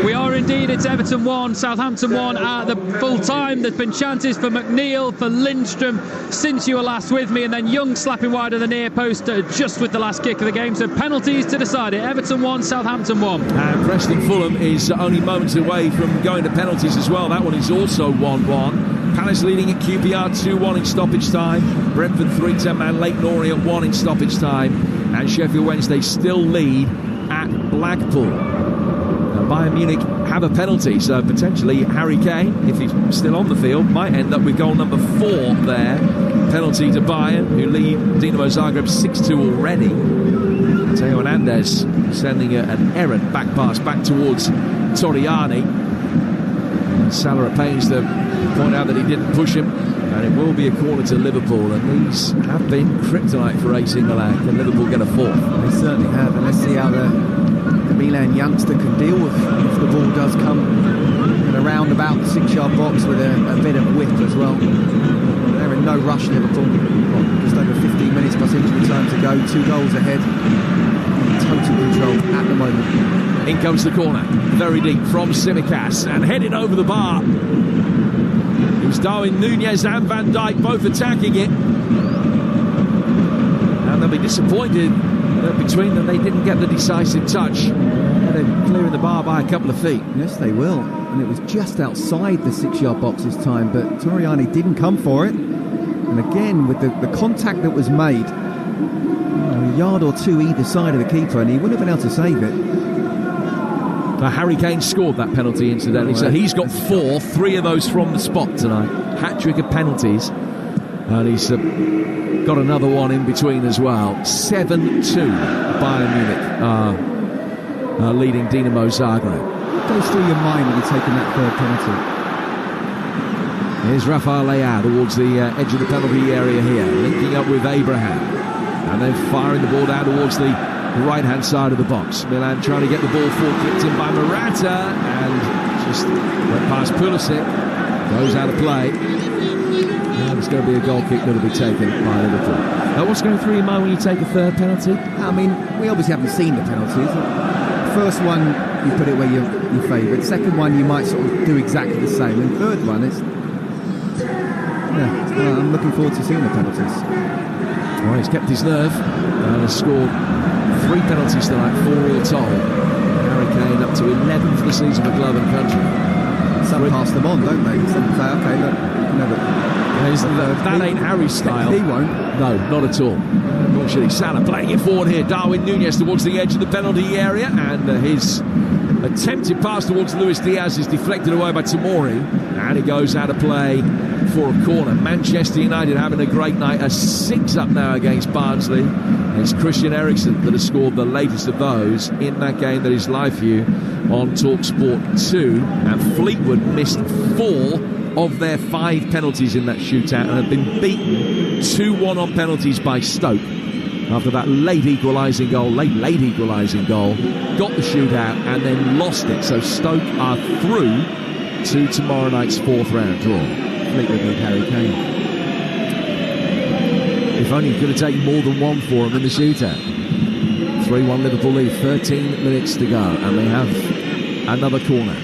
We are indeed. It's Everton 1, Southampton 1 at the full time. There's been chances for McNeil, for Lindstrom since you were last with me, and then Young slapping wide of the near post just with the last kick of the game. So penalties to decide it. Everton 1, Southampton 1. And Preston Fulham is only moments away from going to penalties as well. That one is also 1-1. Palace leading at QPR 2-1 in stoppage time. Brentford 3-10 man Leyton Orient 1 in stoppage time. And Sheffield Wednesday still lead at Blackpool. Now, Bayern Munich have a penalty, so potentially Harry Kane, if he's still on the field, might end up with goal number 4 there. Penalty to Bayern, who lead Dinamo Zagreb 6-2 already. Theo Hernandez sending an errant back pass back towards Torriani. And Salah at pains to point out that he didn't push him, and it will be a corner to Liverpool, and these have been kryptonite for AC Milan. Can Liverpool get a fourth? They certainly have, and let's see how the Milan youngster can deal with if the ball does come and around about the 6-yard box with a bit of whip as well. They're in no rush, Liverpool. Just over 15 minutes plus injury time to go, 2 goals ahead. Total control at the moment. In comes the corner, very deep from Tsimikas, and headed over the bar. It was Darwin Núñez and Van Dijk both attacking it. And they'll be disappointed that between them they didn't get the decisive touch. They're clearing the bar by a couple of feet. Yes, they will. And it was just outside the 6-yard box this time, but Torriani didn't come for it. And again, with the contact that was made, a yard or 2 either side of the keeper, and he wouldn't have been able to save it. Now, Harry Kane scored that penalty, incidentally, so he's got 4, 3 of those from the spot tonight. Hat-trick of penalties. And he's got another one in between as well. 7-2, Bayern Munich are leading Dinamo Zagreb. What goes through your mind when you're taking that third penalty? Here's Rafael Leao towards the edge of the penalty area here, linking up with Abraham. And then firing the ball down towards the right-hand side of the box. Milan trying to get the ball forward, kicked in by Morata, and just went past Pulisic. Goes out of play. And it's going to be a goal kick that will be taken by Liverpool. Now, what's going through your mind when you take a third penalty? I mean, we obviously haven't seen the penalties. First one, you put it where you favourite. Second one, you might sort of do exactly the same. And third one, I'm looking forward to seeing the penalties. Well, he's kept his nerve and has scored 3 penalties tonight, 4 all told. Harry Kane up to 11 for the season for club and country. Some pass them on, don't they? Some say, OK, look, that ain't Harry's style. He won't. No, not at all. Nor should he. Salah playing it forward here. Darwin Núñez towards the edge of the penalty area, and his attempted pass towards Luis Diaz is deflected away by Tomori, and he goes out of play for a corner. Manchester United having a great night, a 6 up now against Barnsley. It's Christian Eriksen that has scored the latest of those in that game that is live for you on Talksport 2. And Fleetwood missed 4 of their 5 penalties in that shootout and have been beaten 2-1 on penalties by Stoke after that late equalising goal, got the shootout and then lost it. So Stoke are through to tomorrow night's 4th round draw. Fleetwood with Harry Kane. If only it could have taken more than 1 for them in the shootout. 3-1 Liverpool lead, 13 minutes to go, and they have another corner.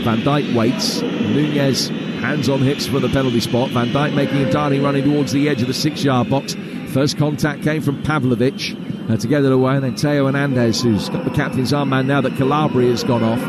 Van Dijk waits. Núñez hands on hips for the penalty spot. Van Dijk making a darting running towards the edge of the 6-yard box. First contact came from Pavlovic to get it away, and then Theo Hernandez, who's got the captain's armband now that Calabria has gone off,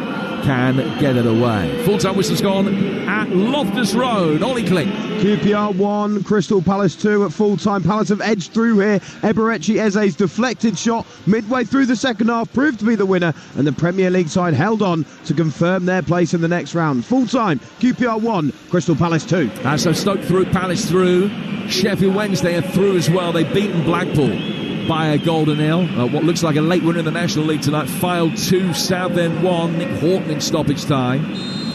can get it away. Full-time whistle's gone at Loftus Road. Ollie Klink. QPR 1, Crystal Palace 2 at full-time. Palace have edged through here. Eberechi Eze's deflected shot midway through the second half proved to be the winner, and the Premier League side held on to confirm their place in the next round. Full-time, QPR 1, Crystal Palace 2. So Stoke through, Palace through. Sheffield Wednesday are through as well. They've beaten Blackpool by a goal to nil. What looks like a late winner in the National League tonight. Fylde 2, Southend 1. Nick Horton in stoppage time.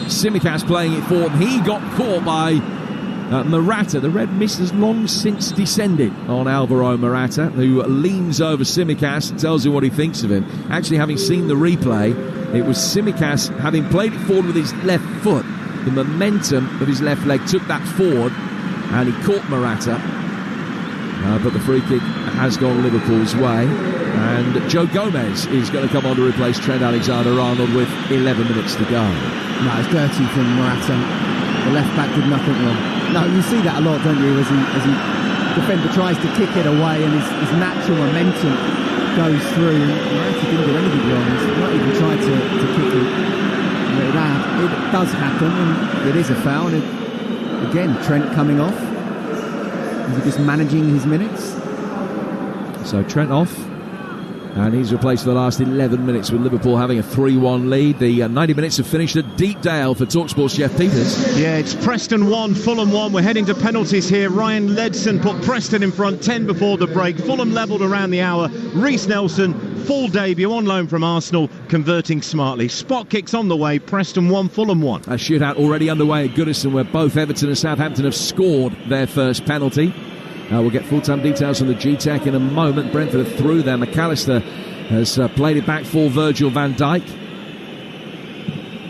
Tsimikas playing it forward. He got caught by Morata. The red mist has long since descended on Alvaro Morata, who leans over Tsimikas and tells you what he thinks of him. Actually, having seen the replay, it was Tsimikas, having played it forward with his left foot, the momentum of his left leg took that forward, and he caught Morata. But the free kick has gone Liverpool's way. And Joe Gomez is going to come on to replace Trent Alexander-Arnold with 11 minutes to go. No, it's dirty from Morata. The left-back did nothing wrong. No, you see that a lot, don't you, as he defender tries to kick it away and his natural momentum goes through. Morata didn't do anything wrong. He's not even tried to kick it. It does happen, and it is a foul. And again, Trent coming off. Is he just managing his minutes? So Trent off. And he's replaced for the last 11 minutes with Liverpool having a 3-1 lead. The 90 minutes have finished at Deepdale for Talksport's Jeff Peters. Yeah, it's Preston 1, Fulham 1. We're heading to penalties here. Ryan Ledson put Preston in front 10 before the break. Fulham levelled around the hour. Reece Nelson, full debut on loan from Arsenal, converting smartly. Spot kicks on the way. Preston 1, Fulham 1. A shootout already underway at Goodison, where both Everton and Southampton have scored their first penalty. We'll get full-time details on the G-Tech in a moment. Brentford are through there. McAllister has played it back for Virgil van Dijk.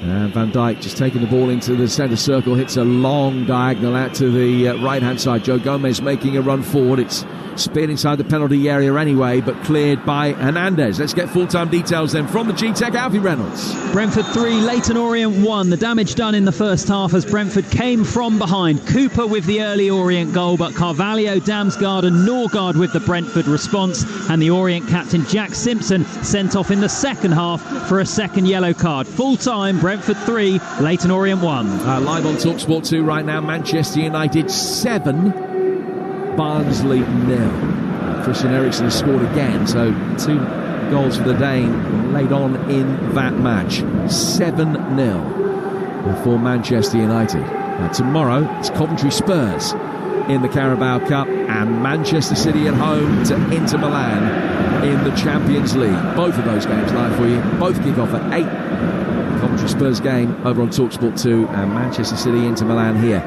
And Van Dijk just taking the ball into the centre circle, hits a long diagonal out to the right-hand side. Joe Gomez making a run forward. It's speared inside the penalty area anyway, but cleared by Hernandez. Let's get full-time details then from the G-Tech, Alfie Reynolds. Brentford 3, Leyton Orient 1. The damage done in the first half as Brentford came from behind. Cooper with the early Orient goal, but Carvalho, Damsgaard and Norgard with the Brentford response, and the Orient captain Jack Simpson sent off in the second half for a second yellow card. Full-time, Brentford 3, Leyton Orient 1. Live on Talksport 2 right now, Manchester United 7, Barnsley 0. Christian Eriksen has scored again, so 2 goals for the Dane laid on in that match. 7-0 for Manchester United. Now, tomorrow it's Coventry Spurs in the Carabao Cup and Manchester City at home to Inter Milan in the Champions League. Both of those games live for you. Both kick off at 8. Coventry Spurs game over on Talksport 2 and Manchester City Inter Milan here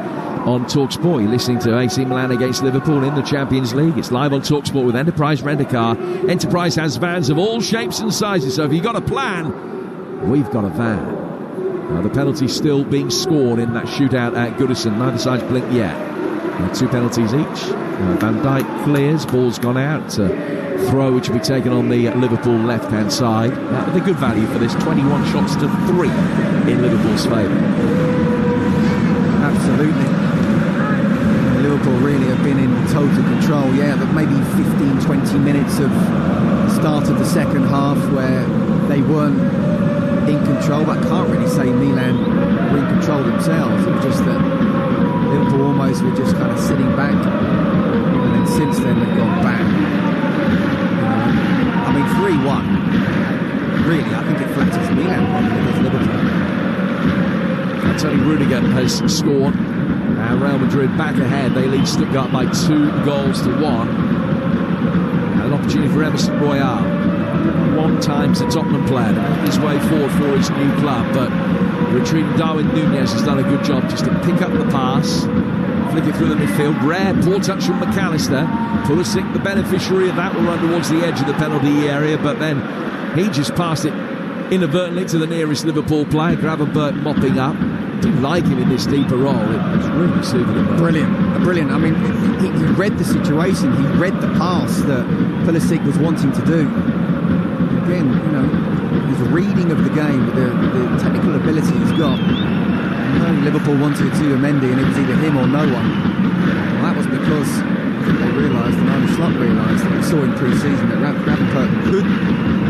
on Talksport. You're listening to AC Milan against Liverpool in the Champions League. It's live on Talksport with Enterprise Rent-A-Car. Enterprise has vans of all shapes and sizes, so if you've got a plan, we've got a van. The penalty still being scored in that shootout at Goodison. Neither side's blinked yet. 2 penalties each. Van Dijk clears, ball's gone out. Throw which will be taken on the Liverpool left-hand side. The good value for this, 21 shots to 3 in Liverpool's favour. Absolutely. Liverpool really have been in total control, but maybe 15-20 minutes of the start of the second half where they weren't in control, but I can't really say Milan were in control themselves. It was just that Liverpool almost were just kind of sitting back, and then since then they've gone back. 3-1. Really, I think it flatters Milan against Liverpool. Tony Rudiger has scored. Now Real Madrid back ahead. They lead Stuttgart by 2 goals to 1. And an opportunity for Emerson Royale. 1 times the Tottenham player to make his way forward for his new club, but retreating Darwin Núñez has done a good job just to pick up the pass, flick it through the midfield. Rare poor touch from McAllister. Pulisic, the beneficiary of that, will run towards the edge of the penalty area, but then he just passed it inadvertently to the nearest Liverpool player. Gravenberch mopping up. Do like him in this deeper role. It's really suited him. Brilliant. I mean, he read the situation. He read the pass that Pulisic was wanting to do. Again, his reading of the game, with the technical ability he's got. Liverpool wanted to Mendy, and it was either him or no one. Well, that was because they realised, and Arne Slot realised, that we saw in pre-season that Gravenberch could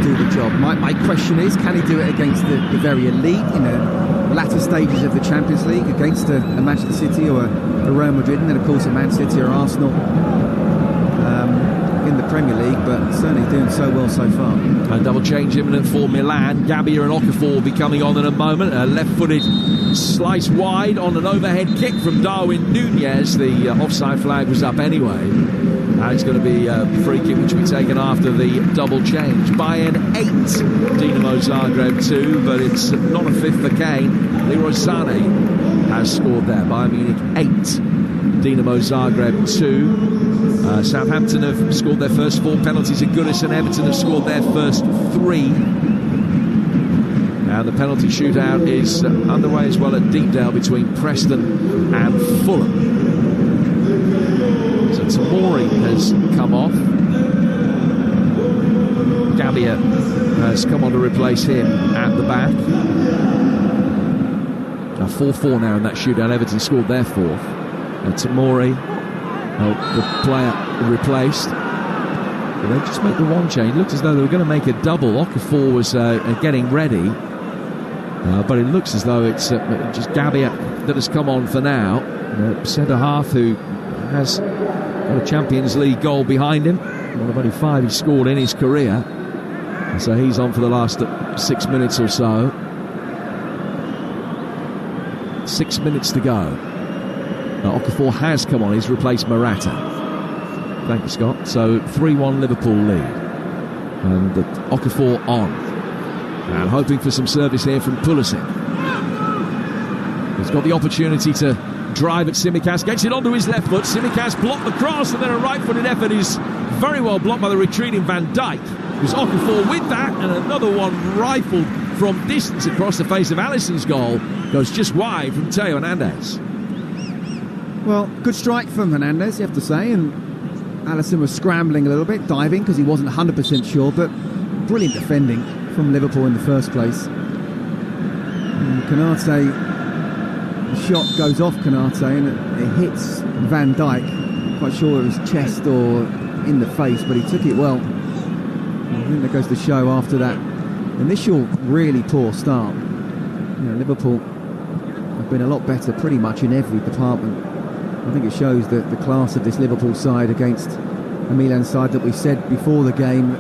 do the job. My question is, can he do it against the very elite in the latter stages of the Champions League, against a Manchester City or a Real Madrid, and then of course a Man City or Arsenal in the Premier League, but certainly doing so well so far. A double change imminent for Milan. Gabbia and Okafor will be coming on in a moment. A left-footed slice wide on an overhead kick from Darwin Núñez. The offside flag was up anyway. It's going to be a free kick which will be taken after the double change. Bayern 8, Dinamo Zagreb 2, but it's not a fifth for Kane. Leroy Sané has scored there. Bayern Munich 8, Dinamo Zagreb 2. Southampton have scored their first 4 penalties at Goodison. Everton have scored their first 3. Now the penalty shootout is underway as well at Deepdale between Preston and Fulham. So Tamori has come off. Gabbia has come on to replace him at the back. 4-4 now in that shootout. Everton scored their fourth. Tamori, the player replaced. They just make the one change. It looked as though they were going to make a double. Okafor was getting ready. But it looks as though it's just Gabbia that has come on for now. Centre-half who has got a Champions League goal behind him. One of only 5 he scored in his career. And so he's on for the last 6 minutes or so. 6 minutes to go. Okafor has come on. He's replaced Morata. Thank you, Scott. So 3-1 Liverpool lead. And Okafor on. And hoping for some service here from Pulisic. He's got the opportunity to drive at Tsimikas. Gets it onto his left foot. Tsimikas blocked the cross, and then a right-footed effort is very well blocked by the retreating Van Dijk. It was Okafor with that, and another one rifled from distance across the face of Alisson's goal. Goes just wide from Theo Hernandez. Well, good strike from Hernandez, you have to say, and Alisson was scrambling a little bit, diving because he wasn't 100% sure, but brilliant defending from Liverpool in the first place. And Konate, the shot goes off Konate and it hits Van Dijk. Quite sure it was chest or in the face, but he took it well. And I think that goes to show after that initial really poor start. Liverpool have been a lot better pretty much in every department. I think it shows that the class of this Liverpool side against a Milan side that we said before the game,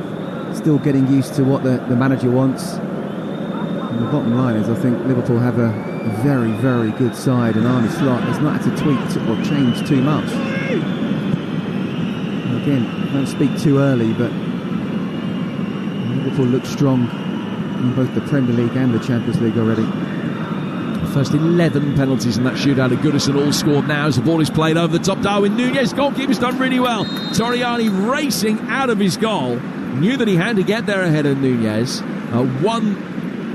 still getting used to what the manager wants. And the bottom line is I think Liverpool have a very, very good side, and Arne Slot has not had to tweak or change too much. And again, don't speak too early, but Liverpool looks strong in both the Premier League and the Champions League already. First 11 penalties in that shootout of Goodison, all scored now as the ball is played over the top. Darwin Núñez, goalkeeper's done really well. Torriani racing out of his goal. Knew that he had to get there ahead of Núñez. Won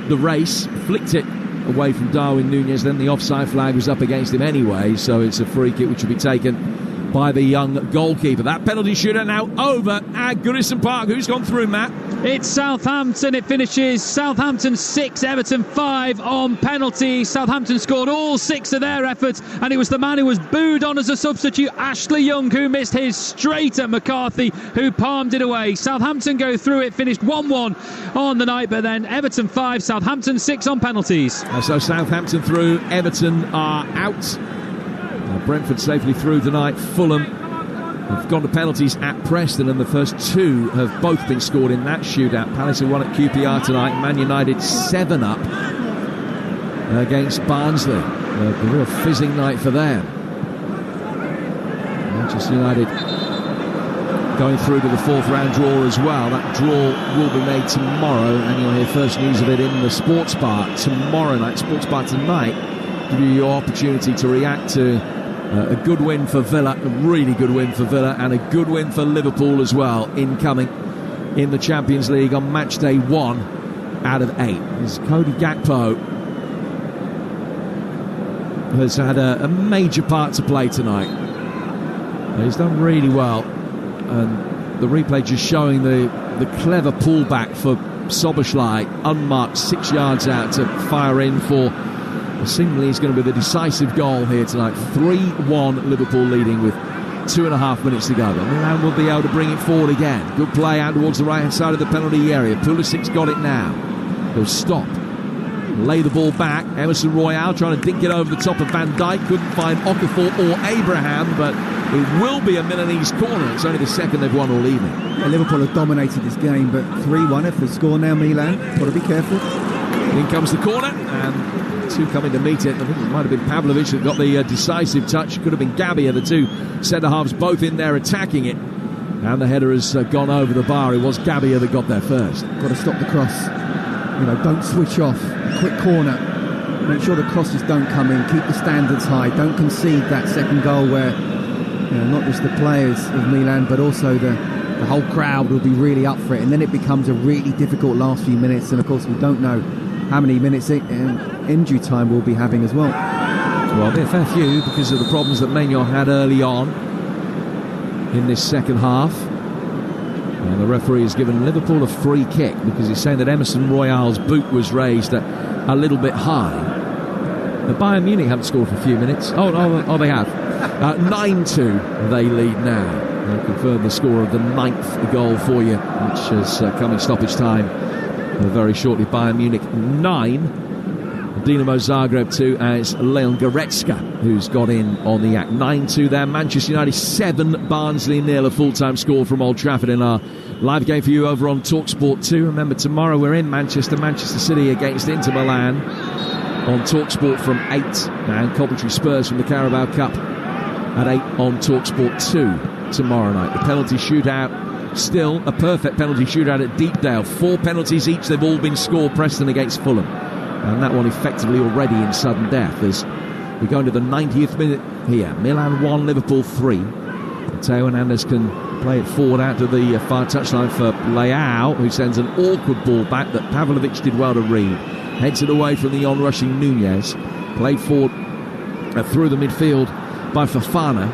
the race, flicked it away from Darwin Núñez. Then the offside flag was up against him anyway, so it's a free kick which will be taken by the young goalkeeper. That penalty shootout now over at Goodison Park. Who's gone through, Matt? It's Southampton. It finishes Southampton 6, Everton 5 on penalty. Southampton scored all 6 of their efforts, and it was the man who was booed on as a substitute, Ashley Young, who missed his straight at McCarthy, who palmed it away. Southampton go through it, finished 1-1 on the night, but then Everton 5, Southampton 6 on penalties. So Southampton through, Everton are out. Brentford safely through tonight. Fulham have gone to penalties at Preston, and the first 2 have both been scored in that shootout. Palace have won at QPR tonight. Man United 7-up against Barnsley. A real fizzing night for them. Manchester United going through to the 4th round draw as well. That draw will be made tomorrow, and you'll hear first news of it in the Sports Bar tomorrow night. Sports Bar tonight give you your opportunity to react to a good win for Villa, a really good win for Villa, and a good win for Liverpool as well, incoming in the Champions League on match day 1 out of 8. As Cody Gakpo has had a major part to play tonight. He's done really well, and the replay just showing the clever pullback for Szoboszlai, unmarked 6 yards out to fire in for seemingly is going to be the decisive goal here tonight. 3-1 Liverpool leading with 2.5 minutes to go. And Milan will be able to bring it forward again. Good play out towards the right hand side of the penalty area. Pulisic's got it now. He'll stop, lay the ball back. Emerson Royale trying to dink it over the top of Van Dijk. Couldn't find Okafor or Abraham, but it will be a Milanese corner. It's only the second they've won all evening. Yeah, Liverpool have dominated this game, but 3-1 if they score now, Milan. Got to be careful. In comes the corner, and 2 coming to meet it. I think it might have been Pavlovic that got the decisive touch. Could have been Gabbia. The 2 centre-halves both in there attacking it. And the header has gone over the bar. It was Gabbia that got there first. Got to stop the cross. Don't switch off. A quick corner. Make sure the crosses don't come in. Keep the standards high. Don't concede that second goal where not just the players of Milan, but also the whole crowd will be really up for it. And then it becomes a really difficult last few minutes. And, of course, we don't know how many minutes injury time we'll be having as well. Well, a fair few because of the problems that Maignan had early on. in this second half. And the referee has given Liverpool a free kick because he's saying that Emerson Royale's boot was raised a little bit high. The Bayern Munich haven't scored for a few minutes. Oh, they have. 9-2 they lead now. I'll confirm the score of the 9th goal for you, which has come in stoppage time very shortly. Bayern Munich 9. Dinamo Zagreb 2 as Leon Goretzka, who's got in on the act. 9-2 there. Manchester United 7, Barnsley 0. A full-time score from Old Trafford in our live game for you over on Talksport 2. Remember, tomorrow we're in Manchester City against Inter Milan on Talksport from 8. And Coventry Spurs from the Carabao Cup at 8 on Talksport 2 tomorrow night. The penalty shootout, still a perfect penalty shootout at Deepdale. 4 penalties each. They've all been scored. Preston against Fulham. And that one effectively already in sudden death as we go into the 90th minute here. Milan 1, Liverpool 3. Theo Hernandez can play it forward out to the far touchline for Leao, who sends an awkward ball back that Pavlovic did well to read. Heads it away from the on-rushing Nunez. Played forward through the midfield by Fofana.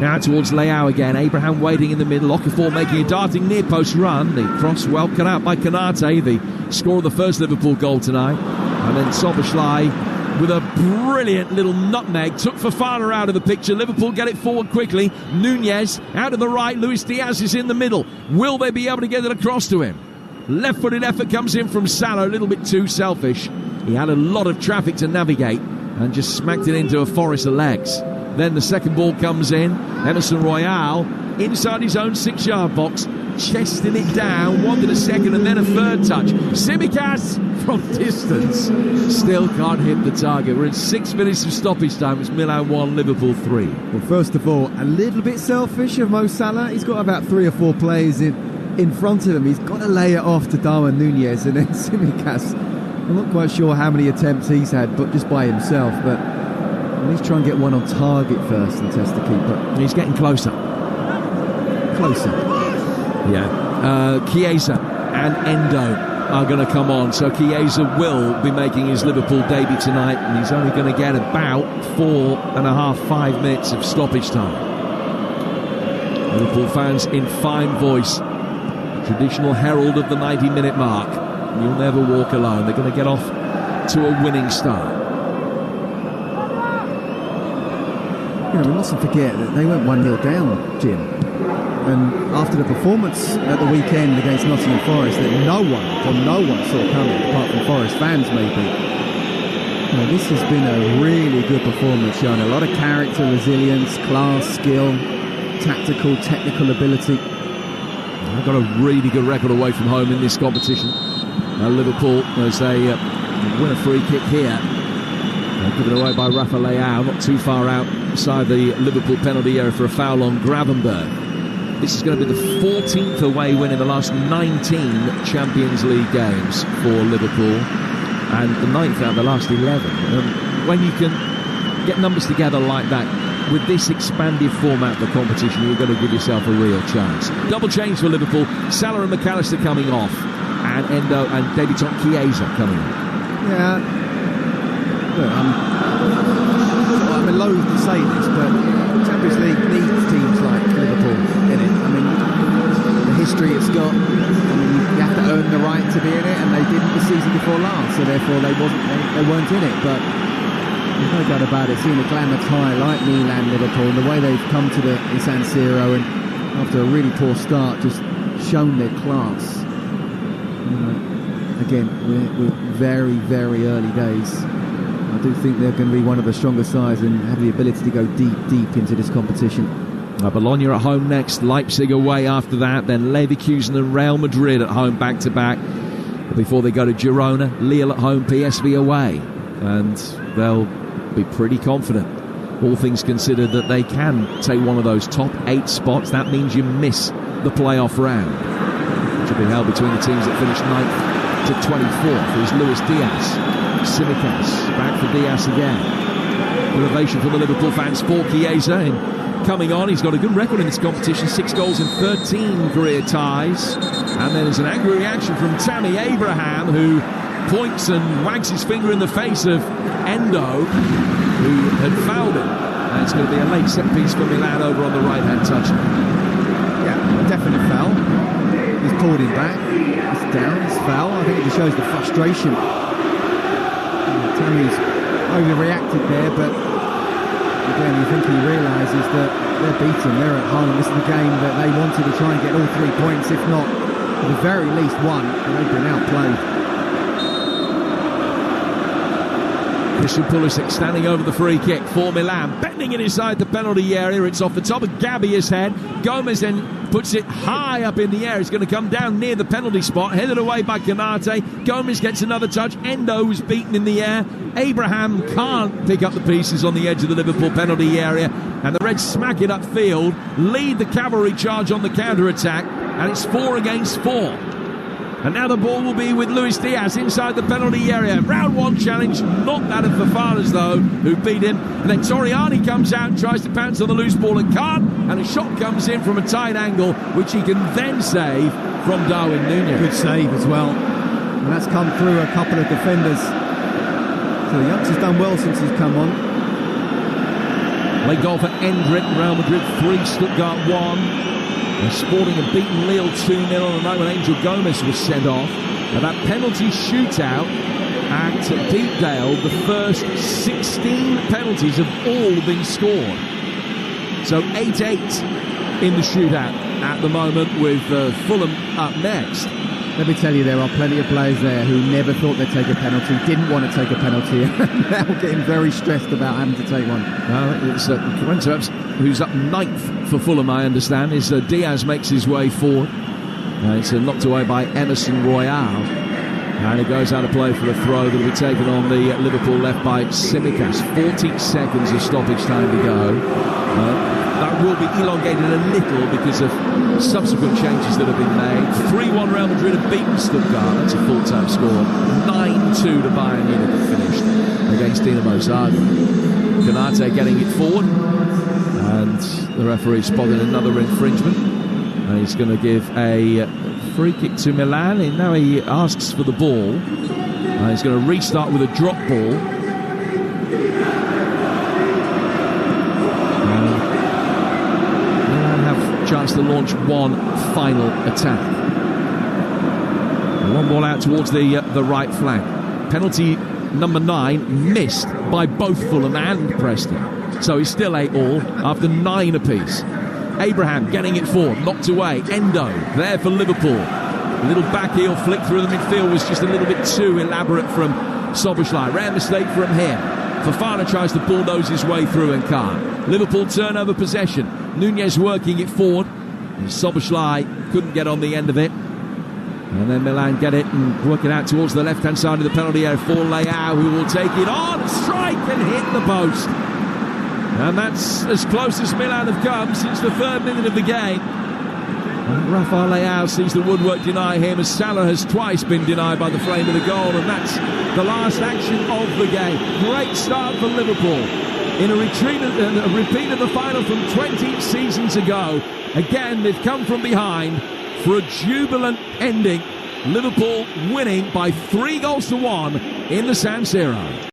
Now towards Leao again. Abraham waiting in the middle. Okafor making a darting near-post run. The cross well cut out by Konate, the scorer of the first Liverpool goal tonight. And then Szoboszlai with a brilliant little nutmeg took Fofana out of the picture. Liverpool get it forward quickly. Nunez out to the right. Luis Diaz is in the middle. Will they be able to get it across to him? Left-footed effort comes in from Salah, a little bit too selfish. He had a lot of traffic to navigate and just smacked it into a forest of legs. Then the second ball comes in. Emerson Royale inside his own 6-yard box, chesting it down, wanted a second and then a third touch. Tsimikas from distance still can't hit the target. We're in 6 minutes of stoppage time. It's Milan 1, Liverpool 3. Well, first of all, a little bit selfish of Mo Salah. He's got about 3 or 4 players in front of him. He's got to lay it off to Darwin Nunez, and then Tsimikas, I'm not quite sure how many attempts he's had, but just by himself. But at least try and get one on target first and test the keeper. He's getting closer. Yeah. Chiesa and Endo are going to come on. So Chiesa will be making his Liverpool debut tonight, and he's only going to get about 4.5-5 minutes of stoppage time. Liverpool fans in fine voice. Traditional herald of the 90-minute mark. You'll never walk alone. They're going to get off to a winning start. You know, we mustn't forget that they went 1-0 down, Jim. And after the performance at the weekend against Nottingham Forest that no one saw coming, apart from Forest fans maybe. You know, this has been a really good performance, showing a lot of character, resilience, class, skill, tactical, technical ability. They've got a really good record away from home in this competition. Liverpool, as they win a free kick here. Given away by Rafa Leao, not too far outside the Liverpool penalty area for a foul on Gravenberg. This is going to be the 14th away win in the last 19 Champions League games for Liverpool, and the 9th out of the last 11. When you can get numbers together like that, with this expanded format of the competition, you're going to give yourself a real chance. Double change for Liverpool. Salah and McAllister coming off, and Endo and debutant Chiesa coming on. Yeah. Look, I'm loath to say this, but Champions League needs teams like Liverpool in it. I mean, the history it's got. I mean, you have to earn the right to be in it, and they didn't the season before last, so therefore they weren't in it. But there's no doubt about it. Seeing the glamour tie like Milan, Liverpool, and the way they've come to the San Siro, and after a really poor start, just shown their class. Again, we're very, very early days. I do think they're going to be one of the stronger sides and have the ability to go deep into this competition. Bologna at home next, Leipzig away after that, then Leverkusen and Real Madrid at home back-to-back before they go to Girona, Lille at home, PSV away. And they'll be pretty confident, all things considered, that they can take one of those top 8 spots. That means you miss the playoff round, which will be held between the teams that finished 9th to 24th. There's Luis Diaz. Tsimikas back for Diaz again. Motivation for the Liverpool fans for Chiesa in coming on. He's got a good record in this competition, 6 goals in 13 career ties. And then there's an angry reaction from Tammy Abraham, who points and wags his finger in the face of Endo, who had fouled him. And it's going to be a late set piece for Milan over on the right-hand touch. Yeah, definite foul. He's pulled him back. It's down, it's foul. I think it just shows the frustration. Tammy's overreacted there, but again, I think he realises that they're beaten, they're at home. This is the game that they wanted to try and get all 3 points, if not at the very least one, and they've been outplayed. Christian Pulisic standing over the free kick for Milan, bending it inside the penalty area. It's off the top of Gabia's head. Gomez then puts it high up in the air. It's going to come down near the penalty spot, headed away by Canate. Gomez gets another touch. Endo was beaten in the air. Abraham can't pick up the pieces on the edge of the Liverpool penalty area, and the Reds smack it upfield, lead the cavalry charge on the counter-attack, and it's 4 against 4. And now the ball will be with Luis Diaz inside the penalty area. Round 1 challenge, not that of Fofanas though, who beat him. And then Torriani comes out and tries to pounce on the loose ball and can't. And a shot comes in from a tight angle, which he can then save from Darwin Núñez. Good save as well. And that's come through a couple of defenders. So the youngster's done well since he's come on. Late goal for Endrick, Real Madrid 3, Stuttgart 1. And Sporting have beaten Lille 2-0 on the night when Angel Gomez was sent off. And that penalty shootout at Deepdale, the first 16 penalties have all been scored. So 8-8 in the shootout at the moment, with Fulham up next. Let me tell you, there are plenty of players there who never thought they'd take a penalty, didn't want to take a penalty, and now getting very stressed about having to take one. It's Quintus, who's up 9th for Fulham, I understand. Diaz makes his way forward. It's knocked away by Emerson Royale. And it goes out of play for a throw that will be taken on the Liverpool left by Tsimikas. 40 seconds of stoppage time to go. That will be elongated a little because of subsequent changes that have been made. 3-1 Real Madrid have beaten Stuttgart. That's a full-time score. 9-2 to Bayern Munich finished against Dinamo Zagreb. Canate getting it forward. And the referee spotted another infringement. And he's going to give a free kick to Milan. And now he asks for the ball. And he's going to restart with a drop ball. Chance to launch one final attack. One ball out towards the right flank. Penalty number 9 missed by both Fulham and Preston. So he's still 8-all after 9 apiece. Abraham getting it forward, knocked away. Endo there for Liverpool. A little back heel flick through the midfield was just a little bit too elaborate from Szoboszlai. Rare mistake from him. Fofana tries to bulldoze his way through and can't. Liverpool turnover possession. Núñez working it forward. And Szoboszlai couldn't get on the end of it. And then Milan get it and work it out towards the left-hand side of the penalty area for Leao, who will take it on, strike and hit the post. And that's as close as Milan have come since the 3rd minute of the game. And Rafael Leao sees the woodwork deny him, as Salah has twice been denied by the frame of the goal, and that's the last action of the game. Great start for Liverpool in a repeat of the final from 20 seasons ago. Again, they've come from behind for a jubilant ending. Liverpool winning by 3-1 in the San Siro.